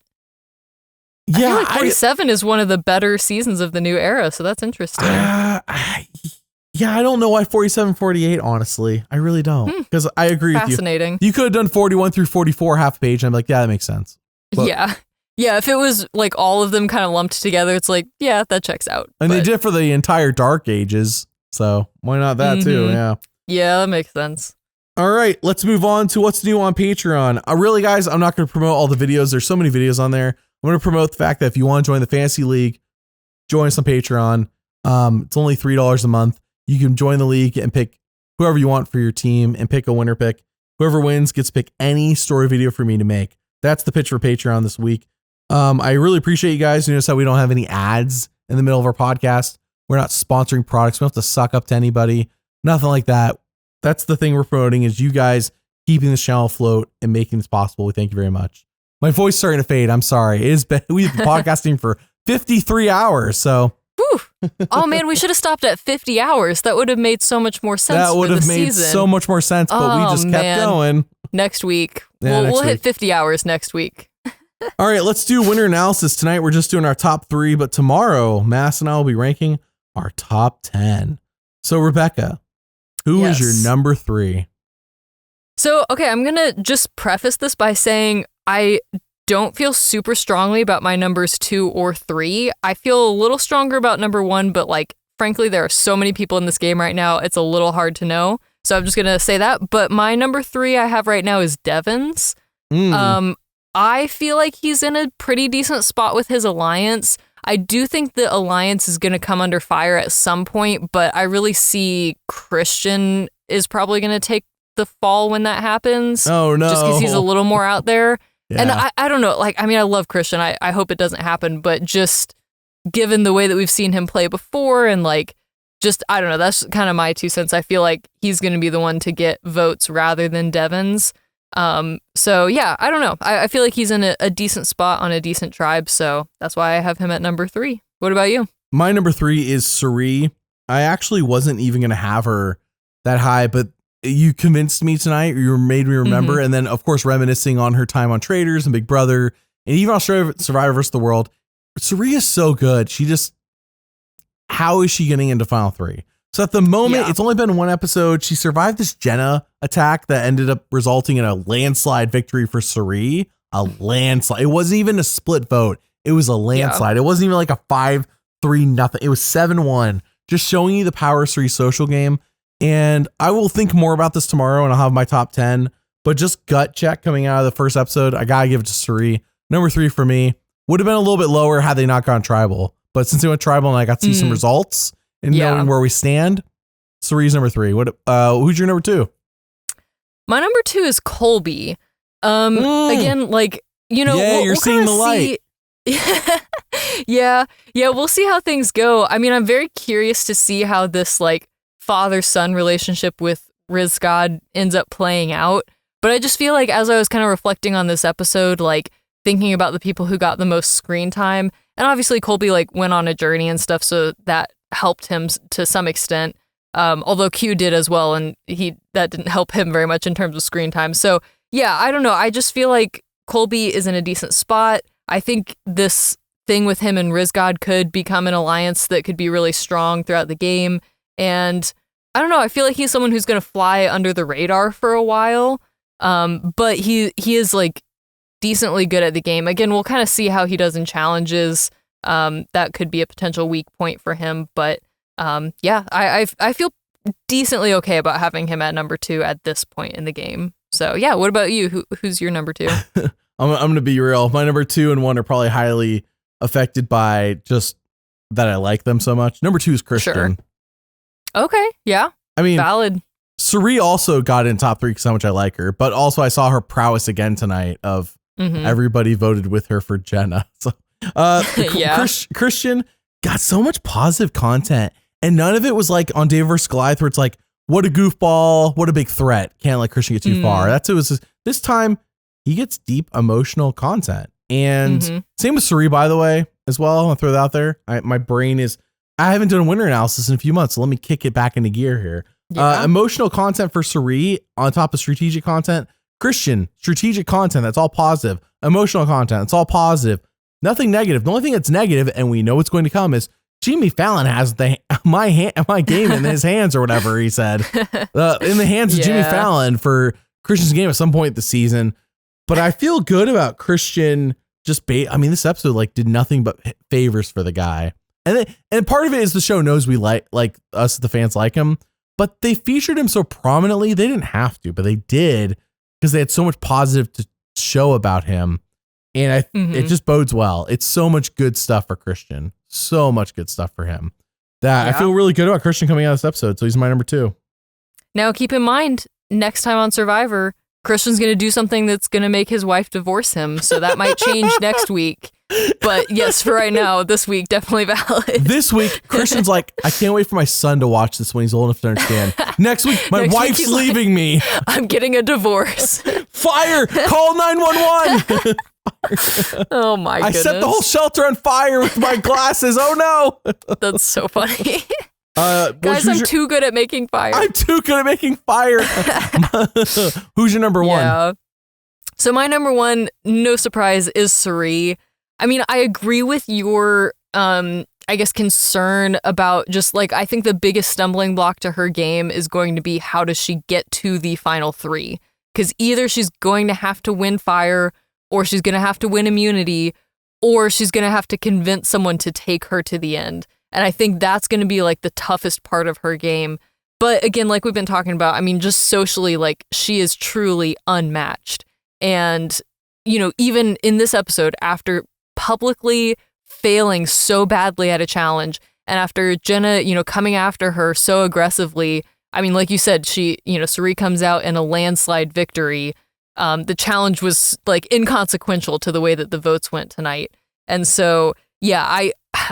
Yeah. I feel like 47 is one of the better seasons of the new era, so that's interesting. Yeah, I don't know why 47, 48, honestly. I really don't. Because I agree with you. Fascinating. You could have done 41 through 44 half a page, and I'm like, yeah, that makes sense. But, yeah, if it was like all of them kind of lumped together, it's like, yeah, that checks out. And they did it for the entire Dark Ages, so why not that too? Yeah. Yeah, that makes sense. All right, let's move on to what's new on Patreon. Really, guys, I'm not going to promote all the videos. There's so many videos on there. I'm going to promote the fact that if you want to join the Fantasy League, join us on Patreon. It's only $3 a month. You can join the league and pick whoever you want for your team and pick a winner pick. Whoever wins gets to pick any story video for me to make. That's the pitch for Patreon this week. I really appreciate you guys. You notice how we don't have any ads in the middle of our podcast. We're not sponsoring products. We don't have to suck up to anybody. Nothing like that. That's the thing we're promoting is you guys keeping this channel afloat and making this possible. We thank you very much. My voice is starting to fade. I'm sorry. We've been podcasting for 53 hours. So. Oh man, we should have stopped at 50 hours. That would have made so much more sense. That would have made so much more sense, but we just kept going. Next week. We'll hit 50 hours next week. All right, let's do winner analysis. Tonight, we're just doing our top 3, but tomorrow, Mass and I will be ranking our top 10. So, Rebekah, who is your number 3? So, okay, I'm going to just preface this by saying I don't feel super strongly about my numbers 2 or 3. I feel a little stronger about number 1, but like, frankly, there are so many people in this game right now, it's a little hard to know. So I'm just going to say that. But my number 3 I have right now is Devens. I feel like he's in a pretty decent spot with his alliance. I do think the alliance is going to come under fire at some point, but I really see Christian is probably going to take the fall when that happens. Oh, no. Just because he's a little more out there. Yeah. And I don't know. Like, I mean, I love Christian. I hope it doesn't happen, but just given the way that we've seen him play before and like, just, I don't know, that's kind of my 2 cents. I feel like he's going to be the one to get votes rather than Devens. So yeah, I don't know. I feel like he's in a decent spot on a decent tribe. So that's why I have him at number 3. What about you? My number 3 is Cirie. I actually wasn't even going to have her that high, but you convinced me tonight. You made me remember. And then of course, reminiscing on her time on Traders and Big Brother and even Australia Survivor vs. the World. Cirie is so good. How is she getting into Final 3? So at the moment, It's only been 1 episode. She survived this Jenna attack that ended up resulting in a landslide victory for Cirie. A landslide. It wasn't even a split vote. It was a landslide. It wasn't even like a 5-3 nothing. It was 7-1. Just showing you the power of Cirie's social game. And I will think more about this tomorrow and I'll have my top 10. But just gut check coming out of the first episode, I gotta give it to Cirie. Number 3 for me. Would have been a little bit lower had they not gone tribal. But since they went tribal and I got to see some results and knowing where we stand, Cirie's number 3. Who's your number 2? My number 2 is Colby. Again, like, you know, you're seeing the light. Yeah, we'll see how things go. I mean, I'm very curious to see how this like father-son relationship with Rizgod ends up playing out. But I just feel like as I was kind of reflecting on this episode, like thinking about the people who got the most screen time, and obviously Colby like went on a journey and stuff, so that helped him to some extent. Although Q did as well, and that didn't help him very much in terms of screen time. So yeah, I don't know. I just feel like Colby is in a decent spot. I think this thing with him and Rizgod could become an alliance that could be really strong throughout the game. And I don't know. I feel like he's someone who's going to fly under the radar for a while. But he is like decently good at the game. Again, we'll kind of see how he does in challenges. That could be a potential weak point for him. But yeah, I feel decently okay about having him at number 2 at this point in the game. So yeah, what about you? Who's your number 2? I'm going to be real. My number 2 and 1 are probably highly affected by just that I like them so much. Number 2 is Christian. Sure. Okay. Yeah. I mean, valid. Cirie also got in top 3 because how much I like her, but also I saw her prowess again tonight of everybody voted with her for Jenna. So, Christian got so much positive content and none of it was like on David vs. Goliath where it's like, what a goofball, what a big threat. Can't let Christian get too far. That's it was this time he gets deep emotional content. And same with Cirie, by the way, as well. I'll throw that out there. My brain is, I haven't done a winter analysis in a few months, so let me kick it back into gear here. Yeah. Emotional content for Cirie on top of strategic content. Christian, strategic content, that's all positive. Emotional content, it's all positive. Nothing negative. The only thing that's negative, and we know what's going to come, is Jimmy Fallon has my game in his hands or whatever he said. In the hands of Jimmy Fallon for Christian's game at some point this season. But I feel good about Christian. This episode like did nothing but favors for the guy. And part of it is the show knows we like us, the fans like him, but they featured him so prominently. They didn't have to, but they did because they had so much positive to show about him. And it just bodes well. It's so much good stuff for Christian. So much good stuff for him that I feel really good about Christian coming out of this episode. So he's my number 2. Now keep in mind, next time on Survivor, Christian's going to do something that's going to make his wife divorce him. So that might change next week. But yes, for right now, this week, definitely valid. This week, Christian's like, I can't wait for my son to watch this when he's old enough to understand. Next week, my wife's leaving me. I'm getting a divorce. Fire! Call 911! Oh my goodness. I set the whole shelter on fire with my glasses. Oh no. That's so funny. Guys, I'm too good at making fire. I'm too good at making fire. Who's your number 1? Yeah. So my number one, no surprise, is Cirie. I mean, I agree with your, I guess, concern about just like, I think the biggest stumbling block to her game is going to be how does she get to the final three? Because either she's going to have to win fire, or she's going to have to win immunity, or she's going to have to convince someone to take her to the end. And I think that's going to be like the toughest part of her game. But again, like we've been talking about, I mean, just socially, like she is truly unmatched. And, you know, even in this episode, after publicly failing so badly at a challenge, and after Jenna, you know, coming after her so aggressively, I mean, like you said, Cirie comes out in a landslide victory. The challenge was like inconsequential to the way that the votes went tonight. And so, yeah,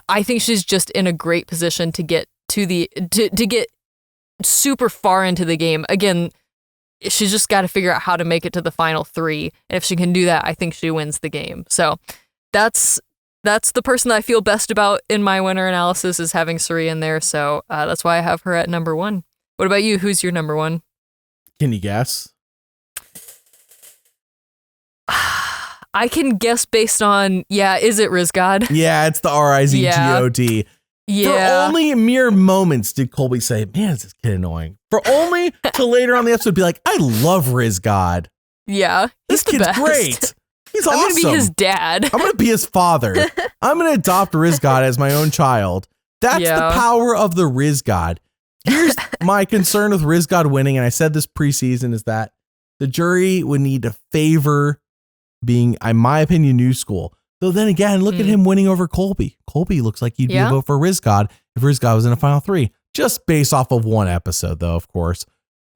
I think she's just in a great position to get to to get super far into the game. Again, she's just got to figure out how to make it to the final three. And if she can do that, I think she wins the game. So that's the person that I feel best about in my winner analysis, is having Cirie in there. So that's why I have her at number one. What about you? Who's your number one? Can you guess? I can guess based on, is it Rizgod? Yeah, it's the Rizgod. Yeah. For only mere moments did Colby say, man, is this kid annoying? For only to later on the episode be like, I love Rizgod. Yeah. This kid's great. He's awesome. I'm going to be his dad. I'm going to be his father. I'm going to adopt Rizgod as my own child. That's the power of the Rizgod. Here's my concern with Rizgod winning, and I said this preseason, is that the jury would need to favor being, in my opinion, new school. Though then again, look at him winning over Colby. Colby looks like he'd be a vote for Rizgod if Rizgod was in a final three. Just based off of one episode, though, of course.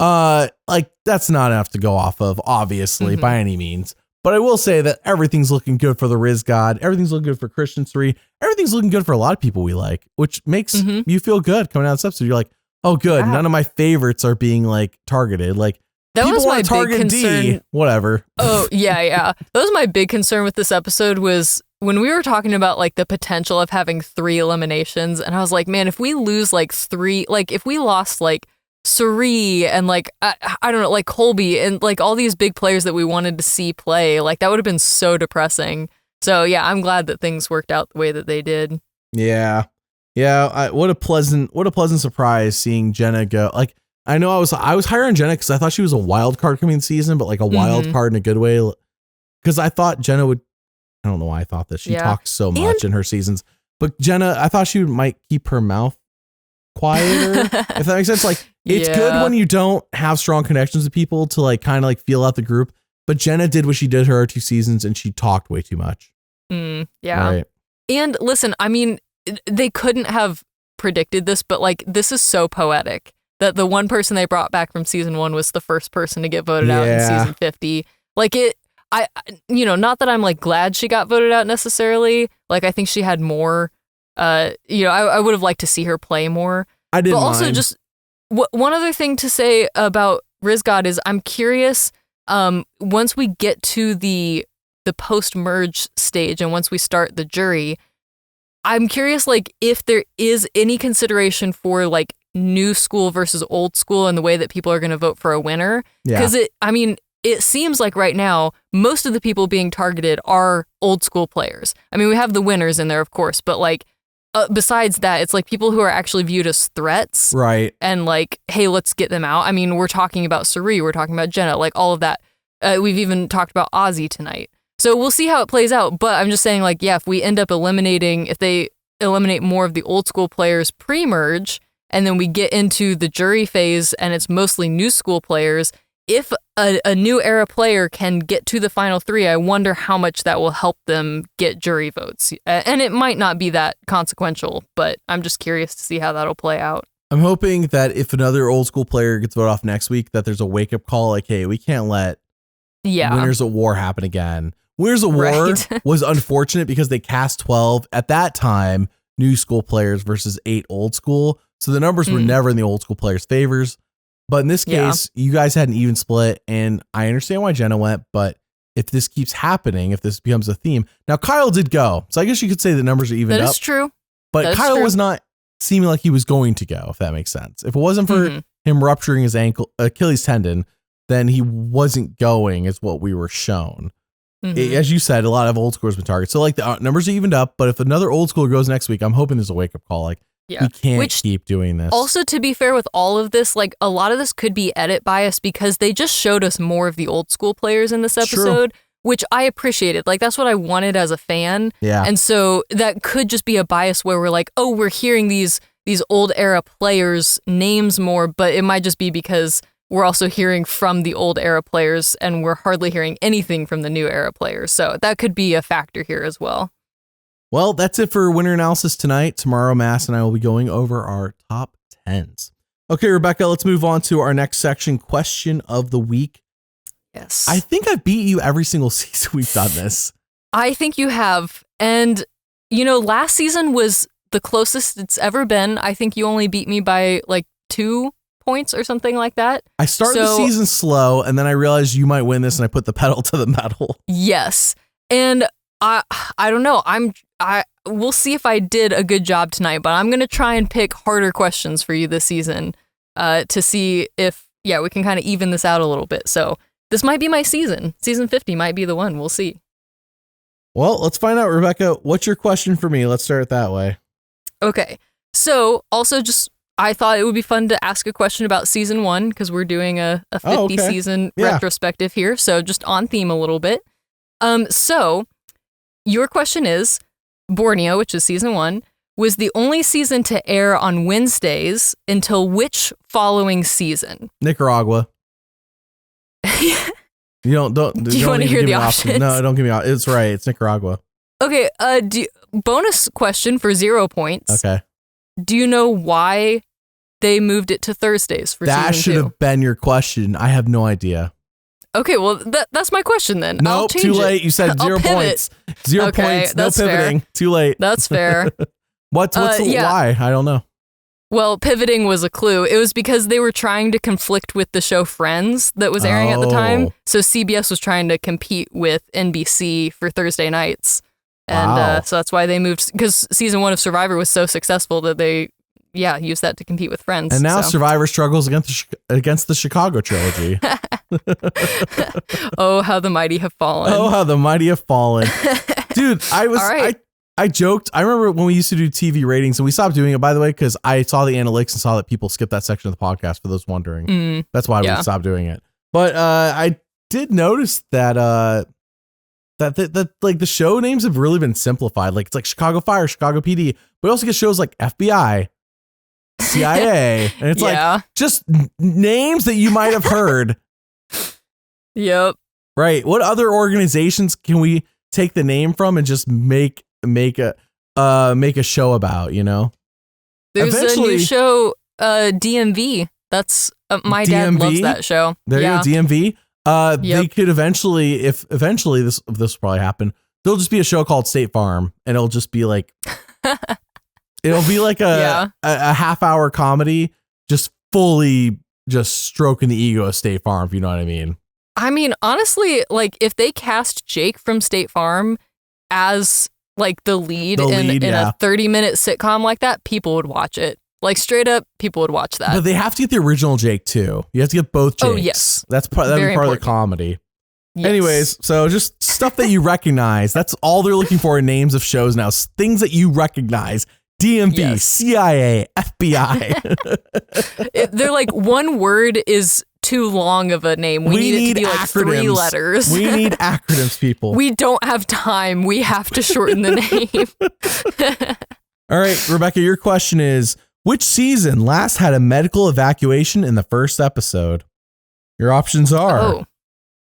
Like, that's not enough to go off of, obviously, by any means. But I will say that everything's looking good for the Rizgod. Everything's looking good for Christian Cirie. Everything's looking good for a lot of people we like, which makes you feel good coming out of this episode. You're like, oh, good. None of my favorites are being like targeted. Like, that people was my target big concern. D, whatever. Oh, yeah. That was my big concern with this episode, was when we were talking about like the potential of having 3 eliminations. And I was like, man, if we lose like 3, like if we lost like Cirie and like, I don't know, like Colby and like all these big players that we wanted to see play, like that would have been so depressing. So yeah, I'm glad that things worked out the way that they did. Yeah. What a pleasant surprise seeing Jenna go. Like, I know I was higher on Jenna because I thought she was a wild card coming in season, but like a wild card in a good way. Because I thought Jenna would, I don't know why I thought this. She talks so much in her seasons, but Jenna, I thought she might keep her mouth quieter, if that makes sense. Like, it's good when you don't have strong connections with people to like kind of like feel out the group. But Jenna did what she did her 2 seasons, and she talked way too much. Yeah. Right. And listen, I mean, they couldn't have predicted this, but like this is so poetic that the one person they brought back from season 1 was the first person to get voted out in season 50. Like not that I'm like glad she got voted out necessarily. Like, I think she had more, I would have liked to see her play more. I didn't. But also mind. Just one other thing to say about Rizgod is I'm curious, once we get to the post-merge stage and once we start the jury, I'm curious, like, if there is any consideration for like new school versus old school and the way that people are going to vote for a winner. Because it seems like right now, most of the people being targeted are old school players. I mean, we have the winners in there, of course, but like, besides that, it's like people who are actually viewed as threats. Right. And like, hey, let's get them out. I mean, we're talking about Cirie, we're talking about Jenna, like all of that. We've even talked about Ozzy tonight. So we'll see how it plays out. But I'm just saying, like, yeah, if we end up if they eliminate more of the old school players pre-merge, and then we get into the jury phase and it's mostly new school players, if a new era player can get to the final 3, I wonder how much that will help them get jury votes. And it might not be that consequential, but I'm just curious to see how that'll play out. I'm hoping that if another old school player gets voted off next week, that there's a wake up call like, hey, we can't let Winners of War happen again. Winners of War was unfortunate because they cast 12 at that time, new school players versus 8 old school. So the numbers were never in the old school players' favors. But in this case, you guys had an even split, and I understand why Jenna went, but if this keeps happening, if this becomes a theme. Now, Kyle did go, so I guess you could say the numbers are evened up. That is true. But Kyle was not seeming like he was going to go, if that makes sense. If it wasn't for him rupturing his Achilles tendon, then he wasn't going is what we were shown. As you said, a lot of old schoolers been targeted. So like the numbers are evened up, but if another old schooler goes next week, I'm hoping there's a wake up call. Like we can't keep doing this. Also, to be fair with all of this, like a lot of this could be edit bias because they just showed us more of the old school players in this episode, which I appreciated. Like that's what I wanted as a fan. Yeah. And so that could just be a bias where we're like, oh, we're hearing these old era players' names more, but it might just be because we're also hearing from the old era players and we're hardly hearing anything from the new era players. So that could be a factor here as well. Well, that's it for winner analysis tonight. Tomorrow, Mass and I will be going over our top 10s. Okay, Rebekah, let's move on to our next section, question of the week. Yes. I think I've beat you every single season we've done this. I think you have. And, last season was the closest it's ever been. I think you only beat me by like 2 points or something like that. I started the season slow and then I realized you might win this and I put the pedal to the metal. Yes. And I don't know. We'll see if I did a good job tonight, but I'm going to try and pick harder questions for you this season to see if, we can kind of even this out a little bit. So this might be my season. Season 50 might be the one. We'll see. Well, let's find out, Rebekah. What's your question for me? Let's start it that way. Okay. So also I thought it would be fun to ask a question about season 1 because we're doing a 50 season retrospective here. So just on theme a little bit. So your question is, Borneo, which is season 1, was the only season to air on Wednesdays until which following season? Nicaragua. You don't Do you want to hear the options? No, don't give me options. It's right. It's Nicaragua. Okay. Bonus question for 0 points. Okay. Do you know why they moved it to Thursdays for season 2? That should have been your question. I have no idea. Okay, well, that's my question then. I'll Nope, change too late. it. You said 0 points. 0 points. No pivoting. Fair. Too late. That's fair. What's the why? I don't know. Well, pivoting was a clue. It was because they were trying to conflict with the show Friends that was airing at the time. So CBS was trying to compete with NBC for Thursday nights. And so that's why they moved, because season 1 of Survivor was so successful that they used that to compete with Friends. And now Survivor struggles against the Chicago trilogy. Oh, how the mighty have fallen. Oh, how the mighty have fallen. Dude, I joked. I remember when we used to do TV ratings and we stopped doing it, by the way, because I saw the analytics and saw that people skipped that section of the podcast, for those wondering. That's why we stopped doing it. But I did notice that that like the show names have really been simplified. Like it's like Chicago Fire, Chicago PD, but we also get shows like FBI, CIA, and it's like just names that you might have heard. Yep. Right. What other organizations can we take the name from and just make a show about, There's a new show, DMV. That's my dad loves that show. There you go, DMV. They could eventually, if eventually this will probably happen, there'll just be a show called State Farm, and it'll just be like it'll be like a half-hour comedy, just fully just stroking the ego of State Farm, if you know what I mean. I mean, honestly, like if they cast Jake from State Farm as like the lead in a 30-minute sitcom like that, people would watch it. Like straight up, people would watch that. But they have to get the original Jake too. You have to get both Jakes. Oh yes, that'd be part of the comedy. Yes. Anyways, so just stuff that you recognize. That's all they're looking for in names of shows now. Things that you recognize. DMV, CIA, FBI. They're like, one word is too long of a name. We need it to be like acronyms. 3 letters. We need acronyms, people. We don't have time. We have to shorten the name. All right, Rebekah, your question is, which season last had a medical evacuation in the first episode? Your options are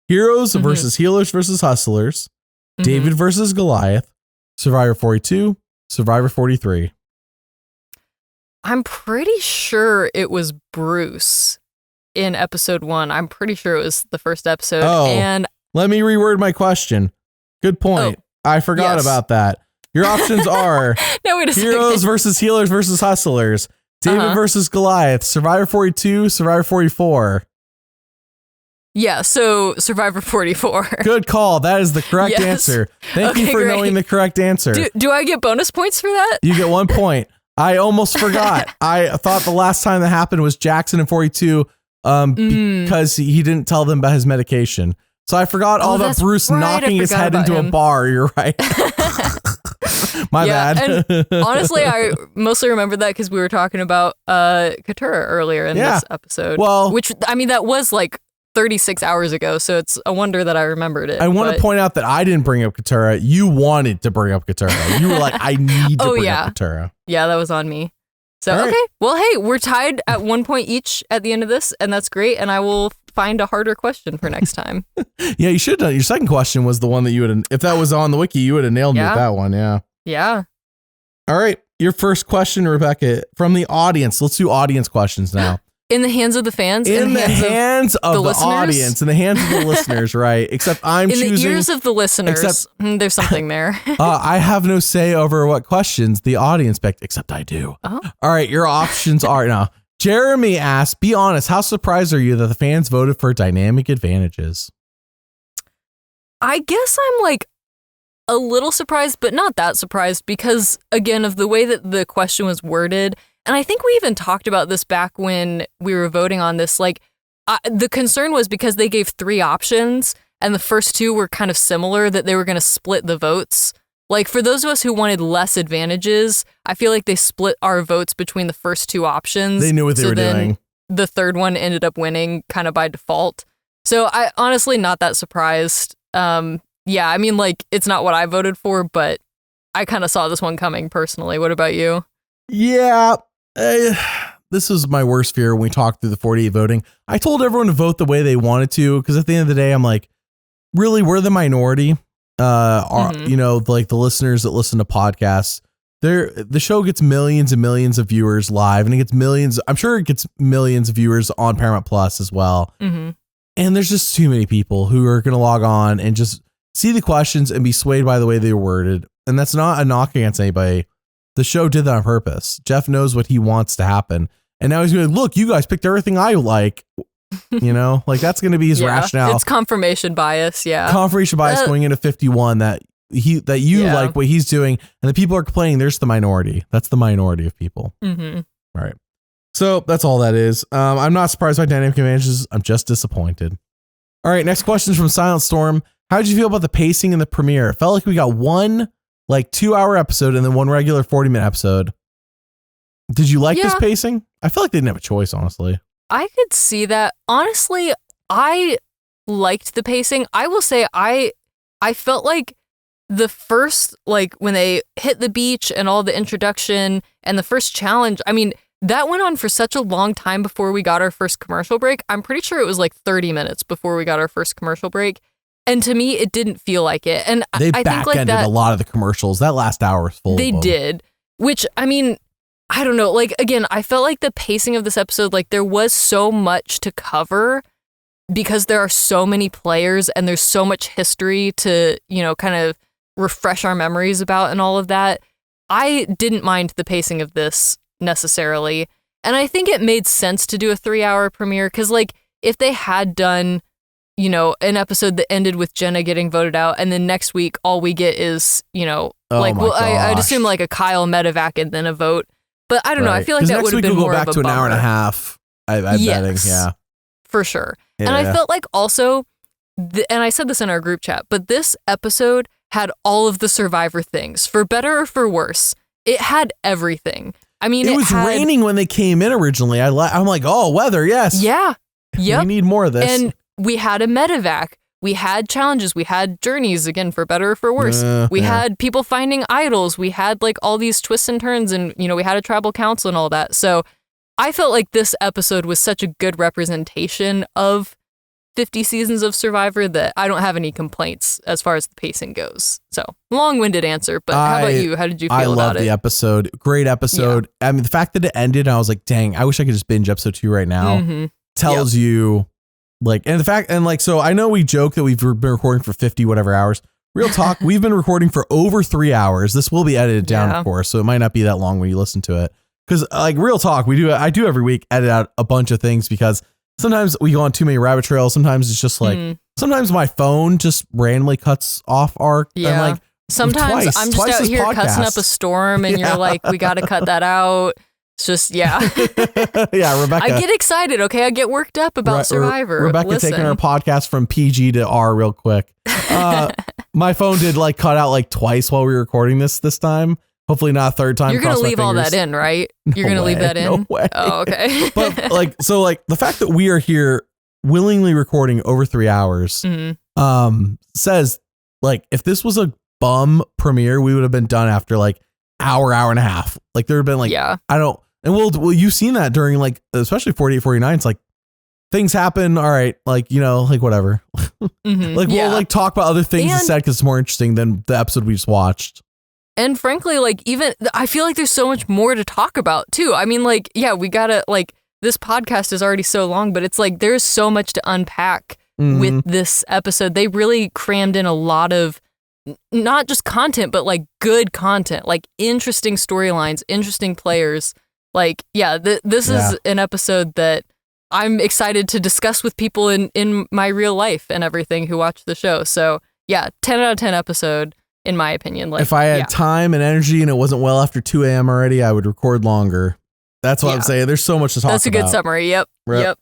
Heroes versus Healers versus Hustlers, David versus Goliath, Survivor 42, Survivor 43. I'm pretty sure it was Bruce in episode 1. I'm pretty sure it was the first episode. And let me reword my question. Good point. I forgot about that. Your options are Heroes versus Healers versus Hustlers, David versus Goliath, Survivor 42, Survivor 44. Yeah, so Survivor 44. Good call. That is the correct answer. Thank you for knowing the correct answer. Do I get bonus points for that? You get 1 point. I almost forgot. I thought the last time that happened was Jackson in 42 because he didn't tell them about his medication. So I forgot all about Bruce knocking his head into a bar. You're right. My bad. And honestly, I mostly remember that because we were talking about Katura earlier in this episode. Well, which, I mean, that was like 36 hours ago, so it's a wonder that I remembered it. I want to point out that I didn't bring up Katura. You wanted to bring up Katura. You were like, I need to bring up Katura. Yeah, that was on me. So, okay. Well, hey, we're tied at 1 point each at the end of this, and that's great. And I will find a harder question for next time. Yeah, you should have done. Your second question was the one that you would have, if that was on the wiki, you would have nailed me with that one. Yeah. Yeah. All right. Your first question, Rebekah, from the audience. Let's do audience questions now. In the hands of the fans? In the hands of the audience. In the hands of the listeners, right. Except I'm choosing. In the ears of the listeners. There's something there. I have no say over what questions the audience picked, except I do. Oh. All right. Your options are now. Jeremy asks, be honest, how surprised are you that the fans voted for dynamic advantages? I guess I'm like a little surprised, but not that surprised because, again, of the way that the question was worded. And I think we even talked about this back when we were voting on this. Like, the concern was because they gave 3 options and the first 2 were kind of similar, that they were going to split the votes. Like, for those of us who wanted less advantages, I feel like they split our votes between the first 2 options. They knew what they were doing. The third one ended up winning kind of by default. So I honestly not that surprised. Yeah, I mean, like, it's not what I voted for, but I kind of saw this one coming personally. What about you? Yeah, this was my worst fear when we talked through the 48 voting. I told everyone to vote the way they wanted to, because at the end of the day, I'm like, really, we're the minority. You know, like the listeners that listen to podcasts, the show gets millions and millions of viewers live, and it gets millions. I'm sure it gets millions of viewers on Paramount Plus as well. Mm-hmm. And there's just too many people who are going to log on and just see the questions and be swayed by the way they were worded. And that's not a knock against anybody. The show did that on purpose. Jeff knows what he wants to happen. And now he's going to look, you guys picked everything I like. You know, like that's going to be his rationale. It's confirmation bias. Yeah. Confirmation bias going into 51 that you like what he's doing. And the people are complaining. There's the minority. That's the minority of people. Mm-hmm. All right. So that's all that is. I'm not surprised by dynamic advantages. I'm just disappointed. All right. Next question is from Silent Storm. How did you feel about the pacing in the premiere? It felt like we got one like 2-hour episode and then one regular 40-minute episode. Did you like this pacing? I feel like they didn't have a choice, honestly. I could see that. Honestly, I liked the pacing. I will say I felt like the first, like when they hit the beach and all the introduction and the first challenge, I mean, that went on for such a long time before we got our first commercial break. I'm pretty sure it was like 30 minutes before we got our first commercial break. And to me, it didn't feel like it. And they I think back-ended a lot of the commercials. That last hour was full. They did, which, I mean, I don't know. Like, again, I felt like the pacing of this episode, like there was so much to cover because there are so many players and there's so much history to, you know, kind of refresh our memories about and all of that. I didn't mind the pacing of this necessarily. And I think it made sense to do a 3-hour premiere because, like, if they had done, you know, an episode that ended with Jenna getting voted out and then next week all we get is, you know, I'd assume like a Kyle medevac and then a vote. But I don't know. I feel like that would have been more of a bummer. Next week we'll go back to an hour and a half. I'm betting, yeah. For sure. Yeah. And I felt like also, and I said this in our group chat, but this episode had all of the Survivor things, for better or for worse. It had everything. I mean, it was raining when they came in originally. I'm like, oh, weather, yes. Yeah. Yep. We need more of this. And we had a medevac. We had challenges. We had journeys, again, for better or for worse. We had people finding idols. We had like all these twists and turns and, you know, we had a tribal council and all that. So I felt like this episode was such a good representation of 50 seasons of Survivor that I don't have any complaints as far as the pacing goes. So long-winded answer, but how about you? How did you feel about it? I love the episode. Great episode. Yeah. I mean, the fact that it ended, I was like, dang, I wish I could just binge episode 2 right now. Tells you like, and the fact, and like, so I know we joke that we've been recording for 50 whatever hours. Real talk, we've been recording for over 3 hours. This will be edited down, of course, so it might not be that long when you listen to it. Because like real talk, I do every week edit out a bunch of things because sometimes we go on too many rabbit trails. Sometimes it's just like, sometimes my phone just randomly cuts off our, and like, sometimes I'm just out here cussing up a storm and you're like, we got to cut that out. It's just, yeah. Yeah, Rebekah. I get excited, okay? I get worked up about Survivor. Rebekah taking our podcast from PG to R real quick. My phone did like cut out like twice while we were recording this time. Hopefully not a third time. You're going to leave all that in, right? You're going to leave that in? No way. Oh, okay. But like, so like the fact that we are here willingly recording over 3 hours says like, if this was a bum premiere, we would have been done after like hour and a half. Like there would have been like, and well, you've seen that during like, especially 48, 49. It's like things happen. All right. Like, you know, like whatever. Like we'll like talk about other things instead because it's more interesting than the episode we just watched. And frankly, like even I feel like there's so much more to talk about too. I mean, like, yeah, we gotta like this podcast is already so long, but it's like there's so much to unpack with this episode. They really crammed in a lot of not just content, but like good content, like interesting storylines, interesting players. Like, yeah, this is an episode that I'm excited to discuss with people in my real life and everything who watch the show. So yeah, 10 out of 10 episode. In my opinion, like if I had time and energy and it wasn't well after 2 a.m. already, I would record longer. That's what I'm saying. There's so much to talk about. That's a good summary. Yep. Yep.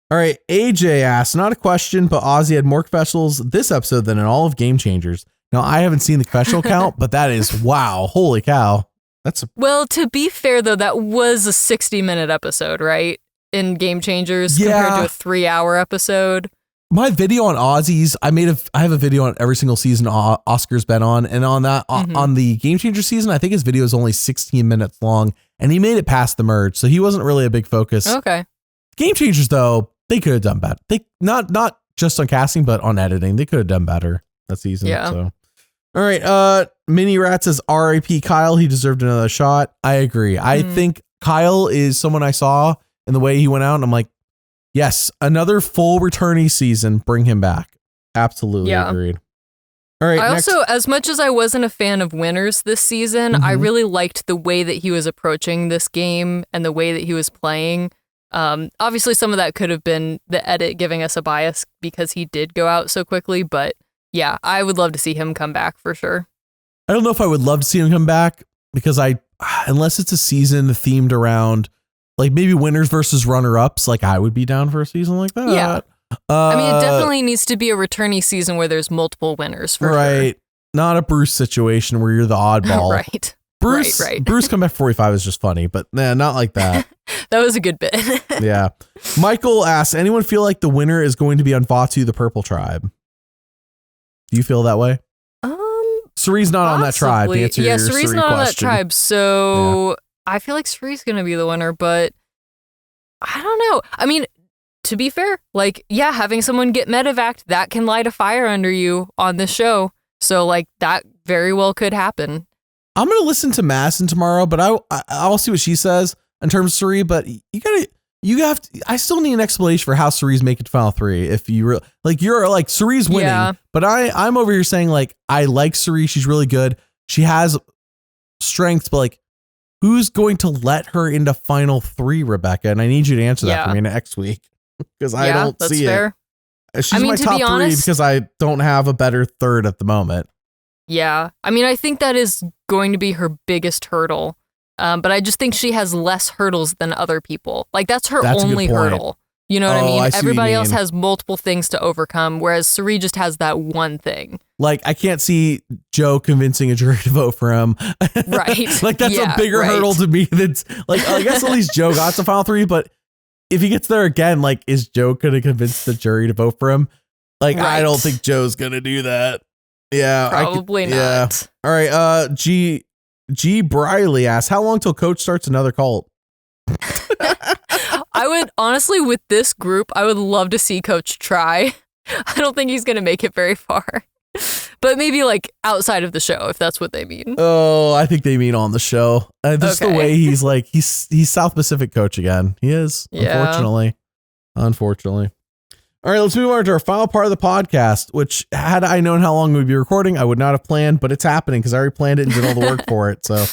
All right. AJ asks, not a question, but Ozzy had more confessionals this episode than in all of Game Changers. Now, I haven't seen the confessional count, but that is, wow. Holy cow. Well, to be fair, though, that was a 60-minute episode, right? In Game Changers compared to a 3-hour episode. My video on Ozzy's, I have a video on every single season Oscar's been on, and on that on the Game Changer season, I think his video is only 16 minutes long, and he made it past the merge, so he wasn't really a big focus. Okay. Game Changers though, they could have done better. They not just on casting, but on editing, they could have done better that season. Yeah. So, all right. Mini Rat says R.I.P. Kyle. He deserved another shot. I agree. I think Kyle is someone I saw in the way he went out, and I'm like, yes, another full returnee season. Bring him back. Absolutely agreed. All right. Also, as much as I wasn't a fan of Winners this season, I really liked the way that he was approaching this game and the way that he was playing. Obviously, some of that could have been the edit giving us a bias because he did go out so quickly. But yeah, I would love to see him come back for sure. I don't know if I would love to see him come back because unless it's a season themed around like maybe winners versus runner-ups, like I would be down for a season like that. Yeah. I mean, it definitely needs to be a returnee season where there's multiple winners for sure. Not a Bruce situation where you're the oddball. Right. Bruce come back 45 is just funny, but not like that. That was a good bit. Yeah. Michael asks, anyone feel like the winner is going to be on Vatu, the Purple Tribe? Do you feel that way? Cirie's not on that tribe. To answer your Cirie's not on that tribe. So I feel like Cirie's going to be the winner, but I don't know. I mean, to be fair, like, yeah, having someone get medevaced, that can light a fire under you on this show. So like that very well could happen. I'm going to listen to Madison tomorrow, but I'll see what she says in terms of Cirie, but you have to, I still need an explanation for how Cirie's make it to Final 3. If you you're like Cirie's winning, but I'm over here saying like, I like Cirie. She's really good. She has strengths, but like, who's going to let her into Final 3, Rebekah? And I need you to answer that for me next week because I don't see it. She's my top 3 because I don't have a better third at the moment. Yeah. I mean, I think that is going to be her biggest hurdle. But I just think she has less hurdles than other people. Like that's her only hurdle. You know what I mean? Everybody else has multiple things to overcome, whereas Cirie just has that one thing. Like I can't see Joe convincing a jury to vote for him. Right. Like that's a bigger hurdle to me. That's like, I guess at least Joe got to Final 3, but if he gets there again, like is Joe going to convince the jury to vote for him? Like, I don't think Joe's going to do that. Yeah. Probably not. Yeah. All right. G. Briley asks, how long till Coach starts another cult? I would honestly, with this group, I would love to see Coach try. I don't think he's going to make it very far, but maybe like outside of the show, if that's what they mean. Oh, I think they mean on the show. Just the way he's like, he's South Pacific Coach again. He is, unfortunately. All right, let's move on to our final part of the podcast, which had I known how long we'd be recording, I would not have planned, but it's happening because I already planned it and did all the work for it. So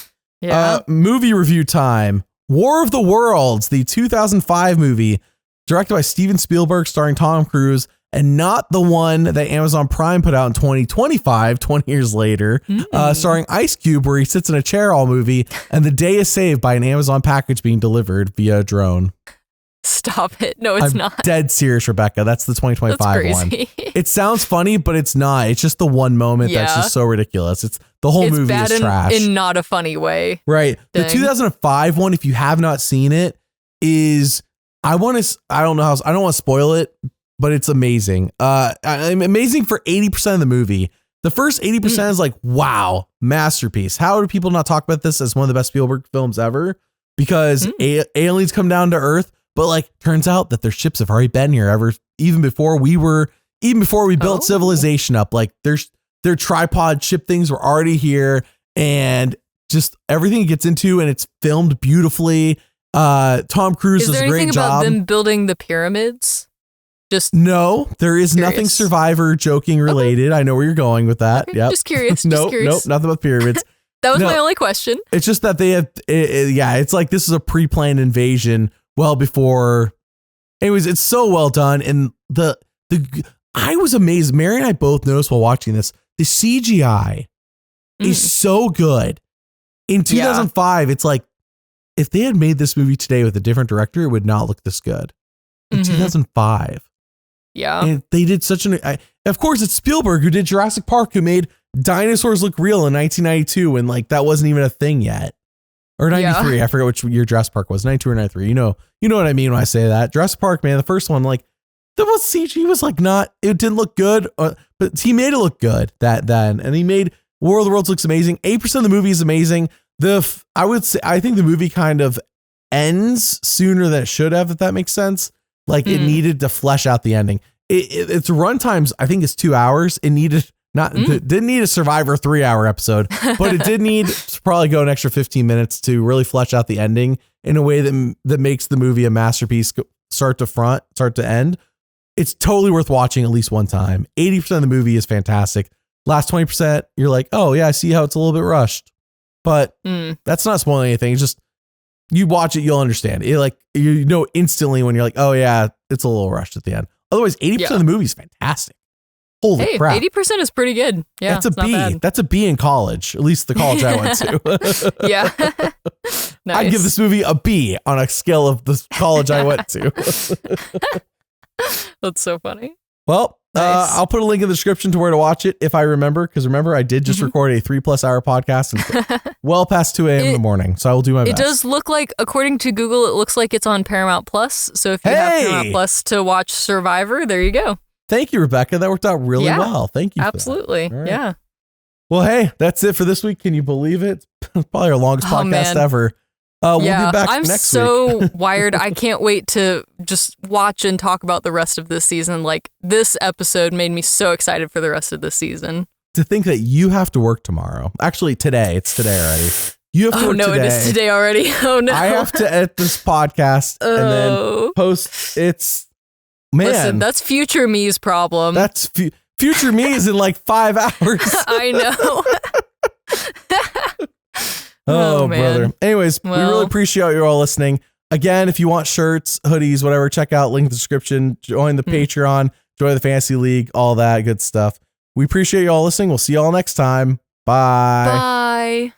movie review time. War of the Worlds, the 2005 movie directed by Steven Spielberg, starring Tom Cruise, and not the one that Amazon Prime put out in 2025, 20 years later, starring Ice Cube, where he sits in a chair all movie, and the day is saved by an Amazon package being delivered via a drone. Stop it. No, it's not. Dead serious, Rebekah. That's the 2025 one. It sounds funny, but it's not. It's just the one moment that's just so ridiculous. It's the whole movie bad is trash. In not a funny way. Right. Dang. The 2005 one, if you have not seen it, is I don't want to spoil it, but it's amazing. Amazing for 80% of the movie. The first 80% is like, wow, masterpiece. How do people not talk about this as one of the best Spielberg films ever? Because aliens come down to Earth. But like, turns out that their ships have already been here even before we built civilization up. Like their tripod ship things were already here, and just everything it gets into, and it's filmed beautifully. Tom Cruise does a great job. Is there anything about them building the pyramids? No, there is nothing Survivor joking related. Okay. I know where you're going with that. Okay, yep. Just curious. Nope, nothing about pyramids. That was my only question. It's just that they have, it's like this is a pre-planned invasion. Well before, anyways, it's so well done, and I was amazed. Mary and I both noticed while watching this, the CGI is so good. In 2005, it's like if they had made this movie today with a different director, it would not look this good. In 2005, and they did such of course, it's Spielberg who did Jurassic Park, who made dinosaurs look real in 1992, and like that wasn't even a thing yet. Or 93, I forget which year Jurassic Park was, 92 or 93. You know what I mean when I say that. Jurassic Park, man, the first one, like, the CG was like it didn't look good, but he made it look good then. And he made War of the Worlds looks amazing. 8% of the movie is amazing. I think the movie kind of ends sooner than it should have, if that makes sense. Like it needed to flesh out the ending. Its runtimes, I think, is 2 hours. It needed didn't need a Survivor 3-hour episode, but it did need to probably go an extra 15 minutes to really flesh out the ending in a way that makes the movie a masterpiece, start to end. It's totally worth watching at least one time. 80% of the movie is fantastic. Last 20%, you're like, oh yeah, I see how it's a little bit rushed, but that's not spoiling anything. It's just, you watch it, you'll understand it. Like, instantly when you're like, oh yeah, it's a little rushed at the end. Otherwise, 80% of the movie is fantastic. Holy crap. 80% is pretty good. Yeah. That's a B. That's a B in college, at least the college I went to. Yeah. Nice. I'd give this movie a B on a scale of the college I went to. That's so funny. Well, nice. I'll put a link in the description to where to watch it if I remember, because remember, I did just record a 3+ hour podcast and well past 2 a.m. in the morning. So I will do my best. It does look like, according to Google, it looks like it's on Paramount Plus. So if you have Paramount Plus to watch Survivor, there you go. Thank you, Rebekah. That worked out really well. Thank you. Absolutely. Right. Yeah. Well, hey, that's it for this week. Can you believe it? Probably our longest podcast ever. We'll be back next week. I'm so wired. I can't wait to just watch and talk about the rest of this season. Like, this episode made me so excited for the rest of the season. To think that you have to work tomorrow. Actually, today. It's today already. You have to work today. It is today already. Oh, no. I have to edit this podcast and then post. Man, listen, that's future me's problem. That's future me is in like 5 hours. I know. Oh, brother. Anyways, we really appreciate you all listening. Again, if you want shirts, hoodies, whatever, check out link in the description. Join the Patreon, join the Fantasy League, all that good stuff. We appreciate you all listening. We'll see you all next time. Bye. Bye.